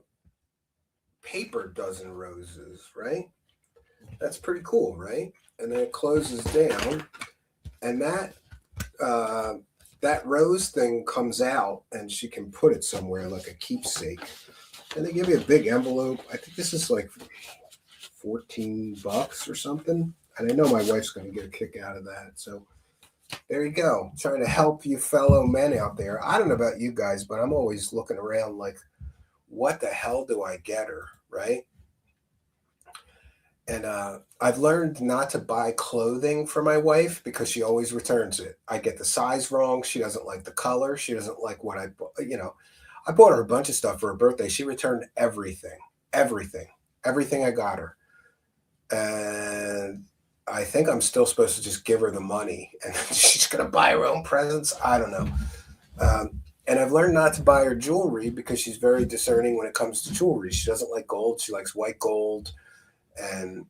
paper dozen roses, right? That's pretty cool, right? And then it closes down, and that rose thing comes out, and she can put it somewhere like a keepsake. And they give you a big envelope. I think this is like $14 or something. And I know my wife's going to get a kick out of that. So there you go. Trying to help you fellow men out there. I don't know about you guys, but I'm always looking around like, what the hell do I get her, right? And I've learned not to buy clothing for my wife because she always returns it. I get the size wrong. She doesn't like the color. She doesn't like what I bought her a bunch of stuff for her birthday. She returned everything I got her. And I think I'm still supposed to just give her the money and she's going to buy her own presents. I don't know. And I've learned not to buy her jewelry because she's very discerning when it comes to jewelry. She doesn't like gold. She likes white gold. And,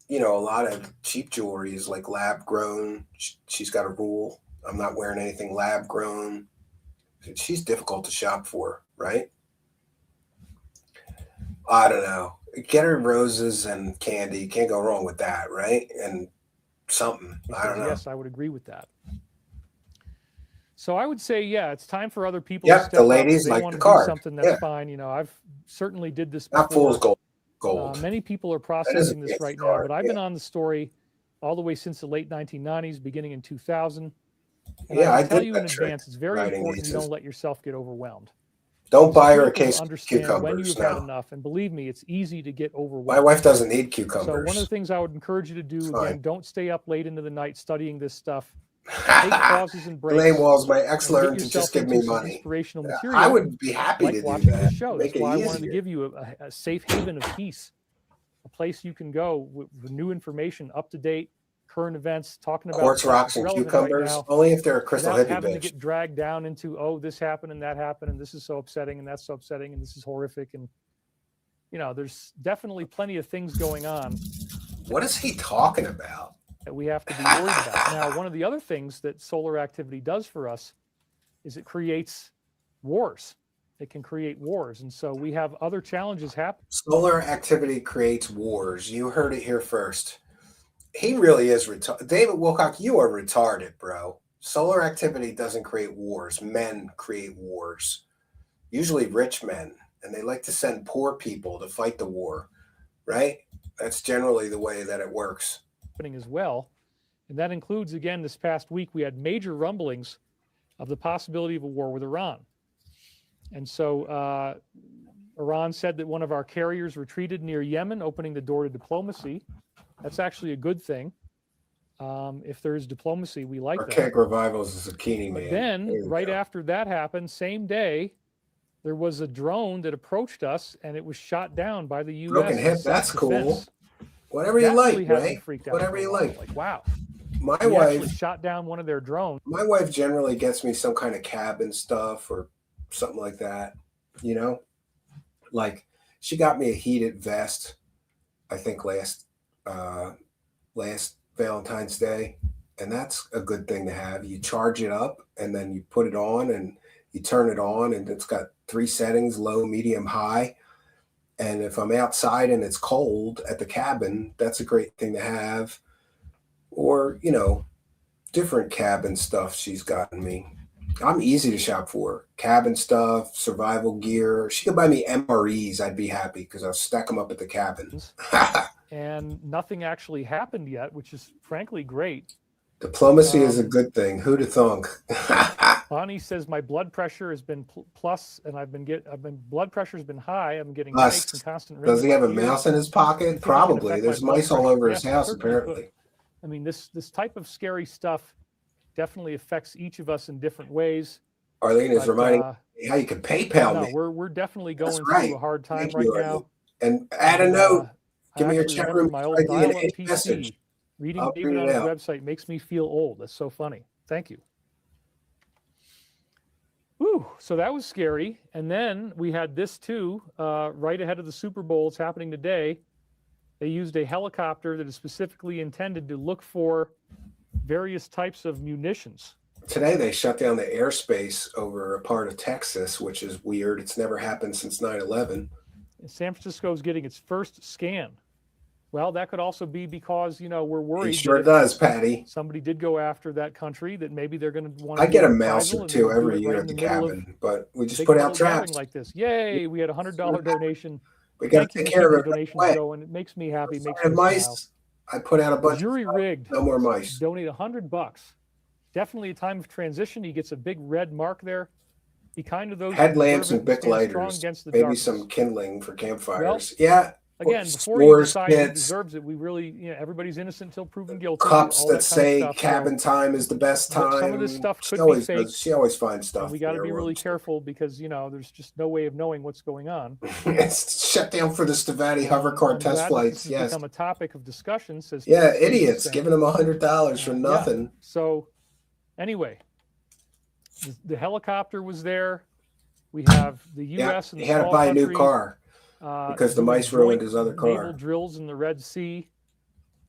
a lot of cheap jewelry is like lab grown. She's got a rule. I'm not wearing anything lab grown. She's difficult to shop for, right? I don't know. Get her roses and candy. Can't go wrong with that, right? And something. I don't know. Yes, I would agree with that. So I would say, yeah, it's time for other people Yep, to step the ladies up. If they like want the to card. do something, that's Yeah. fine. I've certainly did this before. Not fool's gold. Many people are processing this fancy right now, card, but I've been on the story all the way since the late 1990s, beginning in 2000. And Yeah, I I can tell did you that in trick, advance, it's very writing important you these. don't let yourself get overwhelmed. Don't buy her a Critical to case of understand when cucumbers. you've had No. enough, and believe me, it's easy to get overwhelmed. My wife doesn't need So cucumbers. one of the things I would encourage you to do, Fine. again, don't stay up late into the night studying this stuff. Take pauses and breaks. Elaine Walls, my ex and get learned to yourself just give into me some money. inspirational material. I would be happy like to do watching that. this show. Make That's why it I wanted to easier. give you a safe haven of peace, a place you can go with new information, up to date, current events, talking about Quartz stuff rocks that's and relevant cucumbers, right now, only if they're a crystal without hippie having to bitch. get dragged down into, oh, this happened and that happened and this is so upsetting and that's so upsetting and this is horrific, and there's definitely plenty of things going on What is he talking about? that we have to be worried about. Now, one of the other things that solar activity does for us is it creates wars. It can create wars. And so we have other challenges happen. Solar activity creates wars. You heard it here first. He really is retarded. David Wilcock, you are retarded, bro. Solar activity doesn't create wars. Men create wars. Usually rich men. And they like to send poor people to fight the war, right? That's generally the way that it works. As well. And that includes, again, this past week, we had major rumblings of the possibility of a war with Iran. And so Iran said that one of our carriers retreated near Yemen, opening the door to diplomacy. That's actually a good thing. If there is diplomacy, we like that. Archaic Revivals is a zucchini man. But then, right after that happened, same day, there was a drone that approached us, and it was shot down by the U.S. Broken hip, that's cool. Whatever you like, right? Whatever you like. Like, wow. My We actually wife shot down one of their drones. My wife generally gets me some kind of cabin stuff or something like that, Like she got me a heated vest, I think last last Valentine's Day, and that's a good thing to have. You charge it up, and then you put it on, and you turn it on, and it's got 3 settings: low, medium, high. And if I'm outside and it's cold at the cabin, that's a great thing to have. Or, different cabin stuff she's gotten me. I'm easy to shop for. Cabin stuff, survival gear. She could buy me MREs. I'd be happy because I'll stack them up at the cabin. And nothing actually happened yet, which is frankly great. Diplomacy is a good thing. Who'd have thunk? Bonnie says my blood pressure has been plus, and blood pressure's been high. I'm getting headaches and constant. Does he have a mouse in his pocket? Probably. There's mice all over his house, apparently. I mean, this type of scary stuff definitely affects each of us in different ways. Arlene is reminding me how you can PayPal me. We're definitely going through a hard time right now. And add a note. Give me your chat room my old ID and dial-up a PC. message. Reading David on his website makes me feel old. That's so funny. Thank you. Whew, so that was scary. And then we had this too, right ahead of the Super Bowl. It's happening today. They used a helicopter that is specifically intended to look for various types of munitions. Today they shut down the airspace over a part of Texas, which is weird. It's never happened since 9/11. San Francisco is getting its first scan. Well, that could also be because, we're worried. It sure does, Patty. Somebody did go after that country, that maybe they're going to want to. I get a mouse or two every year at the cabin, but we just put out traps. Like this. Yay, we had a $100 donation. We got to take care of it. Donations going. It makes me happy. Makes me mice. Smile. I put out a bunch. Jury rigged. No more mice. Donate $100. Definitely a time of transition. He gets a big red mark there. Be kind to those. Headlamps and Bic lighters. Maybe darkness. Some kindling for campfires. Well, yeah. Again, before you decide he deserves it, we really, everybody's innocent until proven guilty. Cups that say cabin time is the best time. Some of this stuff could be fake. She always finds stuff. And we got to be really careful because, there's just no way of knowing what's going on. It's shut down for the Stevati hover car test flights. This has become a topic of discussion. Says idiots giving them $100 for nothing. Yeah. So, anyway, the helicopter was there. We have the U.S. and the he had to buy a new car. Because the mice ruined his other car. Naval drills in the Red Sea,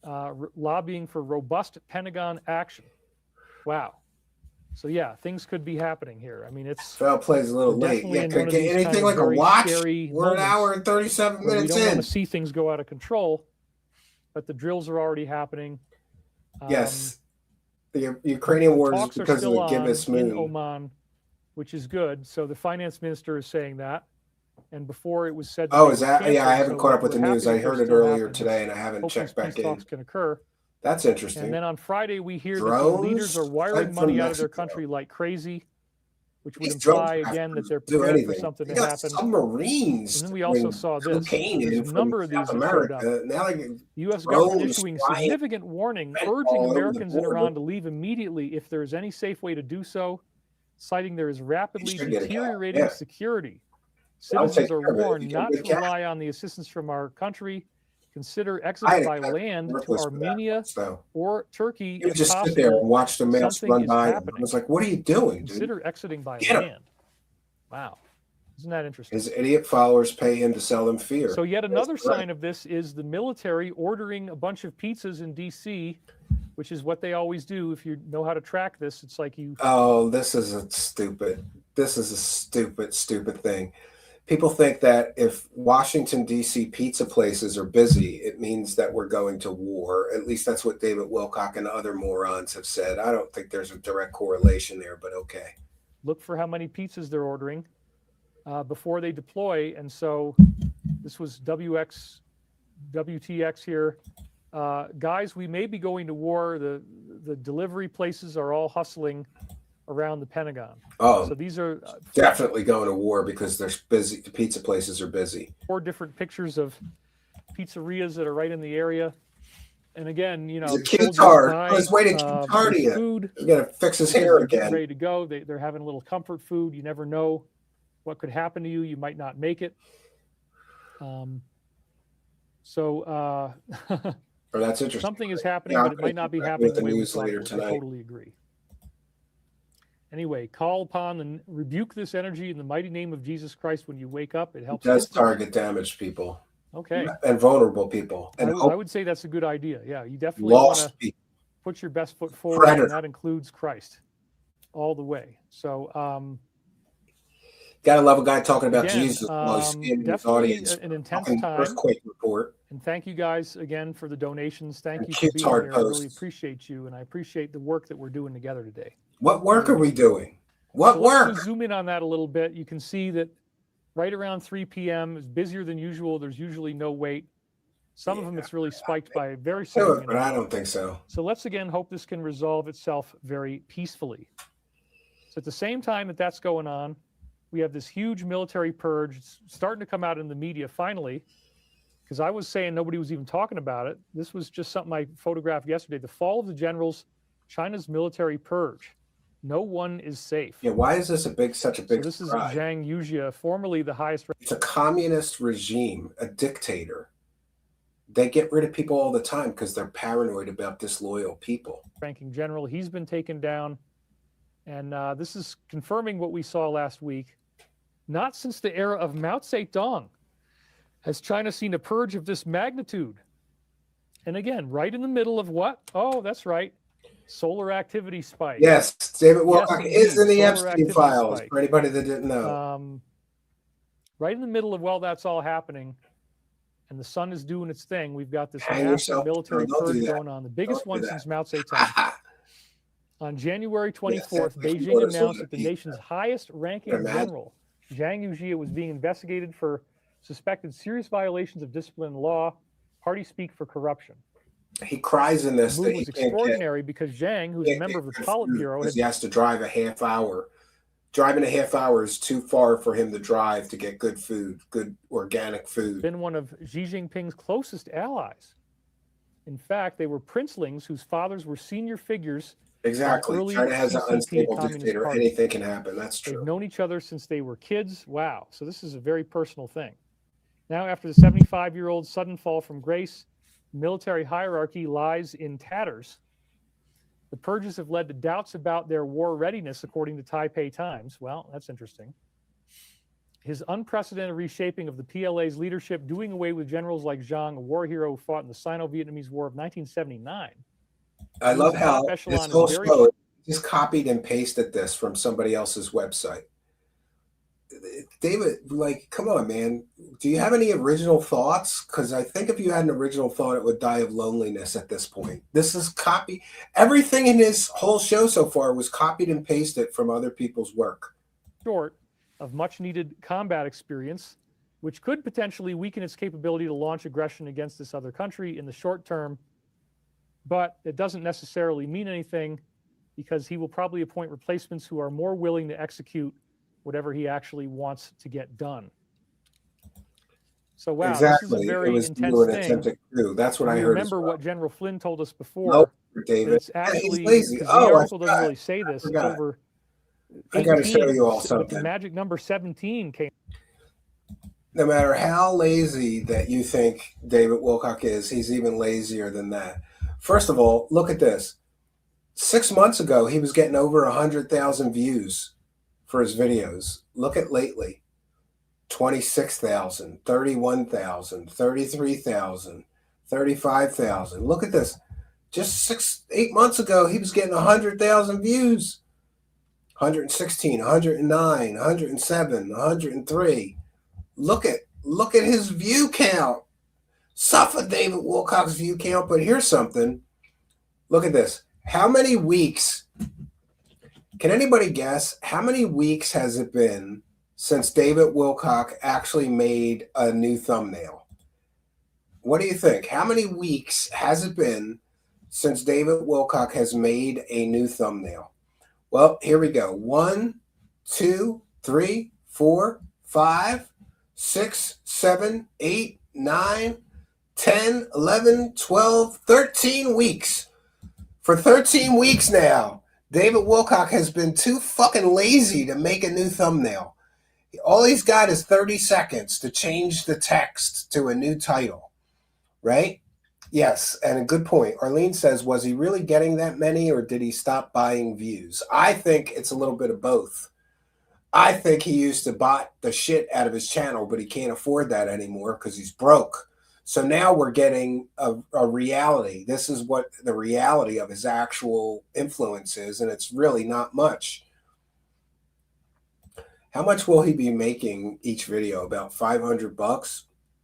lobbying for robust Pentagon action. Wow. So yeah, things could be happening here. I mean, it's foul play's a little late. Yeah, could get anything like a watch. We're an hour and 37 minutes in. We don't want to see things go out of control, but the drills are already happening. Yes, the Ukrainian war is because of the gibbous moon in Oman, which is good. So the finance minister is saying that. And before it was said. Oh, is that? Yeah, I haven't caught up with the news. I heard it earlier today, and I haven't checked back in. Talks can occur. That's interesting. And then on Friday, we hear that the leaders are wiring money out of their country like crazy, which would imply again that they're prepared for something to happen. Submarines. And then we also saw this. There's a number of these that showed up. The U.S. government issuing significant warning, urging Americans in Iran to leave immediately if there is any safe way to do so, citing there is rapidly deteriorating security. Citizens are warned not to rely on the assistance from our country. Consider exiting by land to Armenia or Turkey. You just sit there and watch the mails run by. I was like, "What are you doing, dude?" Consider exiting by land. Wow, isn't that interesting? His idiot followers pay him to sell them fear. So yet another sign of this is the military ordering a bunch of pizzas in D.C., which is what they always do. If you know how to track this, it's like you. Oh, this is a stupid thing. People think that if Washington, D.C. pizza places are busy, it means that we're going to war. At least that's what David Wilcock and other morons have said. I don't think there's a direct correlation there, but okay. Look for how many pizzas they're ordering before they deploy. And so this was WTX here. Guys, we may be going to war. The delivery places are all hustling around the Pentagon. Oh, so these are definitely going to war because they're busy. The pizza places are busy. 4 different pictures of pizzerias that are right in the area. And again, he's a Q-tard. I was waiting Q-tardia. Food. He's going to fix his hair again. Ready to go. They're having a little comfort food. You never know what could happen to you. You might not make it. Oh, that's interesting. Something is happening, but it might not be happening the way we thought. I totally agree. Anyway, call upon and rebuke this energy in the mighty name of Jesus Christ when you wake up. It helps. It does target damaged people. Okay. and vulnerable people and I would say that's a good idea. Yeah, you definitely want to lost people, put your best foot forward, predator. and that includes Christ all the way. So, Gotta love a guy talking about again, Jesus while he's standing in his definitely audience. an intense Fucking time. earthquake report. And thank you guys again for the donations. Thank And you for kids' being hard here. I really posts. appreciate you, and I appreciate the work that we're doing together today. What work are we doing? What So work? let's zoom in on that a little bit. You can see that right around 3 p.m. is busier than usual. There's usually no wait. Some of them it's really spiked by a very Do it, significant but I amount. don't think so. So let's again hope this can resolve itself very peacefully. So at the same time that that's going on, we have this huge military purge. It's starting to come out in the media finally, because I was saying nobody was even talking about it. This was just something I photographed yesterday. The fall of the generals, China's military purge. No one is safe. Yeah, why is this such a big So this is surprise? Zhang Yujia, formerly the highest It's a communist regime, a dictator. They get rid of people all the time because they're paranoid about disloyal people. ranking general. He's been taken down. And this is confirming what we saw last week. Not since the era of Mao Zedong has China seen a purge of this magnitude. And again, right in the middle of what? Oh, that's right. Solar activity spike. Yes, David Wilcock indeed. is in the Solar Epstein activity files, spike. for anybody that didn't know. Right in the middle of, well, that's all happening, and the sun is doing its thing, we've got this Hang massive yourself. military Don't do purge that. going on, the biggest Don't do one that. since Mao Zedong. On January 24th, Yes, Beijing what is announced it? that the nation's highest-ranking Imagine. general, Zhang Yujia, was being investigated for suspected serious violations of discipline law, party speak for corruption. He cries in The this move that he was can't get, extraordinary because Zhang, who's a can't member get of the good food Politburo, because had he has to drive a half hour. Driving a half hour is too far for him to drive to get good food, good organic food. been one of Xi Jinping's closest allies. In fact, they were princelings whose fathers were senior figures. Exactly. early China has an CCP unstable Communist dictator. Party. Anything can happen. That's They've true. known each other since they were kids. Wow. So this is a very personal thing. Now, after the 75-year-old sudden fall from grace, military hierarchy lies in tatters. The purges have led to doubts about their war readiness, according to Taipei Times. Well, that's interesting. His unprecedented reshaping of the PLA's leadership, doing away with generals like Zhang, a war hero who fought in the Sino-Vietnamese War of 1979. I love how top this echelon whole is very show just copied and pasted this from somebody else's website. David, like, come on, man. Do you have any original thoughts? Because I think if you had an original thought, it would die of loneliness at this point. This is copy. Everything in this whole show so far was copied and pasted from other people's work. short of much needed combat experience, which could potentially weaken its capability to launch aggression against this other country in the short term. But it doesn't necessarily mean anything, because he will probably appoint replacements who are more willing to execute whatever he actually wants to get done. So wow, Exactly. this is a very it was intense you an thing. attempted coup. That's what I heard. Remember what General Flynn told us before. Nope, that David. it's Yeah, he's actually, lazy. because Oh, the I article doesn't forgot. really say this. It's forgot. over I got to show 18, you all but the something. magic number 17 came. No matter how lazy that you think David Wilcock is, he's even lazier than that. First of all, look at this. 6 months ago, he was getting over 100,000 views for his videos. Look at lately. 26,000, 31,000, 33,000, 35,000. Look at this. Just 8 months ago, he was getting 100,000 views. 116, 109, 107, 103. Look at his view count. Suffer David Wilcock's view count, but here's something. Look at this. How many weeks? Can anybody guess how many weeks has it been since David Wilcock actually made a new thumbnail? What do you think? How many weeks has it been since David Wilcock has made a new thumbnail? Well, here we go. 1, 2, 3, 4, 5, 6, 7, 8, 9, 10, 11, 12, 13 weeks. For 13 weeks now, David Wilcock has been too fucking lazy to make a new thumbnail. All he's got is 30 seconds to change the text to a new title, right? Yes, and a good point. Arlene says, was he really getting that many, or did he stop buying views? I think it's a little bit of both. I think he used to bot the shit out of his channel, but he can't afford that anymore because he's broke. So now we're getting a reality. This is what the reality of his actual influence is, and it's really not much. How much will he be making each video? About $500?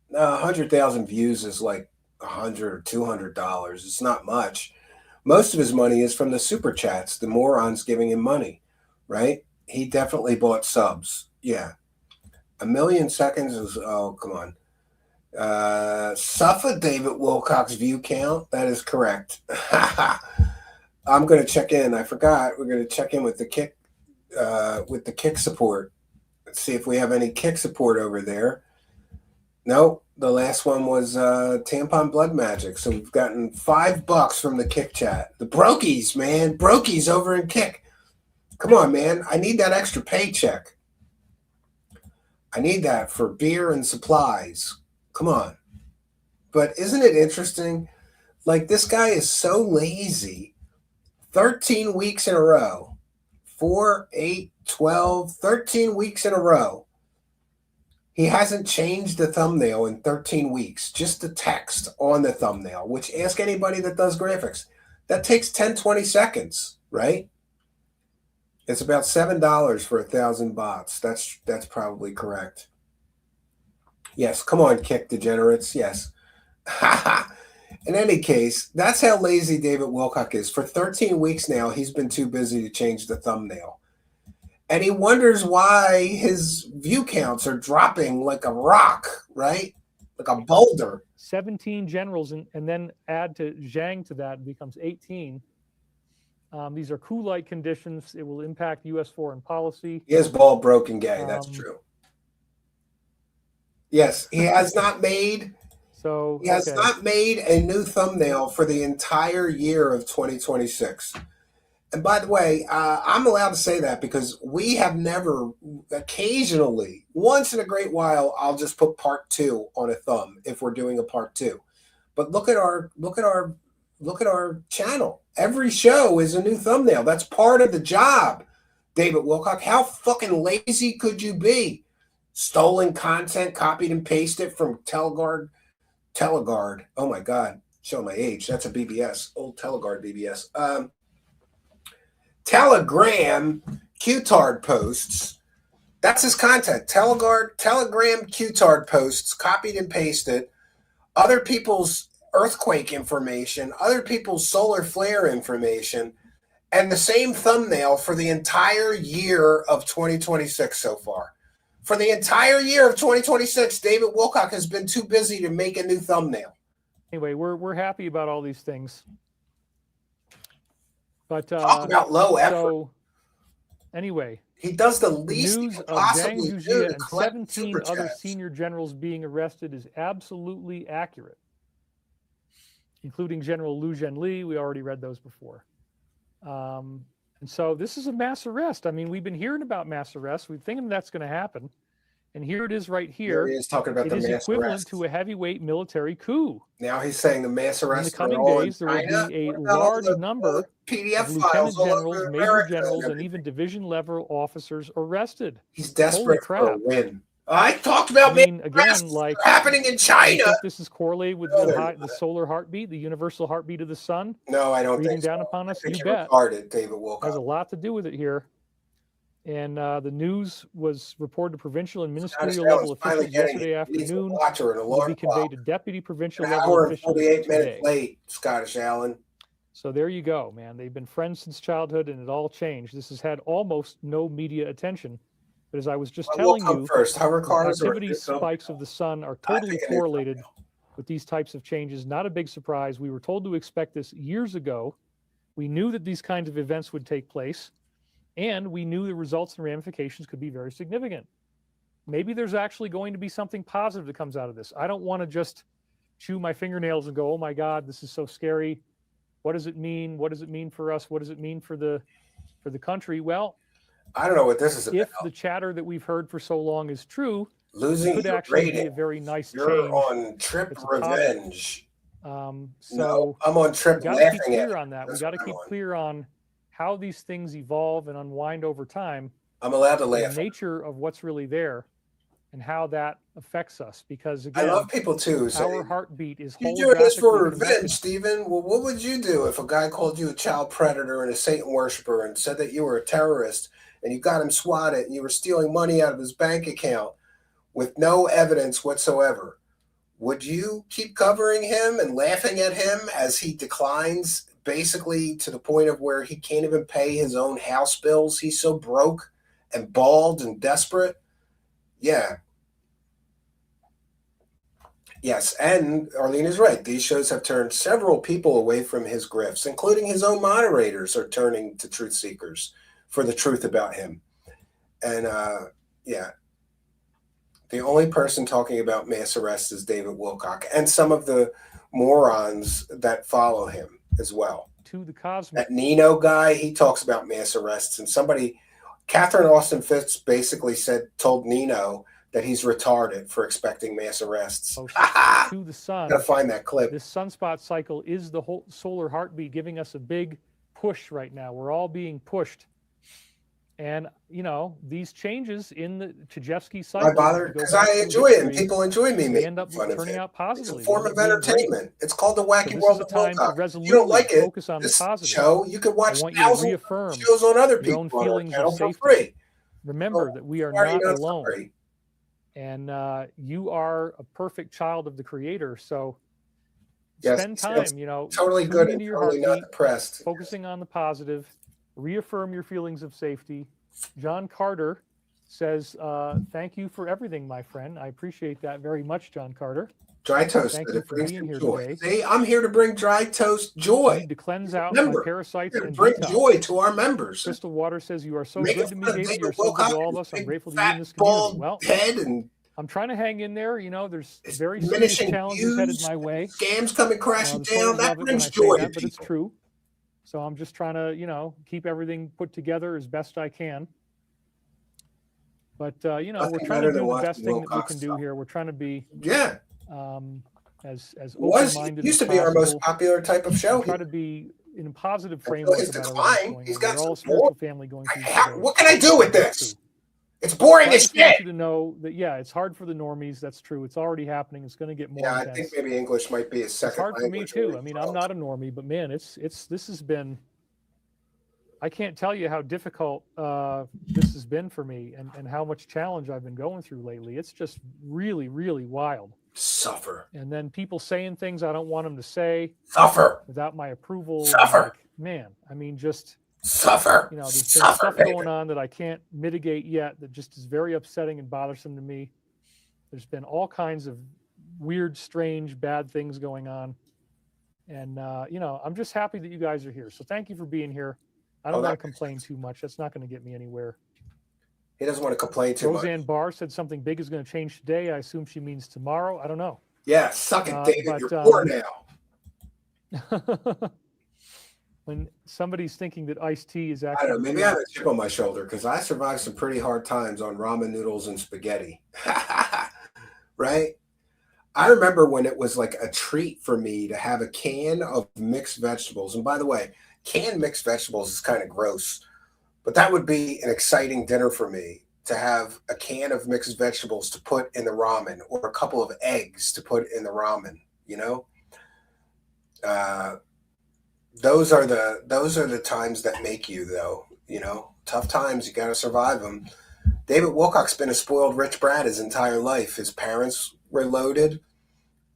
100,000 views is like $100 or $200. It's not much. Most of his money is from the super chats, the morons giving him money, right? He definitely bought subs. Yeah. 1 million seconds is, oh, come on. Suffer David Wilcock's view count. That is correct. I'm going to check in. I forgot. We're going to check in with the kick support. Let's see if we have any kick support over there. No, the last one was Tampon Blood Magic. So we've gotten $5 from the kick chat. The brokies, man. Brokies over in kick. Come on, man. I need that extra paycheck. I need that for beer and supplies. Come on. But isn't it interesting? Like, this guy is so lazy. 13 weeks in a row. 4, 8, 12, 13 weeks in a row. He hasn't changed the thumbnail in 13 weeks. Just the text on the thumbnail, which ask anybody that does graphics. That takes 10, 20 seconds, right? It's about $7 for 1,000 bots. That's probably correct. Yes, come on, kick degenerates. Yes. In any case, that's how lazy David Wilcock is. For 13 weeks now, he's been too busy to change the thumbnail. And he wonders why his view counts are dropping like a rock, right? Like a boulder. 17 generals, and then add to Zhang to that, it becomes 18. These are coup-like conditions. It will impact U.S. foreign policy. He is bald, broken, gay. That's true. Yes, he has not made. So he has not made a new thumbnail for the entire year of 2026. And by the way, I'm allowed to say that because we have never, occasionally, once in a great while, I'll just put part 2 on a thumb if we're doing a part 2. But look at our channel. Every show is a new thumbnail. That's part of the job, David Wilcock. How fucking lazy could you be? Stolen content, copied and pasted from Teleguard. Oh my God, showing my age. That's a BBS, old Teleguard BBS. Telegram Qtard posts. That's his content. Telegram Qtard posts, copied and pasted. Other people's earthquake information, other people's solar flare information, and the same thumbnail for the entire year of 2026 so far. For the entire year of 2026, David Wilcock has been too busy to make a new thumbnail. Anyway, we're happy about all these things. But talk about low effort. So anyway, he does the least news he could of possibly Zhang do Zhujia to and collect 17 super other chats. senior generals being arrested is absolutely accurate, including General Liu Zhenli. We already read those before. And so this is a mass arrest. I mean, we've been hearing about mass arrests. We're thinking that's going to happen. And here it is right here. Here he is talking about the it is mass equivalent arrest. to a heavyweight military coup. Now he's saying the mass arrests In the coming are all days, there will China. be a What about all large the number PDF of files lieutenant all generals, over major America generals, and everything. even division-level officers arrested. He's Holy desperate for a crap. win. I talked about I mean, mass again, arrests like, happening in I China. think this is correlated with No, the solar heartbeat, the universal heartbeat of the sun, No, I don't breathing think so. down upon I us. think You you're bet. retarded, David Wilcock. Has a lot to do with it here. And the news was reported to provincial and ministerial level officials yesterday afternoon. Will be conveyed to deputy provincial An level hour and officials 48 minutes today. late, Scottish Allen. So there you go, man. They've been friends since childhood, and it all changed. This has had almost no media attention. But as I was just What will telling come you, first, hover the cars or activity spikes of the sun are totally correlated with these types of changes. Not a big surprise. We were told to expect this years ago. We knew that these kinds of events would take place, and we knew the results and ramifications could be very significant. Maybe there's actually going to be something positive that comes out of this. I don't want to just chew my fingernails and go, oh my God, this is so scary. What does it mean? What does it mean for us? What does it mean for the country? Well, I don't know what this is about. if the chatter that we've heard for so long is true, Losing it could your actually rating. be a very nice You're change. on trip It's a positive. revenge. So No, I'm on trip we got to keep laughing at clear it. on that. We That's got to what I'm keep on. clear on how these things evolve and unwind over time. I'm allowed to the laugh. nature of what's really there and how that affects us. Because I again, love people too who say, our heartbeat is "You're doing this for holographically revenge, connected. Stephen." Well, what would you do if a guy called you a child predator and a Satan worshiper and said that you were a terrorist and you got him swatted and you were stealing money out of his bank account with no evidence whatsoever? Would you keep covering him and laughing at him as he declines, basically to the point of where he can't even pay his own house bills? He's so broke and bald and desperate. Yeah. Yes, and Arlene is right. These shows have turned several people away from his grifts, including his own moderators are turning to truth seekers for the truth about him. And yeah, the only person talking about mass arrests is David Wilcock and some of the morons that follow him as well. To the cosmic. That Nino guy, he talks about mass arrests, and somebody, Catherine Austin Fitz, basically told Nino that he's retarded for expecting mass arrests. To the sun. Gotta find that clip. This sunspot cycle is the whole solar heartbeat giving us a big push right now. We're all being pushed. And, you know, these changes in the Chajevsky cycle. I bother because I enjoy it, and people enjoy me making end up fun of turning it. out positively. It's a form of entertainment. It's called the Wacky So World this of is a time to Wilcock. You resolutely don't like it, focus on the this positive. show, you can watch I want you to thousands reaffirm of shows on other your own people on our feelings of channel for safety. free. Remember that we are Sorry, not alone. sorry. And you are a perfect child of the Creator. So Yes, spend it feels time, you know, Totally tuning good and into your totally not heartbeat, depressed. focusing on the positive, reaffirm your feelings of safety. John Carter says, thank you for everything, my friend. I appreciate that very much, John Carter. Dry toast, Thank that you it for brings being you here joy. today. See, I'm here to bring dry toast I joy. need to cleanse out Remember, my parasites to and bring detox. joy to our members. Crystal Water says, you are so Make good it to me, fun of David. David You're so good to Wilcock all of and us. I'm big, grateful to be in fat, this community. bald Well, head and I'm trying to hang in there. You know, there's it's very serious diminishing challenges headed views, my way. scams coming crashing The down. souls That love it when brings I say joy to that, but it's people. true. So I'm just trying to, you know, keep everything put together as best I can. But, you know, Nothing we're trying better to than do the watching best thing that we Wilcock can do stuff. here. We're trying to be Yeah, as was open-minded used as to be our most possible. popular type of show. Try to be in a positive Until framework his about everything that's decline, going he's on. got We're all a some more. spiritual family going through today. What can I do with That's this? true. It's boring So I as just want shit. you to know that, yeah, it's hard for the normies. That's true. It's already happening. It's going to get more Yeah, I intense. think maybe English might be a It's second hard for me language. too. I mean, I'm not a normie, but man, this has been, I can't tell you how difficult this has been for me and how much challenge I've been going through lately. It's just really, really wild. Suffer. And then people saying things I don't want them to say Suffer. without my approval. Suffer. Like, man, I mean, just, Suffer. you know, there's been Suffer, stuff baby. going on that I can't mitigate yet that just is very upsetting and bothersome to me. There's been all kinds of weird, strange, bad things going on. And, you know, I'm just happy that you guys are here. So thank you for being here. I don't want to complain too much. That's not going to get me anywhere. He doesn't want to complain too Roseanne much. Barr said something big is going to change today. I assume she means tomorrow. I don't know. Yeah, suck it, David. but, You're poor now. When somebody's thinking that iced tea is I actually don't know. Maybe I have a chip on my shoulder because I survived some pretty hard times on ramen noodles and spaghetti. Right? I remember when it was like a treat for me to have a can of mixed vegetables. And by the way, canned mixed vegetables is kind of gross, but that would be an exciting dinner for me to have a can of mixed vegetables to put in the ramen or a couple of eggs to put in the ramen, you know? Those are the times that make you, though, you know? Tough times, you got to survive them. David Wilcock's been a spoiled rich brat his entire life. His parents were loaded.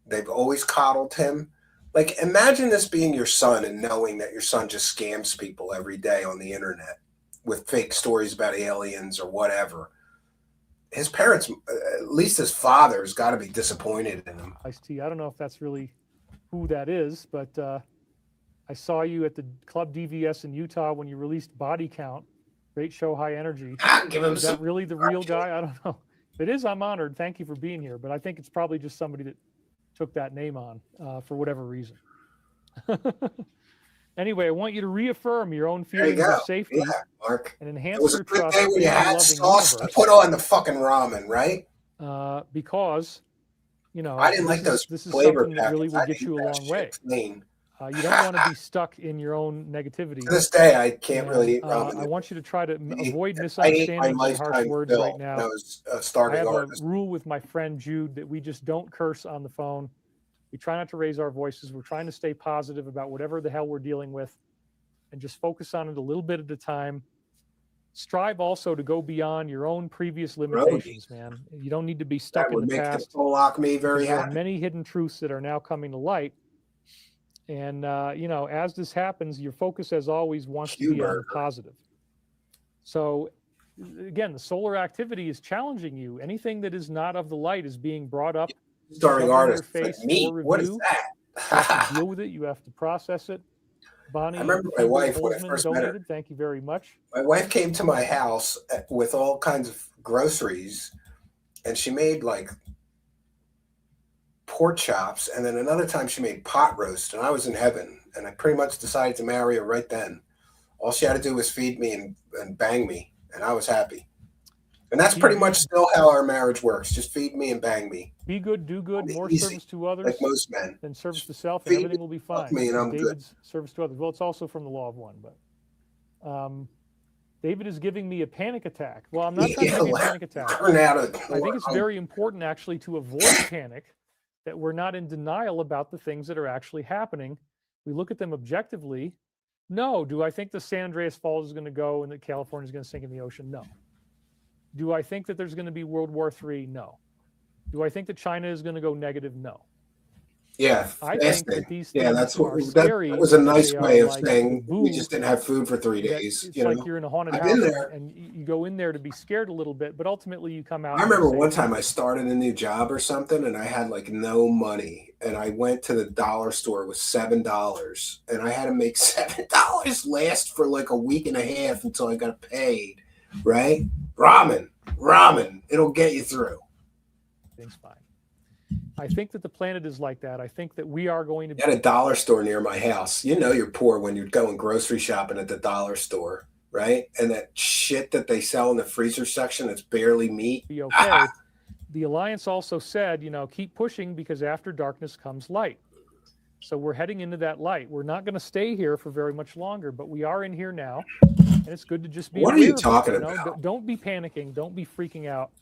They've always coddled him. Like, imagine this being your son and knowing that your son just scams people every day on the internet with fake stories about aliens or whatever. His parents, at least his father's got to be disappointed in him. iced tea. I don't know if that's really who that is, but I saw you at the Club DVS in Utah when you released Body Count. Great show, high energy. Give him Is that some. really the real guy? I don't know. If it is, I'm honored. Thank you for being here. But I think it's probably just somebody that took that name on for whatever reason. Anyway, I want you to reaffirm your own There you feelings go. of safety Yeah, Mark. and It enhance was a your good trust day in when the you had loving sauce to universe. put on the fucking ramen, right? Because, you know, I didn't like those this is flavor something that really packets. will I get you a didn't eat that long way. shit clean. You don't want to be stuck in your own negativity. To this day, I can't And really eat ramen. I want you to try to avoid I ate my misunderstandings and harsh lifetime words fill right when now. I was a I starving have a artist. rule with my friend Jude that we just don't curse on the phone. We try not to raise our voices. We're trying to stay positive about whatever the hell we're dealing with and just focus on it a little bit at a time. Strive also to go beyond your own previous limitations, man. You don't need to be stuck That in would the make past. the lock me Because very there are happy. many hidden truths that are now coming to light. And, as this happens, your focus, as always, wants to be on the positive. So, again, the solar activity is challenging you. Anything that is not of the light is being brought up, Starving shoved in your artist. face Me? for What is review. You have to that? deal with it. You have to process it. Bonnie I remember my wife when I Holzman first met her. donated. Thank you very much. My wife came to my house with all kinds of groceries, and she made like pork chops, and then another time she made pot roast, and I was in heaven, and I pretty much decided to marry her right then. All she had to do was feed me and bang me, and I was happy. And that's pretty much still how our marriage works. Just feed me and bang me. Be good, do good, more Easy, service to others like most men. than service to self, and Feed everything will be fine. me and I'm David's service to others. Well, it's also from the law of one, but David is giving me a panic attack. Well, I'm not trying to give you a panic attack. I think it's very important actually to avoid panic, that we're not in denial about the things that are actually happening. We look at them objectively. No. Do I think the San Andreas Fault is going to go and that California is going to sink in the ocean? No. Do I think that there's going to be World War III? No. Do I think that China is going to go negative? No. Yeah, I think that these things are scary. That was a nice way of like saying we just didn't have food for 3 days. It's like you're in a haunted house and you go in there to be scared a little bit, but ultimately you come out. I remember one time I started a new job or something and I had like no money, and I went to the dollar store with $7, and I had to make $7 last for like a week and a half until I got paid. Right? Ramen, it'll get you through. Things fine. I think that the planet is like that. I think that we are going to be at a dollar store near my house. You know you're poor when you're going grocery shopping at the dollar store, right? And that shit that they sell in the freezer section that's barely meat. Be okay. The Alliance also said, keep pushing because after darkness comes light. So we're heading into that light. We're not going to stay here for very much longer, but we are in here now. And it's good to just be What are you talking about? Don't be panicking. Don't be freaking out.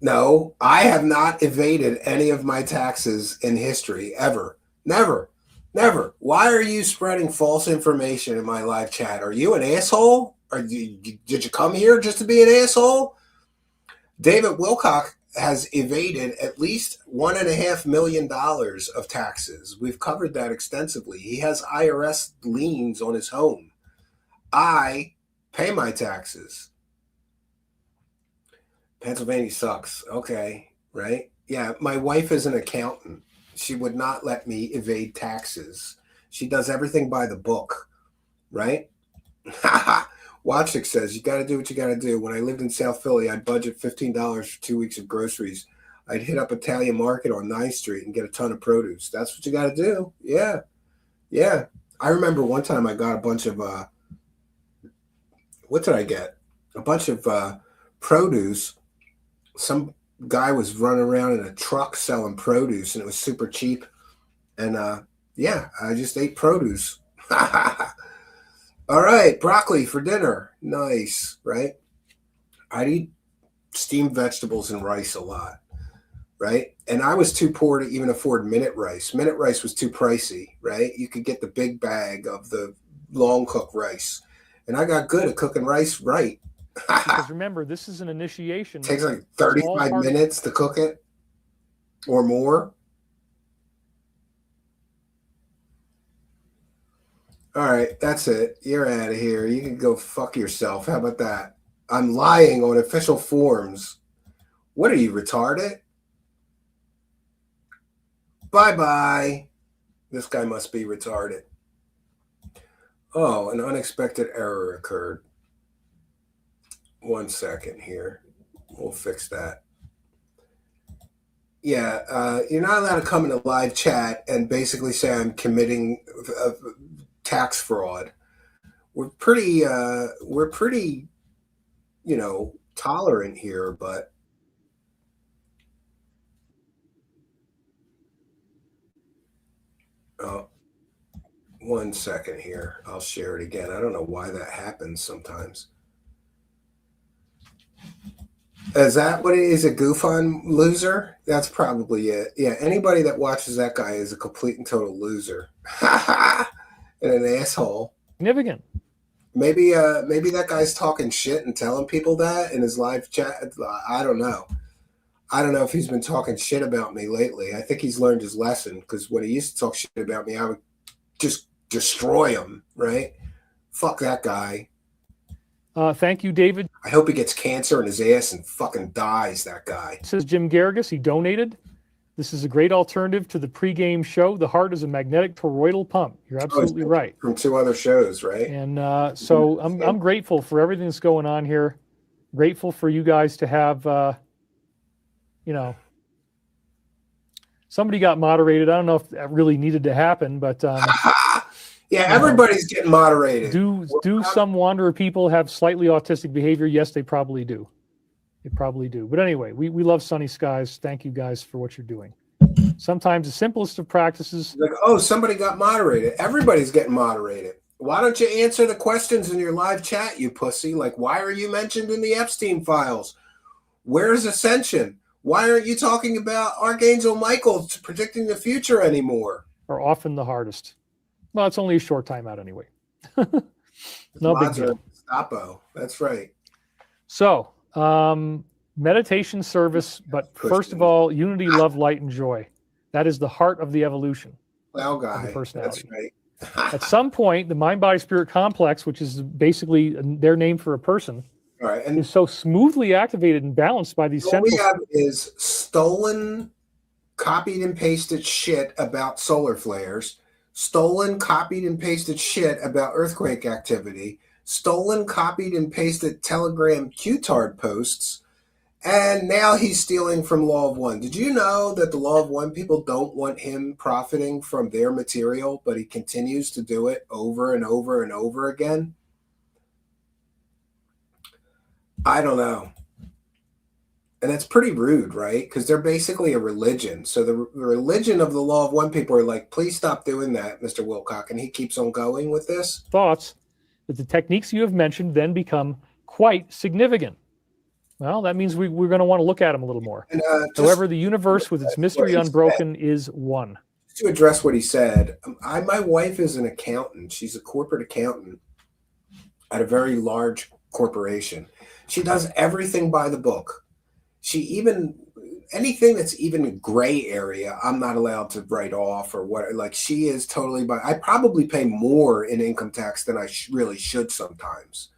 No, I have not evaded any of my taxes in history, ever. Never. Why are you spreading false information in my live chat? Are you an asshole? Did you come here just to be an asshole? David Wilcock has evaded at least $1.5 million of taxes. We've covered that extensively. He has IRS liens on his home. I pay my taxes. Pennsylvania sucks. Okay, right? Yeah, my wife is an accountant. She would not let me evade taxes. She does everything by the book, right? Watchik says, you got to do what you got to do. When I lived in South Philly, I'd budget $15 for 2 weeks of groceries. I'd hit up Italian Market on 9th Street and get a ton of produce. That's what you got to do. Yeah. I remember one time I got a bunch of, what did I get? A bunch of produce. Some guy was running around in a truck selling produce, and it was super cheap. And I just ate produce. All right, broccoli for dinner. Nice, right? I'd eat steamed vegetables and rice a lot, right? And I was too poor to even afford minute rice. Minute rice was too pricey, right? You could get the big bag of the long cook rice. And I got good at cooking rice right. Because remember, this is an initiation. It takes like 35 minutes to cook it or more. All right, that's it. You're out of here. You can go fuck yourself. How about that? I'm lying on official forms. What are you, retarded? Bye-bye. This guy must be retarded. Oh, an unexpected error occurred. 1 second here. We'll fix that. Yeah, you're not allowed to come in a live chat and basically say I'm committing tax fraud. We're pretty, tolerant here, but 1 second here. I'll share it again. I don't know why that happens sometimes. Is that what it is? A goof on loser? That's probably it. Yeah, anybody that watches that guy is a complete and total loser. And an asshole. Significant. Maybe that guy's talking shit and telling people that in his live chat. I don't know. I don't know if he's been talking shit about me lately. I think he's learned his lesson, because when he used to talk shit about me, I would just destroy him, right? Fuck that guy. Thank you, David. I hope he gets cancer in his ass and fucking dies, that guy. Says Jim Garrigus. He donated. This is a great alternative to the pregame show. The heart is a magnetic toroidal pump. You're absolutely right. From 2 other shows, right? And so I'm grateful for everything that's going on here. Grateful for you guys to have, somebody got moderated. I don't know if that really needed to happen, but yeah, everybody's getting moderated. Do some wanderer people have slightly autistic behavior? Yes, they probably do. They probably do. But anyway, we love sunny skies. Thank you guys for what you're doing. Sometimes the simplest of practices. Like, oh, somebody got moderated. Everybody's getting moderated. Why don't you answer the questions in your live chat, you pussy? Like, why are you mentioned in the Epstein files? Where's Ascension? Why aren't you talking about Archangel Michael predicting the future anymore? Are often the hardest. Well, it's only a short time out anyway. No big deal. Stapo. That's right. So, meditation service, but first of all, unity, love, light, and joy. That is the heart of the evolution. Well, guy. Of the personality. That's right. At some point, the mind-body-spirit complex, which is basically their name for a person, all right, and is so smoothly activated and balanced by these what central... we have is stolen, copied and pasted shit about solar flares, stolen, copied and pasted shit about earthquake activity, stolen, copied and pasted Telegram Q-tard posts, and now he's stealing from Law of One. Did you know that the Law of One people don't want him profiting from their material, but he continues to do it over and over and over again? I don't know. And that's pretty rude, right? Because they're basically a religion. So the religion of the Law of One people are like, please stop doing that, Mr. Wilcock. And he keeps on going with this. Thoughts that the techniques you have mentioned then become quite significant. Well, that means we're going to want to look at them a little more. And, however, the universe with its mystery unbroken is one. To address what he said, my wife is an accountant. She's a corporate accountant at a very large corporation. She does everything by the book. Anything that's even a gray area, I'm not allowed to write off or what. Like, she is totally I probably pay more in income tax than I really should sometimes.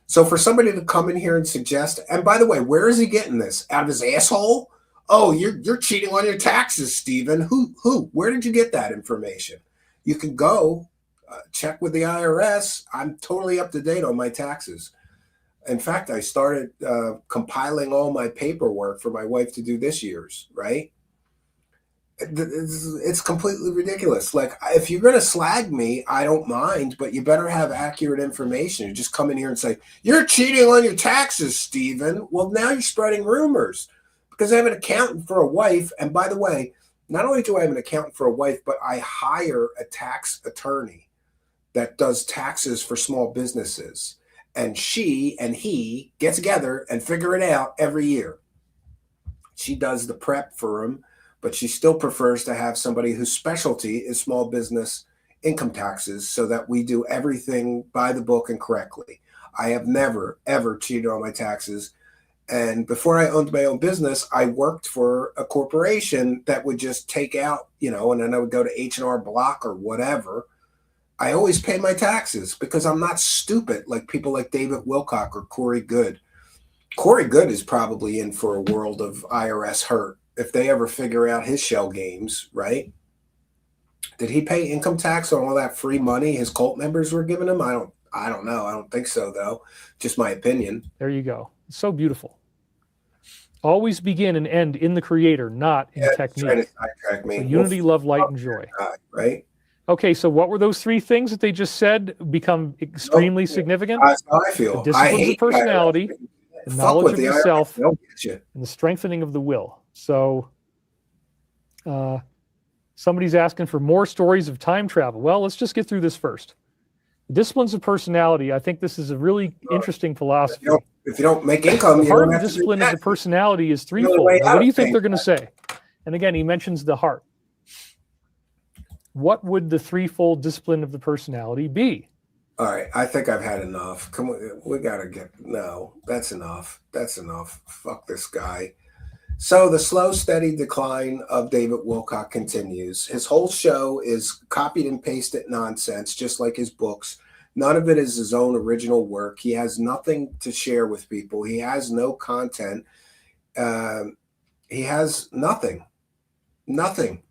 So for somebody to come in here and suggest, and by the way, where is he getting this? Out of his asshole? Oh, you're cheating on your taxes, Stephen. Who? Where did you get that information? You can go check with the IRS. I'm totally up to date on my taxes. In fact, I started compiling all my paperwork for my wife to do this year's, right? It's completely ridiculous. Like, if you're going to slag me, I don't mind, but you better have accurate information. You just come in here and say, you're cheating on your taxes, Stephen. Well, now you're spreading rumors because I have an accountant for a wife. And by the way, not only do I have an accountant for a wife, but I hire a tax attorney that does taxes for small businesses. And she and he get together and figure it out every year. She does the prep for him, but she still prefers to have somebody whose specialty is small business income taxes so that we do everything by the book and correctly. I have never, ever cheated on my taxes. And before I owned my own business, I worked for a corporation that would just take out, and then I would go to H&R Block or whatever. I always pay my taxes because I'm not stupid like people like David Wilcock or Corey Good. Corey Good is probably in for a world of IRS hurt if they ever figure out his shell games, right? Did he pay income tax on all that free money his cult members were giving him? I don't know. I don't think so, though. Just my opinion. There you go. It's so beautiful. Always begin and end in the Creator, not in technique. Trying to sidetrack me. So unity, love, light, and joy. Right? Okay, so what were those three things that they just said become extremely significant? That's how I feel. The discipline of personality, the knowledge of the self, and the strengthening of the will. So Somebody's asking for more stories of time travel. Well, let's just get through this first. Disciplines of personality. I think this is a really interesting philosophy. If you don't make income, you Part don't of have the to do discipline of that. the personality is The only threefold. way Now, out what do you of think things. they're going to say? And again, he mentions the heart. What would the threefold discipline of the personality be? All right, I think I've had enough. Come on, we gotta no, that's enough. That's enough. Fuck this guy. So the slow, steady decline of David Wilcock continues. His whole show is copied and pasted nonsense, just like his books. None of it is his own original work. He has nothing to share with people. He has no content. He has nothing. Nothing.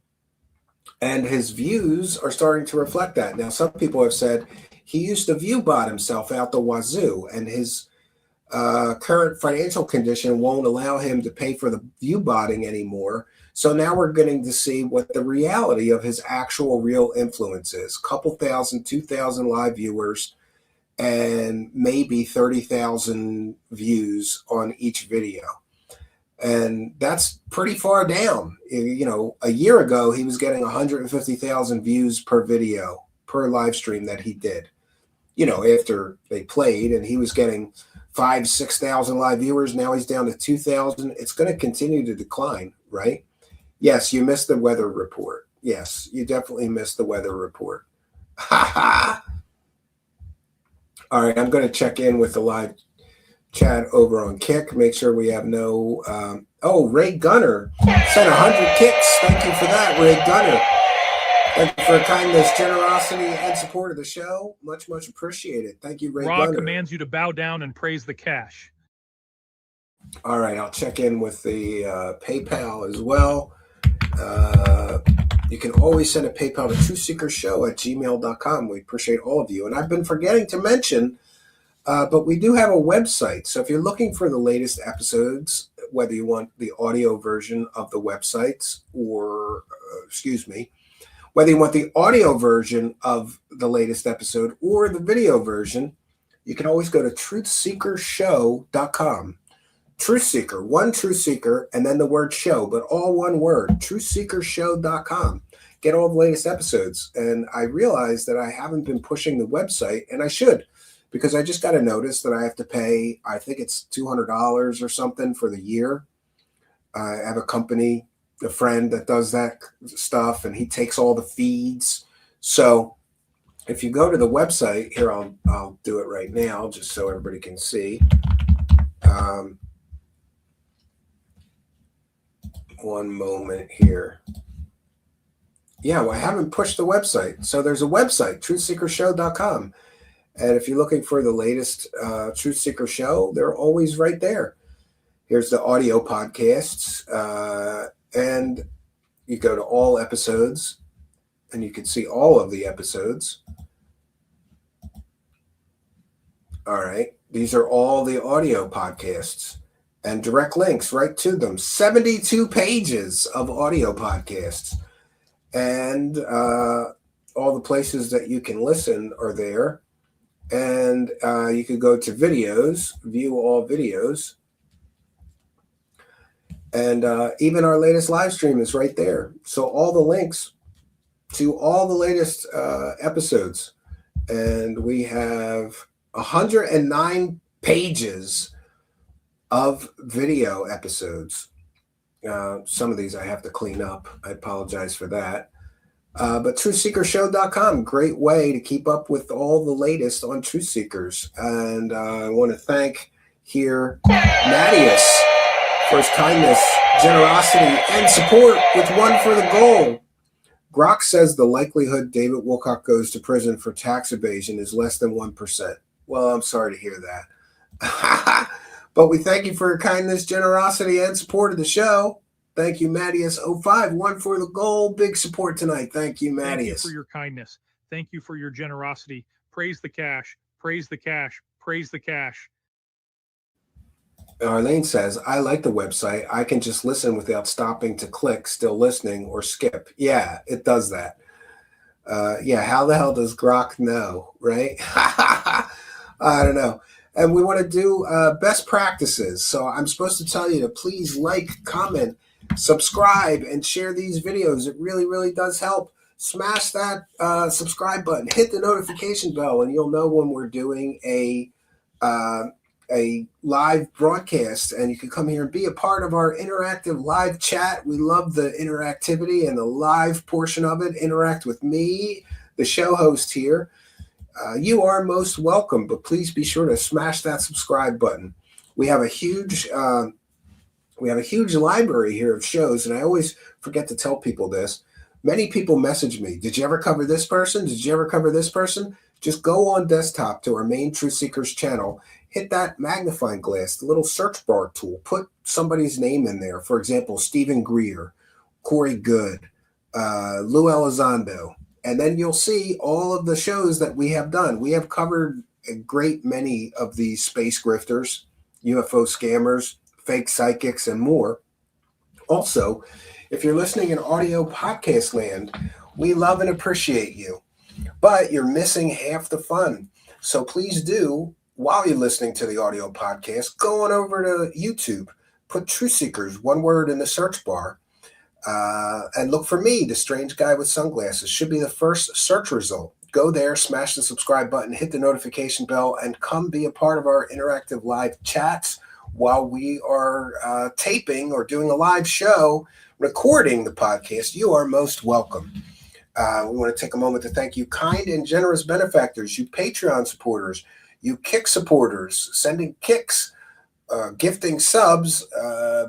And his views are starting to reflect that. Now, some people have said he used to view bot himself out the wazoo, and his current financial condition won't allow him to pay for the view botting anymore. So now we're getting to see what the reality of his actual real influence is. Couple thousand, 2,000 live viewers, and maybe 30,000 views on each video. And that's pretty far down. You know, a year ago, he was getting 150,000 views per video, per live stream that he did. You know, after they played, and he was getting 5,000, 6,000 live viewers. Now he's down to 2,000. It's going to continue to decline, right? Yes, you missed the weather report. Yes, you definitely missed the weather report. Ha ha! All right, I'm going to check in with the live chat over on Kick. Make sure we have no. Ray Gunner sent 100 kicks. Thank you for that, Ray Gunner. Thank you for kindness, generosity, and support of the show. Much, much appreciated. Thank you, Ray Ra Gunner. commands you to bow down and praise the cash. All right, I'll check in with the PayPal as well. You can always send a PayPal to truthseekershow@gmail.com. We appreciate all of you. And I've been forgetting to mention, but we do have a website. So if you're looking for the latest episodes, whether you want the audio version of the websites or, whether you want the audio version of the latest episode or the video version, you can always go to truthseekershow.com. Truthseeker, one Truthseeker, and then the word show, but all one word, truthseekershow.com. Get all the latest episodes. And I realized that I haven't been pushing the website, and I should, because I just got a notice that I have to pay, I think it's $200 or something for the year. I have a company, a friend that does that stuff, and he takes all the feeds. So if you go to the website, here, I'll do it right now just so everybody can see. One moment here. Yeah, well, I haven't pushed the website. So there's a website, truthseekershow.com. And if you're looking for the latest Truth Seeker show, they're always right there. Here's the audio podcasts. And you go to all episodes, and you can see all of the episodes. All right. These are all the audio podcasts. And direct links right to them. 72 pages of audio podcasts. And all the places that you can listen are there. And you could go to videos, view all videos. And even our latest live stream is right there. So all the links to all the latest episodes. And we have 109 pages of video episodes. Some of these I have to clean up. I apologize for that. But truthseekershow.com, great way to keep up with all the latest on Truth Seekers. And I want to thank here Mattias for his kindness, generosity, and support with one for the goal. Grok says the likelihood David Wilcock goes to prison for tax evasion is less than 1%. Well, I'm sorry to hear that. But we thank you for your kindness, generosity, and support of the show. Thank you, Mattias05. One for the goal. Big support tonight. Thank you, Mattias. Thank you for your kindness. Thank you for your generosity. Praise the cash. Praise the cash. Praise the cash. Arlene says, I like the website. I can just listen without stopping to click, still listening, or skip. Yeah, it does that. Yeah, how the hell does Grok know, right? I don't know. And we want to do best practices. So I'm supposed to tell you to please like, comment, subscribe and share these videos. It really, really does help. Smash that subscribe button, hit the notification bell, and you'll know when we're doing a live broadcast, and you can come here and be a part of our interactive live chat. We love the interactivity and the live portion of it. Interact with me, the show host here. You are most welcome, but please be sure to smash that subscribe button. We have a huge library here of shows, and I always forget to tell people this. Many people message me, did you ever cover this person? Did you ever cover this person? Just go on desktop to our main Truth Seekers channel, hit that magnifying glass, the little search bar tool, put somebody's name in there. For example, Stephen Greer, Corey Good, Lou Elizondo, and then you'll see all of the shows that we have done. We have covered a great many of these space grifters, UFO scammers, fake psychics, and more. Also, if you're listening in audio podcast land, we love and appreciate you, but you're missing half the fun. So please do, while you're listening to the audio podcast, go on over to YouTube, put Truth Seekers, one word in the search bar, and look for me, the strange guy with sunglasses. Should be the first search result. Go there, smash the subscribe button, hit the notification bell, and come be a part of our interactive live chats while we are taping or doing a live show, recording the podcast. You are most welcome. We want to take a moment to thank you, kind and generous benefactors, you Patreon supporters, you Kick supporters, sending kicks, gifting subs,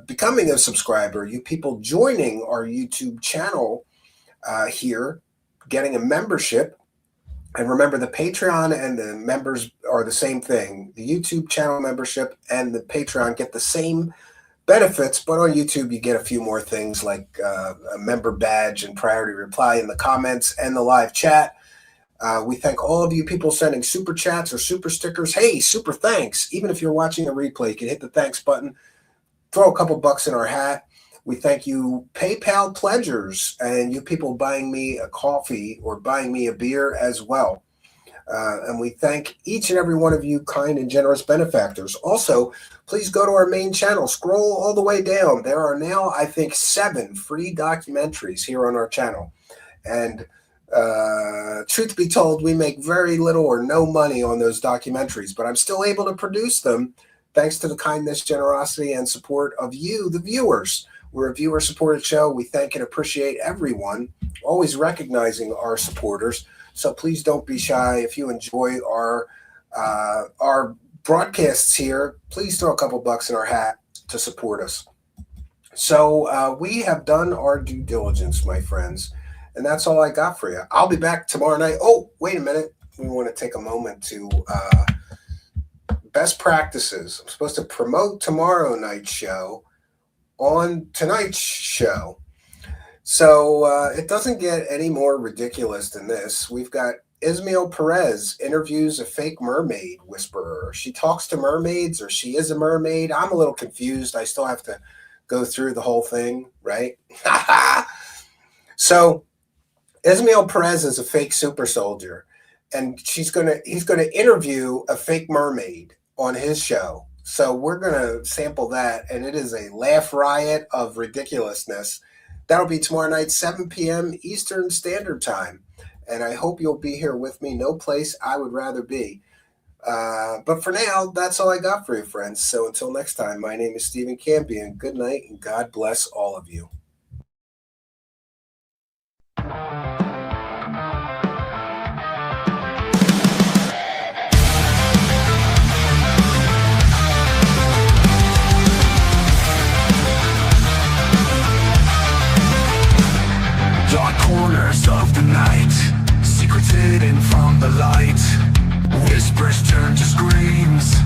becoming a subscriber, you people joining our YouTube channel here, getting a membership. And remember, the Patreon and the members are the same thing. The YouTube channel membership and the Patreon get the same benefits, but on YouTube you get a few more things like a member badge and priority reply in the comments and the live chat. We thank all of you people sending super chats or super stickers. Hey, super thanks. Even if you're watching a replay, you can hit the thanks button, throw a couple bucks in our hat. We thank you PayPal pledgers and you people buying me a coffee or buying me a beer as well. And we thank each and every one of you kind and generous benefactors. Also, please go to our main channel. Scroll all the way down. There are now, I think, 7 free documentaries here on our channel. And truth be told, we make very little or no money on those documentaries, but I'm still able to produce them thanks to the kindness, generosity, and support of you, the viewers. We're a viewer-supported show. We thank and appreciate everyone, always recognizing our supporters. So please don't be shy. If you enjoy our broadcasts here, please throw a couple bucks in our hat to support us. So we have done our due diligence, my friends, and that's all I got for you. I'll be back tomorrow night. Oh, wait a minute. We want to take a moment to best practices. I'm supposed to promote tomorrow night's show on tonight's show. So it doesn't get any more ridiculous than this. We've got Ismael Perez interviews a fake mermaid whisperer. She talks to mermaids, or she is a mermaid. I'm a little confused. I still have to go through the whole thing, right? So Ismael Perez is a fake super soldier, and he's gonna interview a fake mermaid on his show. So we're going to sample that, and it is a laugh riot of ridiculousness. That'll be tomorrow night, 7 p.m. Eastern Standard Time, and I hope you'll be here with me. No place I would rather be. But for now, that's all I got for you, friends. So until next time, my name is Stephen Campion. Good night, and God bless all of you. Dark corners of the night, secrets hidden from the light. Whispers turn to screams,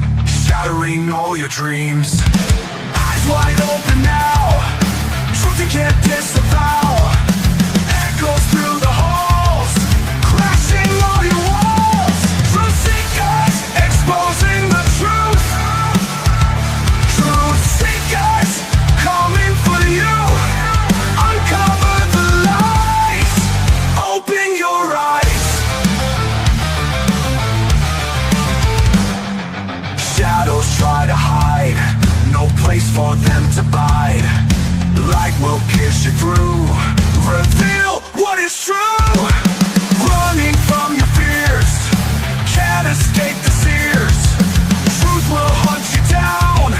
shattering all your dreams. Eyes wide open now, truth you can't disavow. Echoes through the halls, crashing all your walls. Truth seekers, exposing the truth. Truth seekers, coming for you. Uncover the lies, open your eyes. Shadows try to hide, no place for them to bide. Light will pierce you through, reveal what is true. Running from your fears, can't escape the sears. Truth will hunt you down,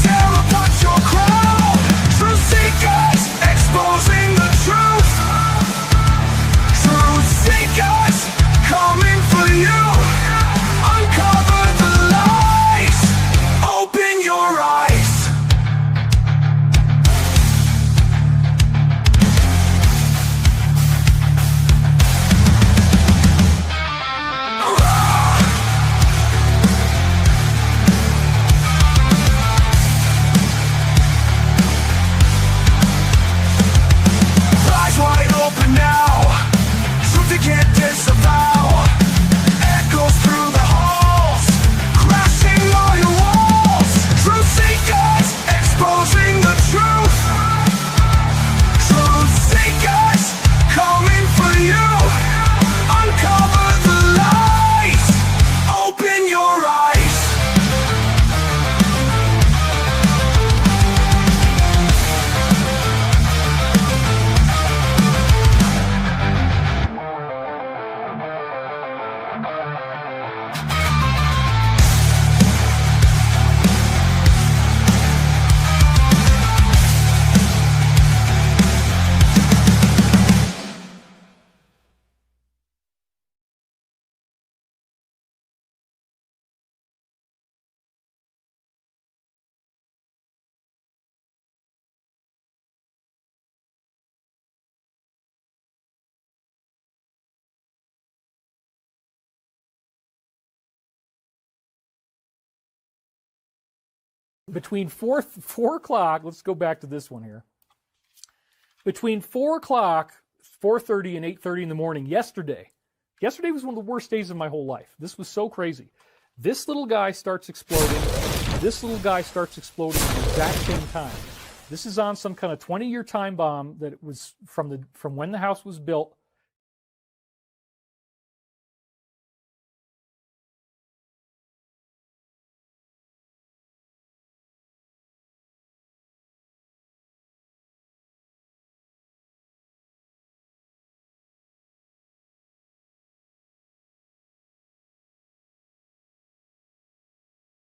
tear apart your crown. Truth seekers, exposing the truth. Truth seekers, coming for you. Uncover the lies, open your eyes. Eyes wide open now, truth you can't disavow. Echoes through the halls, crashing all your walls. Truth seekers, exposing the truth. Truth seekers, coming for you. Uncover the lies, open your eyes. Between 4 o'clock, let's go back to this one here. Between 4 o'clock, 4:30 and 8:30 in the morning yesterday was one of the worst days of my whole life. This was so crazy. This little guy starts exploding. This little guy starts exploding at the exact same time. This is on some kind of 20-year time bomb that it was from when the house was built